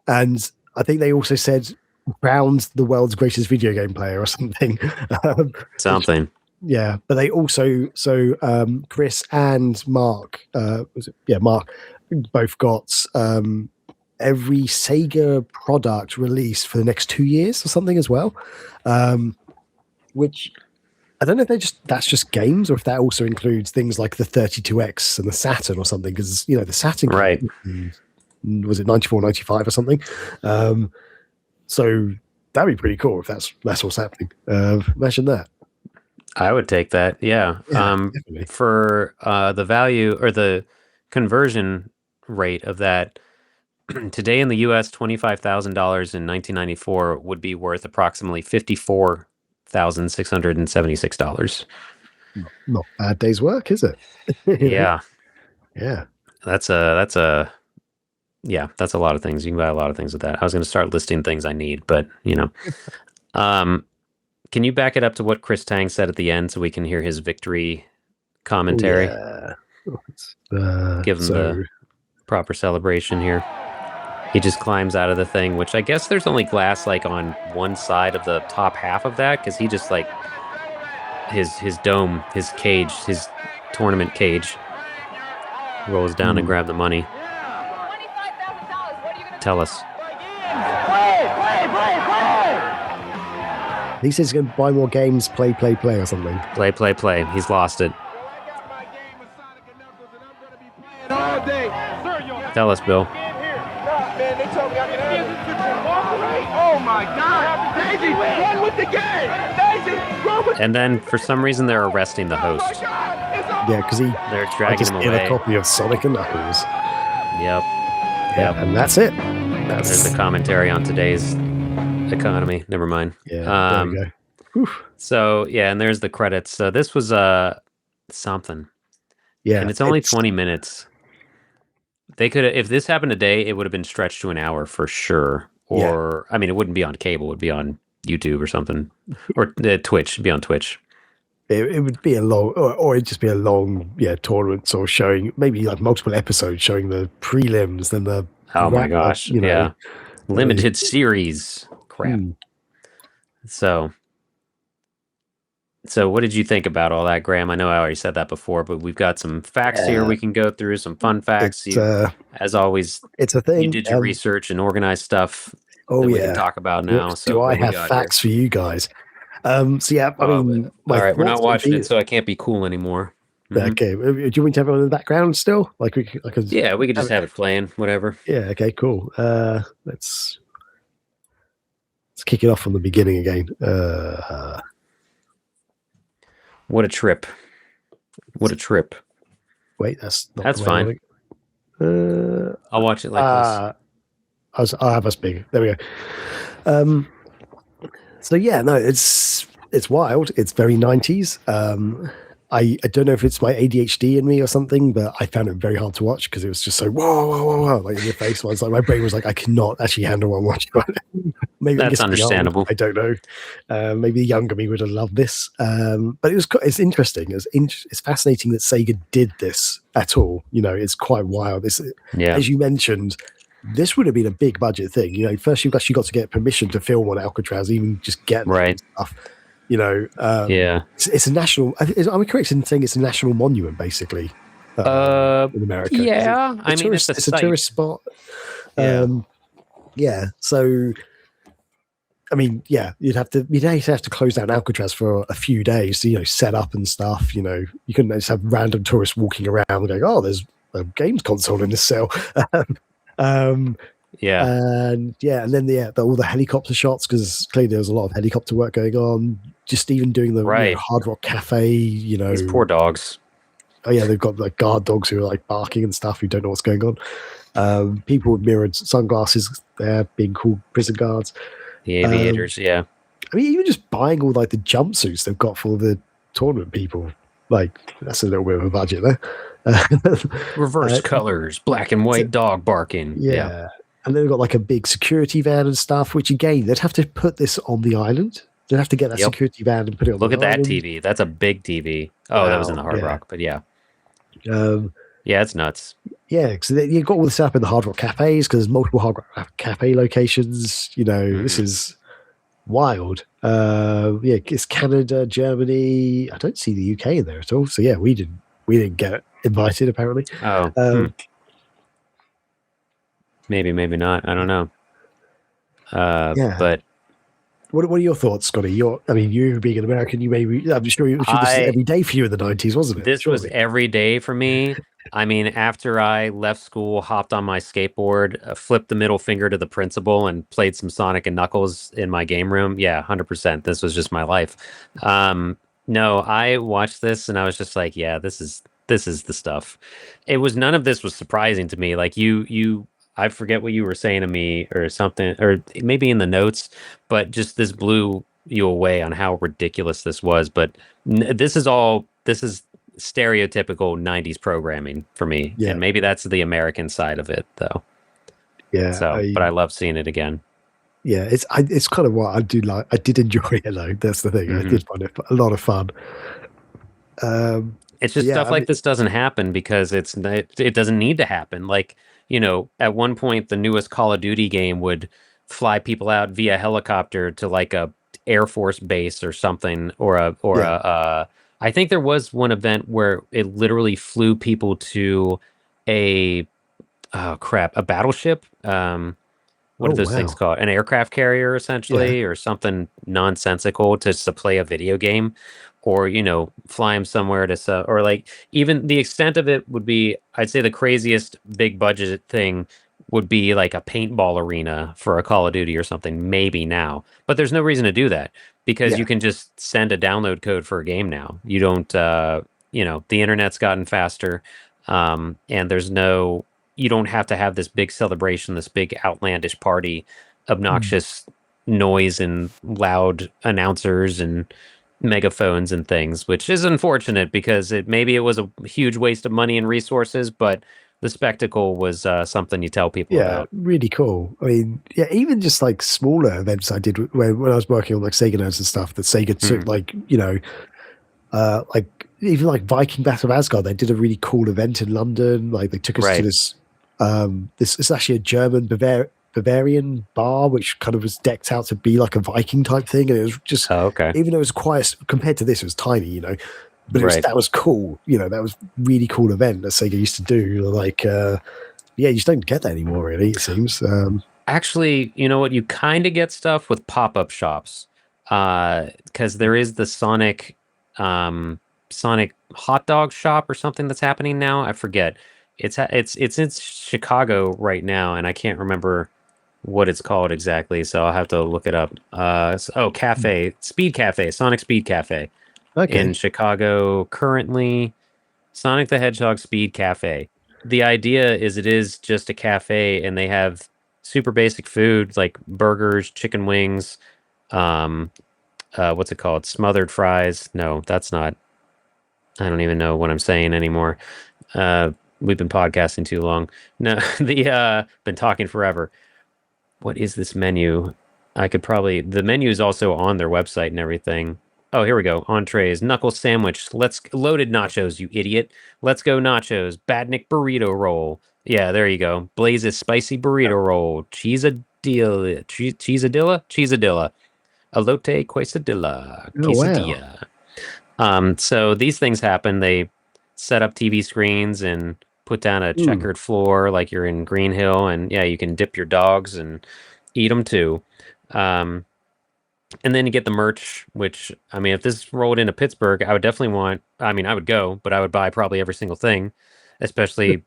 And I think they also said crowned the world's greatest video game player or something. Something. Yeah, but they also Chris and Mark, Mark, both got every Sega product released for the next 2 years or something as well, which I don't know if that's just games, or if that also includes things like the 32X and the Saturn or something, because the Saturn, right, was it 94, 95 or something. So that'd be pretty cool if that's what's happening. Imagine that. I would take that. Yeah. Definitely. For the value or the conversion rate of that today in the U.S., $25,000 in 1994 would be worth approximately $54,676. Not a bad day's work, is it? Yeah. Yeah. That's a lot of things. You can buy a lot of things with that. I was going to start listing things I need, but can you back it up to what Chris Tang said at the end so we can hear his victory commentary? Give him the proper celebration here. He just climbs out of the thing, which I guess there's only glass like on one side of the top half of that, because he just like his dome, his cage, his tournament cage rolls down to grab the money. Tell us. He says he's going to buy more games, play or something. Play. He's lost it. Tell us, Bill. Man, they told me I can Oh my God! Daisy, run with the game! Daisy, run with. And then for some reason they're arresting the host. Yeah, because they're dragging him away. A copy of Sonic and Knuckles. Yep. And that's it. There's the commentary on today's economy. Never mind. Yeah. There we go. Whew. So yeah, and there's the credits. So this was something. Yeah, and it's only 20 minutes. They could have, if this happened today, it would have been stretched to an hour for sure. Or I mean, it wouldn't be on cable; it would be on YouTube or something, or Twitch. It'd be on Twitch. It would be a long, or it'd just be a long, tournament or showing maybe like multiple episodes showing the prelims, then the my gosh, limited series crap. So what did you think about all that, Graham? I know I already said that before, but we've got some facts here we can go through, some fun facts. As always, it's a thing. You did your research and organized stuff that we can talk about now. So do I have facts for you guys? I mean, all right, we're not watching it, so I can't be cool anymore. Mm-hmm. Okay, do you want me to have it in the background still? We could just have it playing, whatever. Yeah. Okay. Cool. Let's kick it off from the beginning again. What a trip! Wait, that's fine. I'll watch it like this. I'll have us big. There we go. So yeah, no, it's wild. It's very 90s. I don't know if it's my ADHD in me or something, but I found it very hard to watch because it was just so whoa, like in your face. Once, like my brain was like, I cannot actually handle one watching it. Maybe that's understandable. Young, I don't know. Maybe the younger me would have loved this, but it's interesting. It's fascinating that Sega did this at all. It's quite wild. As you mentioned, this would have been a big budget thing. First you've actually got to get permission to film on Alcatraz, even just get stuff. It's a national. Am I correct in saying it's a national monument, basically? In America. Yeah, it's a tourist spot. So, I mean, you'd have to close down Alcatraz for a few days to set up and stuff. You couldn't just have random tourists walking around and going, "Oh, there's a games console in this cell." And then all the helicopter shots, because clearly there was a lot of helicopter work going on. Just even doing the Hard Rock Cafe, these poor dogs. Oh yeah, they've got like guard dogs who are like barking and stuff who don't know what's going on. People with mirrored sunglasses there being called prison guards. The aviators, I mean, even just buying all like the jumpsuits they've got for the tournament people, like that's a little bit of a budget there. Reverse colors, black and white dog barking. Yeah. And then they've got like a big security van and stuff, which again, they'd have to put this on the island. They'd have to get that security van and put it on Look the at island. that TV. That's a big TV. Oh, that was in the Hard Rock, but it's nuts. Yeah, because you've got all this up in the Hard Rock cafes because there's multiple Hard Rock cafe locations. This is wild. It's Canada, Germany. I don't see the UK in there at all. So yeah, we didn't get invited apparently. Maybe not. I don't know. But what are your thoughts, Scotty? You being an American, I'm sure it was every day for you in the 90s, wasn't it? This was every day for me. I mean, after I left school, hopped on my skateboard, flipped the middle finger to the principal, and played some Sonic and Knuckles in my game room. Yeah, 100%. This was just my life. No, I watched this and I was just like, yeah, this is the stuff. It was none of this was surprising to me. Like I forget what you were saying to me or something, or maybe in the notes, but just this blew you away on how ridiculous this was. But this is stereotypical 90s programming for me. Yeah. And maybe that's the American side of it though. Yeah. So, but I love seeing it again. Yeah, it's kind of what I do like. I did enjoy it though. That's the thing. I did find it a lot of fun. It's just stuff like this doesn't happen because it doesn't need to happen. Like, at one point the newest Call of Duty game would fly people out via helicopter to like a Air Force base or something, I think there was one event where it literally flew people to a battleship. What are those things called? An aircraft carrier, essentially, or something nonsensical to play a video game, or fly them somewhere or like even the extent of it would be, I'd say the craziest big budget thing would be like a paintball arena for a Call of Duty or something, maybe now. But there's no reason to do that because you can just send a download code for a game now. You don't, the internet's gotten faster, and you don't have to have this big celebration, this big outlandish party, obnoxious noise and loud announcers and megaphones and things, which is unfortunate because maybe it was a huge waste of money and resources, but the spectacle was something you tell people about. Really cool. I mean, even just like smaller events I did when I was working on like Sega Nerds and stuff that Sega took, like, like even like Viking Battle of Asgard, they did a really cool event in London. Like they took us to this, it's actually a German Bavarian bar, which kind of was decked out to be like a Viking type thing. And it was just, even though it was quite, compared to this, it was tiny, but that was cool. That was really cool event that Sega used to do. Like, you just don't get that anymore, really, it seems. Actually, you know what? You kind of get stuff with pop-up shops, because there is the Sonic hot dog shop or something that's happening now. I forget. It's in Chicago right now, and I can't remember what it's called exactly, so I'll have to look it up. Cafe, Speed Cafe, Sonic Speed Cafe. In Chicago currently, Sonic the Hedgehog Speed Cafe. The idea is it is just a cafe and they have super basic food like burgers, chicken wings, what's it called? Smothered fries. No, that's not. I don't even know what I'm saying anymore. We've been podcasting too long. No, been talking forever. What is this menu? The menu is also on their website and everything. Oh, here we go. Entrees, knuckle sandwich. Loaded nachos, you idiot. Let's go nachos. Badnik burrito roll. Yeah, there you go. Blaze's spicy burrito roll. Cheesadilla. Cheesadilla. Elote quesadilla. Quesadilla. Wow. So these things happen. They set up TV screens and put down a checkered floor like you're in Green Hill. And you can dip your dogs and eat them too. And then you get the merch, which, I mean, if this rolled into Pittsburgh, I would definitely I would go, but I would buy probably every single thing, especially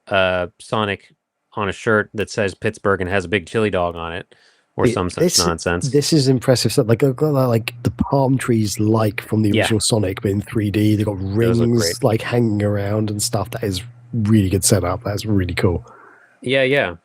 Sonic on a shirt that says Pittsburgh and has a big chili dog on it or some such nonsense. This is impressive stuff. Like the palm trees from the original Sonic, but in 3D. They've got rings like hanging around and stuff. That is really good setup. That's really cool. Yeah.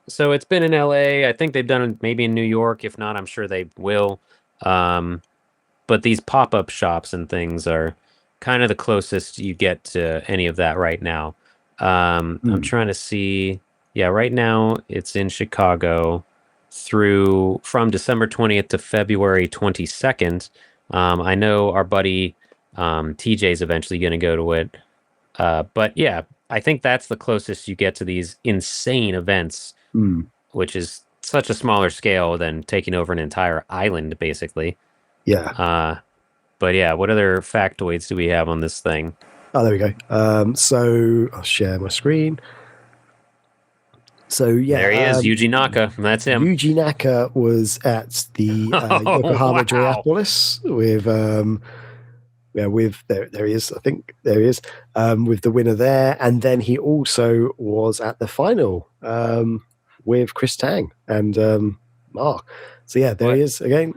So it's been in LA. I think they've done it maybe in New York. If not, I'm sure they will. But these pop-up shops and things are kind of the closest you get to any of that right now. I'm trying to see. Yeah, right now it's in Chicago from December 20th to February 22nd. I know our buddy TJ's eventually going to go to it. But yeah, I think that's the closest you get to these insane events, which is such a smaller scale than taking over an entire island, basically. Yeah. But yeah, what other factoids do we have on this thing? Oh, there we go. So I'll share my screen. So yeah, there he is, Yuji Naka. That's him. Yuji Naka was at the Yokohama Joyopolis with with there he is. I think there he is, with the winner there, and then he also was at the final with Chris Tang and Mark. So yeah, there he is again.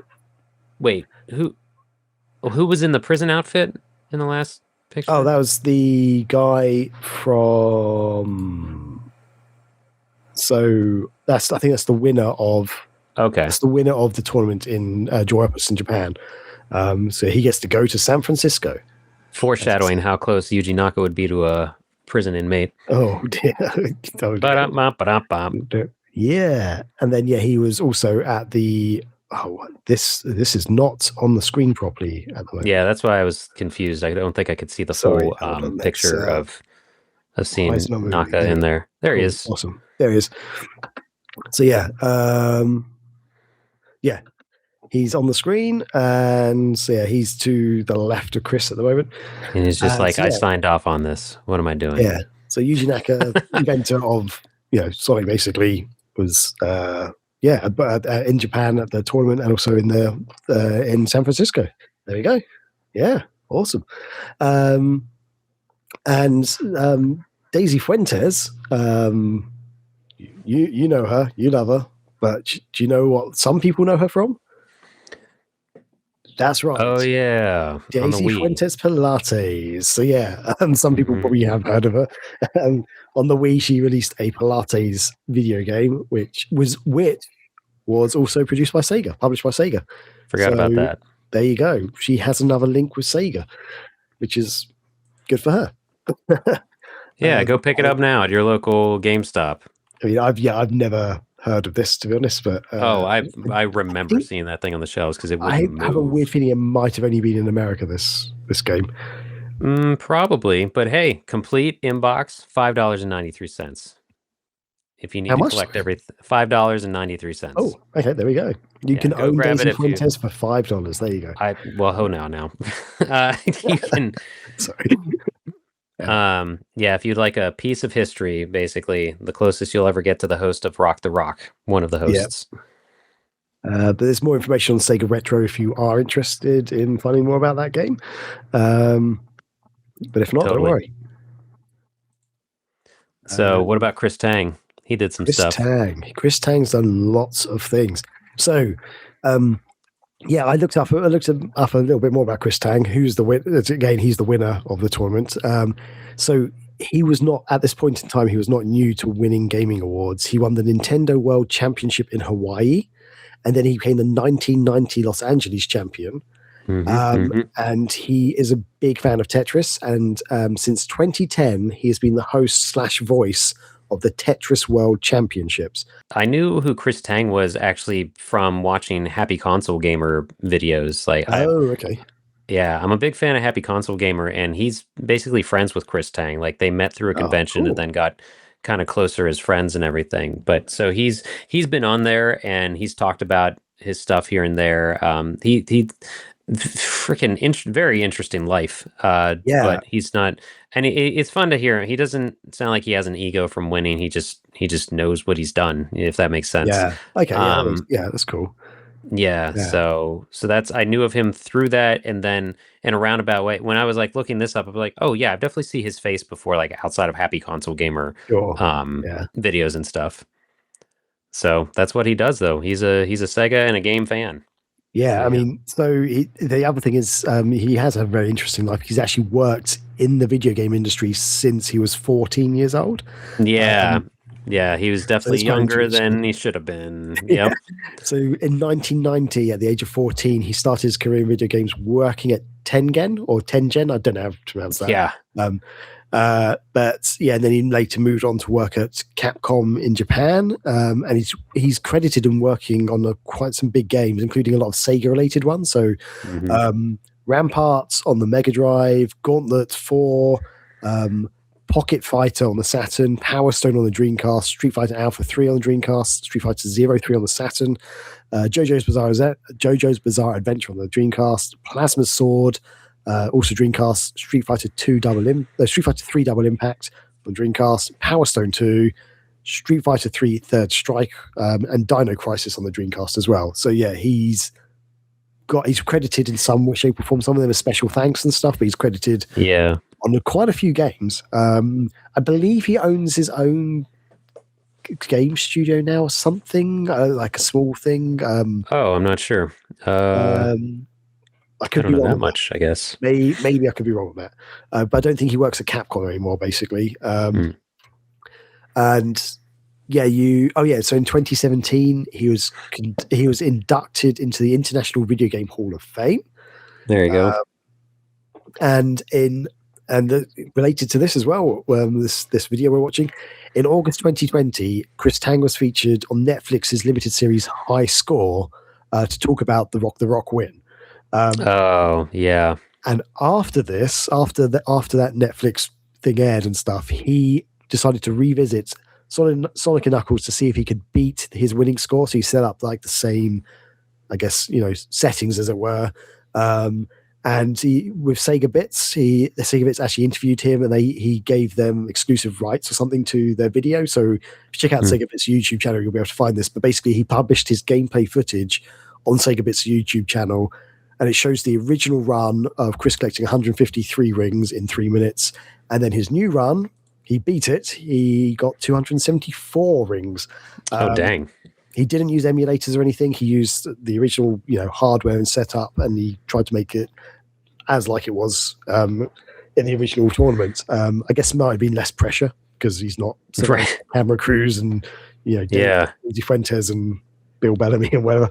Wait, who was in the prison outfit in the last picture? Oh, that was the guy from. So I think that's the winner of. Okay, that's the winner of the tournament in Joyous in Japan. So he gets to go to San Francisco. Foreshadowing how close Yuji Naka would be to a prison inmate. Oh dear. Yeah, and then he was also at the. Oh, this is not on the screen properly at the moment. Yeah, that's why I was confused. I don't think I could see the full picture of seeing Naka in there. There he is. Awesome. There he is. So he's on the screen, and so he's to the left of Chris at the moment. And he's just I signed off on this. What am I doing? Yeah. So Yuji Naka, inventor of Sonic, basically was in Japan at the tournament and also in San Francisco. There you go. Yeah, awesome. And Daisy Fuentes, you know her, you love her, but do you know what some people know her from? That's right. Oh yeah, Daisy Fuentes Pilates. So some people probably have heard of her. On the Wii, she released a Pilates video game, which was also produced by Sega, published by Sega. Forgot about that. There you go. She has another link with Sega, which is good for her. Yeah, go pick it up now at your local GameStop. I mean, I've never heard of this, to be honest, but I remember seeing that thing on the shelves because I have a weird feeling it might have only been in America. This game, probably, but hey, complete inbox $5.93. If you need to collect everything, $5.93. Oh, okay, there we go. You can own Daisy Fuentes for $5. There you go. Now. You can. Sorry. If you'd like a piece of history, basically the closest you'll ever get to the host of Rock the Rock, one of the hosts. But there's more information on Sega Retro if you are interested in finding more about that game. But if not, don't worry. So what about Chris Tang? He did some stuff. Chris Tang's done lots of things. So, I looked up a little bit more about Chris Tang, who's the winner. Again, he's the winner of the tournament. So he was not, at this point in time, he was not new to winning gaming awards. He won the Nintendo World Championship in Hawaii, and then he became the 1990 Los Angeles champion. And he is a big fan of Tetris, and since 2010, he has been the host / voice of the Tetris World Championships. I knew who Chris Tang was actually from watching Happy Console Gamer videos. Okay. Yeah, I'm a big fan of Happy Console Gamer, and he's basically friends with Chris Tang. Like they met through a convention and then got kind of closer as friends and everything. But so he's been on there and he's talked about his stuff here and there. He freaking very interesting life. But he's not, and it's fun to hear. He doesn't sound like he has an ego from winning. He just knows what he's done, if that makes sense. Yeah. Okay. That's cool. Yeah. So that's, I knew of him through that. And then in a roundabout way, when I was like looking this up, I was like, oh yeah, I've definitely seen his face before, like outside of Happy Console Gamer videos and stuff. So that's what he does though. He's a Sega and a game fan. Yeah, I mean, so the other thing is he has a very interesting life. He's actually worked in the video game industry since he was 14 years old. Yeah, he was definitely younger than he should have been. Yep. So in 1990, at the age of 14, he started his career in video games working at Tengen or Tengen. I don't know how to pronounce that. Yeah. But and then he later moved on to work at Capcom in Japan, and he's credited in working on quite some big games, including a lot of Sega-related ones. So, Ramparts on the Mega Drive, Gauntlet 4, Pocket Fighter on the Saturn, Power Stone on the Dreamcast, Street Fighter Alpha 3 on the Dreamcast, Street Fighter 03 on the Saturn, JoJo's Bizarre Adventure on the Dreamcast, Plasma Sword. Also Dreamcast, Street Fighter 3 Double Impact on Dreamcast, Power Stone 2, Street Fighter 3 Third Strike, and Dino Crisis on the Dreamcast as well. So yeah, he's he's credited in some shape or form. Some of them are special thanks and stuff, but he's credited on quite a few games. I believe he owns his own game studio now or something, like a small thing. I'm not sure. I could don't be know wrong that with much, I guess. Maybe I could be wrong with that. But I don't think he works at Capcom anymore, basically. And so in 2017 he was inducted into the International Video Game Hall of Fame. There you go. Related to this as well, this video we're watching, in August 2020, Chris Tang was featured on Netflix's limited series High Score to talk about the Rock win. And after this, after that Netflix thing aired and stuff, he decided to revisit Sonic and Knuckles to see if he could beat his winning score. So he set up like the same, I guess, settings as it were. And with Sega Bits, Sega Bits actually interviewed him, and he gave them exclusive rights or something to their video. So if you check out Sega Bits' YouTube channel, you'll be able to find this. But basically, he published his gameplay footage on Sega Bits' YouTube channel, and it shows the original run of Chris collecting 153 rings in 3 minutes, and then his new run, he beat it. He got 274 rings. Dang. He didn't use emulators or anything. He used the original, hardware and setup, and he tried to make it as like it was in the original tournament. I guess it might have been less pressure because he's not camera crews and Daisy Fuentes and Bill Bellamy and whatever.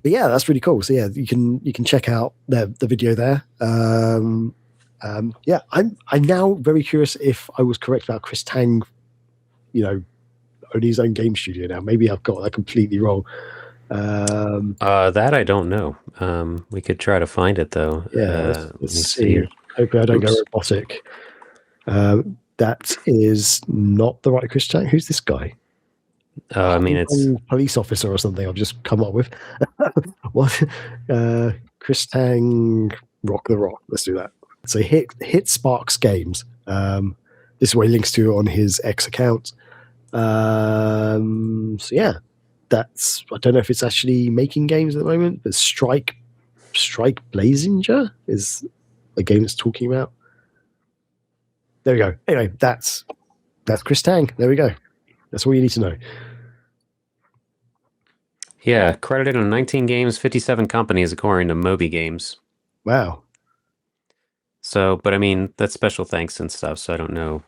But yeah, that's really cool. So yeah, you can check out the video there. I'm now very curious if I was correct about Chris Tang, owning his own game studio now. Maybe I've got that completely wrong. That I don't know. We could try to find it though. Yeah, let's see. Hopefully I don't go robotic. That is not the right Chris Tang. Who's this guy? It's police officer or something I've just come up with. What? Chris Tang, Rock the Rock. Let's do that. So hit Sparks Games. This is what he links to on his X account. So yeah, I don't know if it's actually making games at the moment, but Strike Blazinger is a game it's talking about. There we go. Anyway, that's Chris Tang. There we go. That's all you need to know. Yeah, credited on 19 games, 57 companies, according to Moby Games. Wow. So, but I mean, that's special thanks and stuff, so I don't know.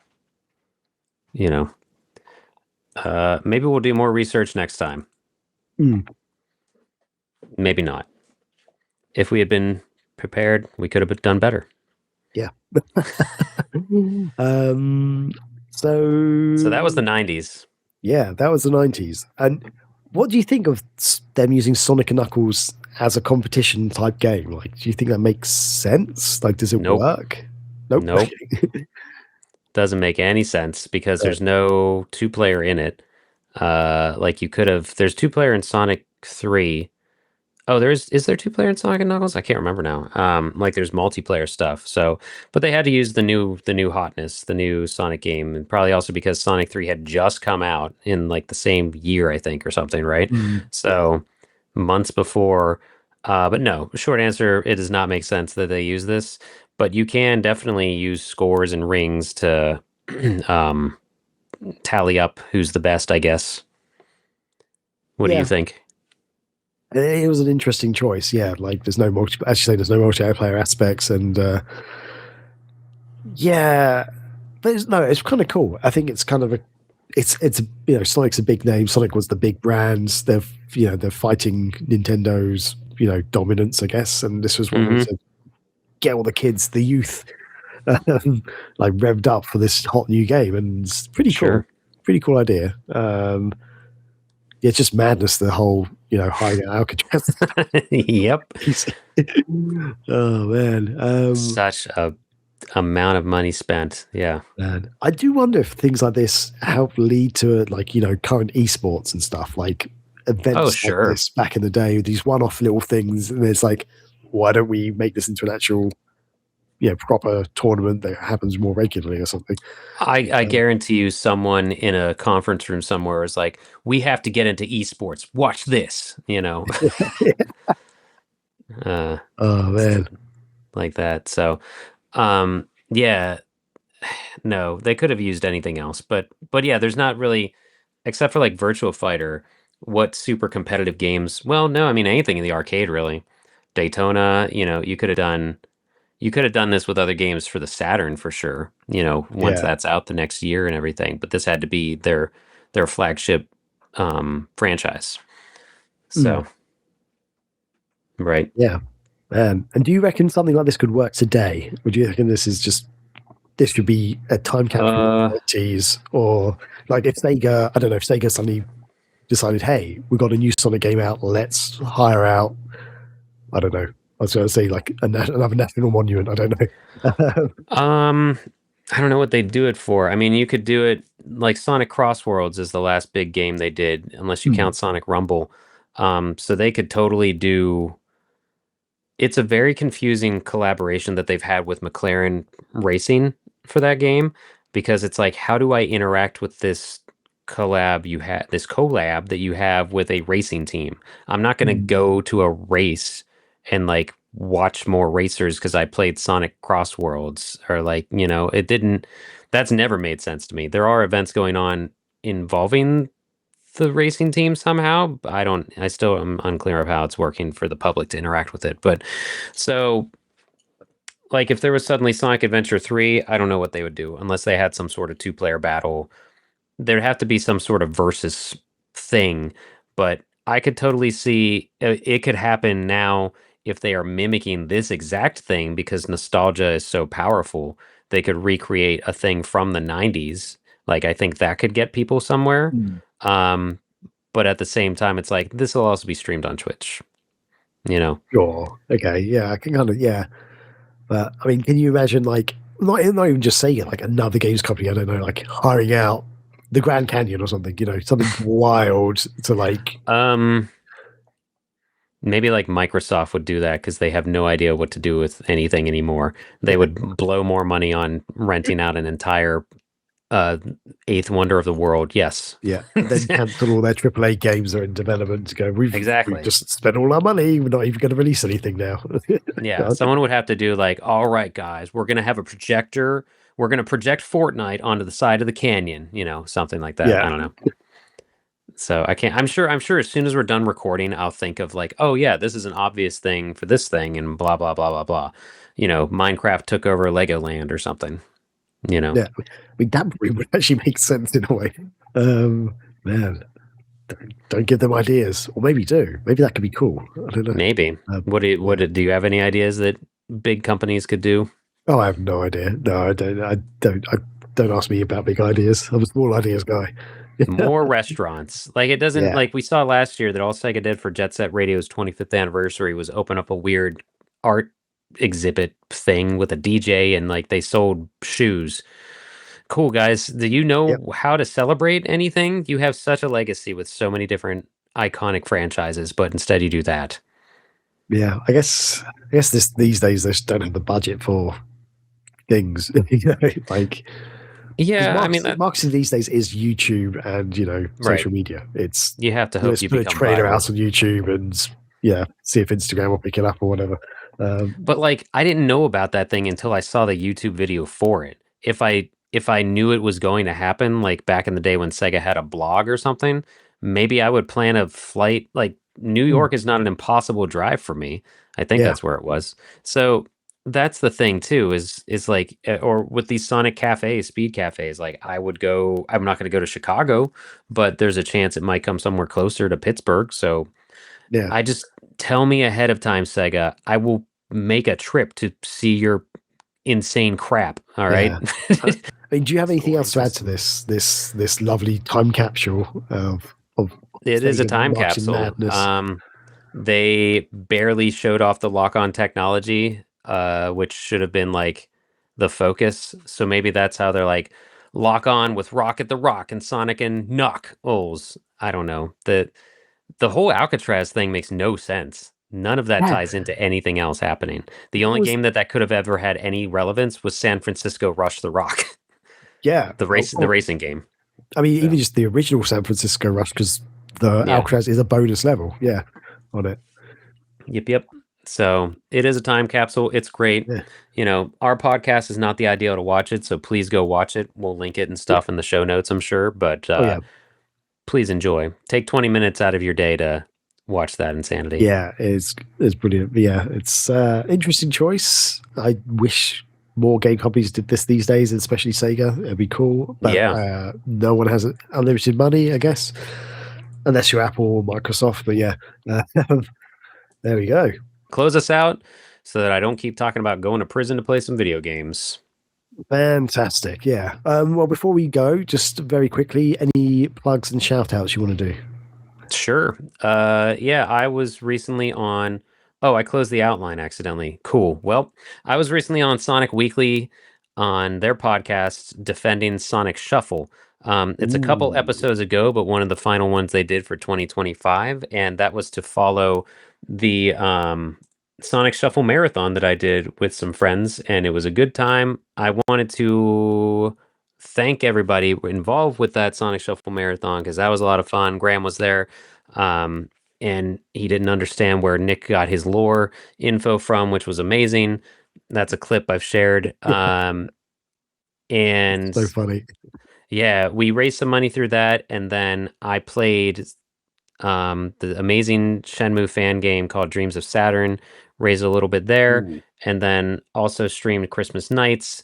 Maybe we'll do more research next time. Maybe not. If we had been prepared, we could have done better. Yeah. So that was the 90s. Yeah, that was the 90s. And what do you think of them using Sonic and Knuckles as a competition type game? Like, do you think that makes sense? Like, does it work? Nope. Doesn't make any sense because there's no 2-player in it. Like you could have. There's 2-player in Sonic 3. Oh, is there 2-player in Sonic and Knuckles? I can't remember now. Like there's multiplayer stuff. So, but they had to use the new hotness, the new Sonic game, and probably also because Sonic 3 had just come out in like the same year, I think, or something, right? So months before. But no, short answer, it does not make sense that they use this. But you can definitely use scores and rings to tally up who's the best, I guess. What do you think? It was an interesting choice, yeah. Like, there's no multiplayer aspects, and but it's kind of cool. I think it's kind of it's Sonic's a big name. Sonic was the big brands. They're fighting Nintendo's dominance, I guess, and this was one to get all the kids, the youth, like revved up for this hot new game, and it's pretty cool. Pretty cool idea. It's just madness, the whole hiding at Alcatraz. Yep. Oh man, such a amount of money spent. Yeah, man. I do wonder if things like this help lead to current esports and stuff, like events like this back in the day, these one-off little things, and it's like, why don't we make this into an actual proper tournament that happens more regularly or something. I guarantee you someone in a conference room somewhere is like, we have to get into esports. Watch this, Oh man. Like that. So, yeah, no, they could have used anything else, but yeah, there's not really, except for like Virtua Fighter, what super competitive games. Well, no, I mean anything in the arcade really. Daytona, you could have done this with other games for the Saturn for sure. Once that's out the next year and everything. But this had to be their flagship franchise. So, right, yeah. And do you reckon something like this could work today? Or do you reckon this should be a time capsule tease, or like if Sega, I don't know, if Sega suddenly decided, hey, we've got a new Sonic game out, let's hire out, I don't know, I was going to say like another national monument. I don't know. I don't know what they'd do it for. I mean, you could do it like Sonic Crossworlds is the last big game they did, unless you count Sonic Rumble. So they could totally do. It's a very confusing collaboration that they've had with McLaren Racing for that game, because it's like, how do I interact with this collab that you have with a racing team? I'm not going to go to a race and like watch more racers because I played Sonic Crossworlds, or like, that's never made sense to me. There are events going on involving the racing team somehow. I still am unclear of how it's working for the public to interact with it. But so like if there was suddenly Sonic Adventure 3, I don't know what they would do unless they had some sort of 2-player battle. There'd have to be some sort of versus thing, but I could totally see it could happen now if they are mimicking this exact thing, because nostalgia is so powerful. They could recreate a thing from the 90s. Like, I think that could get people somewhere. But at the same time, it's like, this will also be streamed on Twitch, Sure. Okay. Yeah, I can kind of, yeah. But I mean, can you imagine like, not even just Sega, like another games company, I don't know, like hiring out the Grand Canyon or something, something wild to like. Maybe like Microsoft would do that because they have no idea what to do with anything anymore. They would blow more money on renting out an entire eighth wonder of the world. Yes. Yeah. And then cancel all their AAA games that are in development to go, we've just spent all our money. We're not even going to release anything now. Yeah. Someone would have to do like, all right, guys, we're going to have a projector. We're going to project Fortnite onto the side of the canyon, something like that. Yeah. I don't know. So I'm sure as soon as we're done recording, I'll think of like, oh yeah, this is an obvious thing for this thing and blah, blah, blah, blah, blah. Minecraft took over Legoland or something, Yeah. I mean, that would actually make sense in a way. Man, don't give them ideas, or maybe do. Maybe that could be cool. I don't know. Maybe. Do you have any ideas that big companies could do? Oh, I have no idea. No, I don't ask me about big ideas. I'm a small ideas guy. More restaurants. Like, it doesn't, like we saw last year that all Sega did for Jet Set Radio's 25th anniversary was open up a weird art exhibit thing with a DJ, and like they sold shoes. Cool, guys. Do you know how to celebrate anything? You have such a legacy with so many different iconic franchises, but instead you do that. Yeah, I guess these days they just don't have the budget for things. Like, yeah, I mean, marketing these days is YouTube and social media. It's you have to hope you put a become trailer viral. out on YouTube and see if Instagram will pick it up or whatever. But like, I didn't know about that thing until I saw the YouTube video for it. If I knew it was going to happen, like back in the day when Sega had a blog or something, maybe I would plan a flight. Like, New York is not an impossible drive for me. I think that's where it was. So that's the thing too, is like, or with these Sonic cafes, speed cafes, like I'm not going to go to Chicago, but there's a chance it might come somewhere closer to Pittsburgh. So I just tell me ahead of time, Sega, I will make a trip to see your insane crap. All right. I mean, do you have anything else to add to this lovely time capsule of it is a time capsule. Madness? They barely showed off the lock-on technology, which should have been like the focus. So maybe that's how they're like, lock on with Rocket the Rock and Sonic and Knuckles. I don't know. The whole Alcatraz thing makes no sense. None of that ties into anything else happening. The only game that could have ever had any relevance was San Francisco Rush the Rock. Yeah. the racing game. I mean, even just the original San Francisco Rush, because the Alcatraz is a bonus level. Yeah, on it. Yep. So it is a time capsule. It's great. Yeah. You know, our podcast is not the ideal to watch it, so please go watch it. We'll link it and stuff in the show notes, I'm sure. But please enjoy. Take 20 minutes out of your day to watch that insanity. Yeah, it's brilliant. But yeah, it's interesting choice. I wish more game companies did this these days, especially Sega. It'd be cool. But no one has unlimited money, I guess, unless you're Apple or Microsoft. But yeah, there we go. Close us out so that I don't keep talking about going to prison to play some video games. Fantastic. Yeah. Well, before we go, just very quickly, any plugs and shout outs you want to do? Sure. I was recently on... Oh, I closed the outline accidentally. Cool. Well, I was recently on Sonic Weekly on their podcast defending Sonic Shuffle. It's a couple episodes ago, but one of the final ones they did for 2025, and that was to follow the Sonic Shuffle marathon that I did with some friends, and it was a good time. I wanted to thank everybody involved with that Sonic Shuffle marathon because that was a lot of fun. Graham was there, and he didn't understand where Nick got his lore info from, which was amazing. That's a clip I've shared. And so funny. Yeah, we raised some money through that, and then I played the amazing Shenmue fan game called Dreams of Saturn, raised a little bit there, and then also streamed Christmas Nights.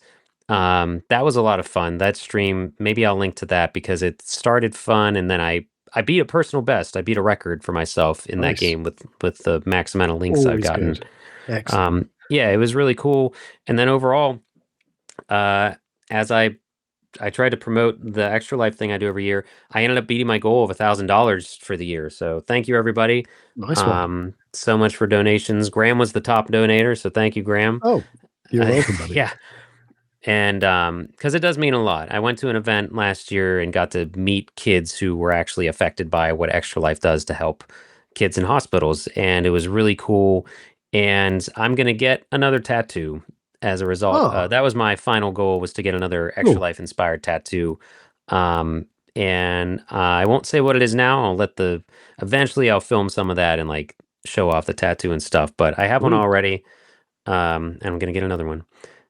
That was a lot of fun. That stream, maybe I'll link to that because it started fun, and then I beat a personal best. I beat a record for myself in that game with the max amount of links I've gotten. Excellent. Yeah, it was really cool. And then overall, as I tried to promote the ExtraLife thing I do every year, I ended up beating my goal of $1,000 for the year. So thank you, everybody. Nice one. So much for donations. Graham was the top donator, so thank you, Graham. Oh, you're welcome, buddy. Yeah. And because it does mean a lot. I went to an event last year and got to meet kids who were actually affected by what ExtraLife does to help kids in hospitals. And it was really cool. And I'm going to get another tattoo as a result. That was my final goal, was to get another ExtraLife inspired tattoo. And I won't say what it is now. Eventually I'll film some of that and like show off the tattoo and stuff. But I have one already. And I'm going to get another one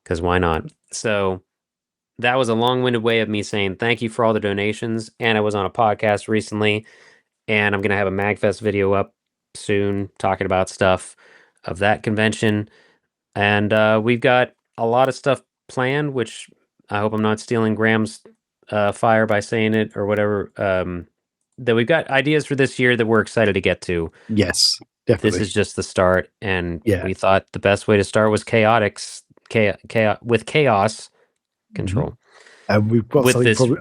because why not? So that was a long-winded way of me saying thank you for all the donations. And I was on a podcast recently, and I'm going to have a MAGFest video up soon talking about stuff of that convention. And we've got a lot of stuff planned, which I hope I'm not stealing Graham's fire by saying it or whatever. That we've got ideas for this year that we're excited to get to. Yes, definitely. This is just the start, and we thought the best way to start was with chaos control. And we've got with something this probably...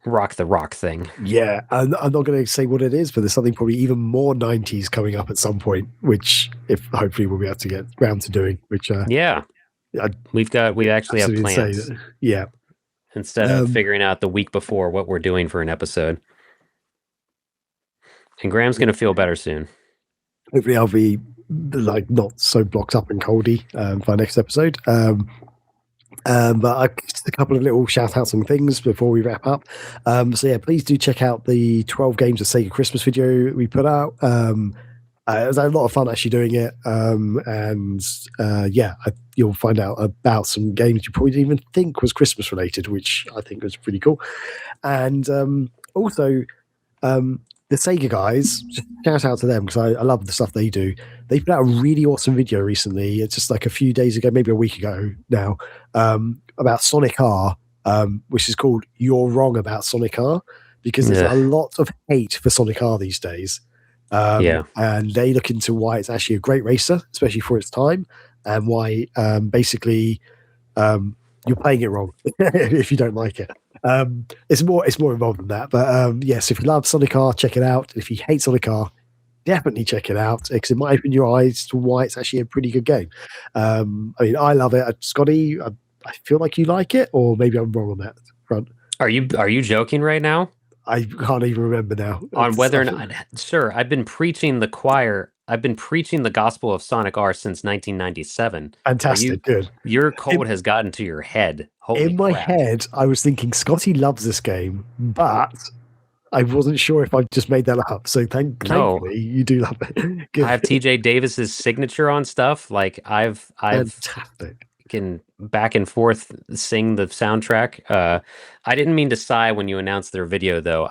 rock the rock thing. Yeah, and I'm not going to say what it is, but there's something probably even more 90s coming up at some point, which if hopefully we'll be able to get around to doing. Which we actually have plans. Yeah, instead of figuring out the week before what we're doing for an episode. And Graham's going to feel better soon. Hopefully I'll be like not so blocked up and coldy for our next episode. But just a couple of little shout outs and things before we wrap up. So yeah, please do check out the 12 games of Sega Christmas video we put out. It was a lot of fun actually doing it. You'll find out about some games you probably didn't even think was Christmas related, which I think was pretty cool. And also the Sega guys, shout out to them because I love the stuff they do. They put out a really awesome video recently. It's just like a few days ago, maybe a week ago now, about Sonic R, which is called You're Wrong About Sonic R, because there's a lot of hate for Sonic R these days. And they look into why it's actually a great racer, especially for its time, and why basically you're playing it wrong if you don't like it. It's more involved than that, but yes, if you love Sonic R, check it out. If you hate Sonic R, definitely check it out because it might open your eyes to why it's actually a pretty good game. I mean, I love it. Scotty, I feel like you like it, or maybe I'm wrong on that front. Are you joking right now? I can't even remember now on whether or not. Sure, I've been preaching the choir I've been preaching the gospel of Sonic R since 1997. Fantastic, good. Your code has gotten to your head. Holy in my crap. head, I was thinking Scotty loves this game, but I wasn't sure if I just made that up. So thankfully, you do love it. Good. I have TJ Davis's signature on stuff. Like I've Fantastic. can back and forth sing the soundtrack. I didn't mean to sigh when you announced their video, though.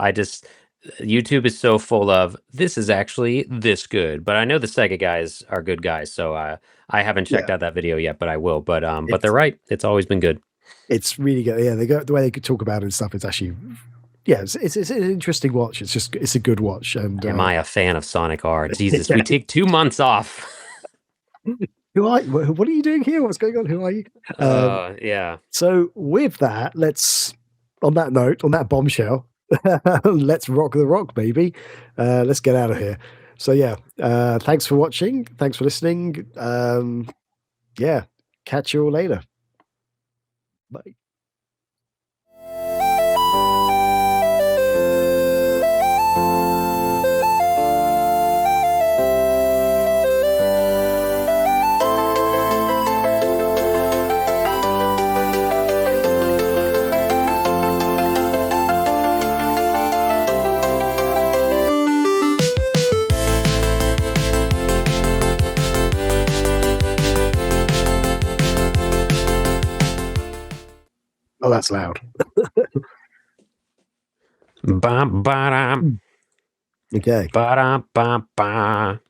YouTube is so full of this is actually this good, but I know the Sega guys are good guys, so I haven't checked out that video yet, but I will. But they're right; it's always been good. It's really good. Yeah, the way they could talk about it and stuff. It's actually, it's an interesting watch. It's a good watch. And am I a fan of Sonic R? Jesus, we take 2 months off. What are you doing here? What's going on? Who are you? Yeah. So with that, on that bombshell, let's rock the rock, baby. Let's get out of here. So yeah, thanks for watching. Thanks for listening. Catch you all later. Bye. Oh, that's loud. Ba-ba-da. Okay. Ba-da-ba-ba.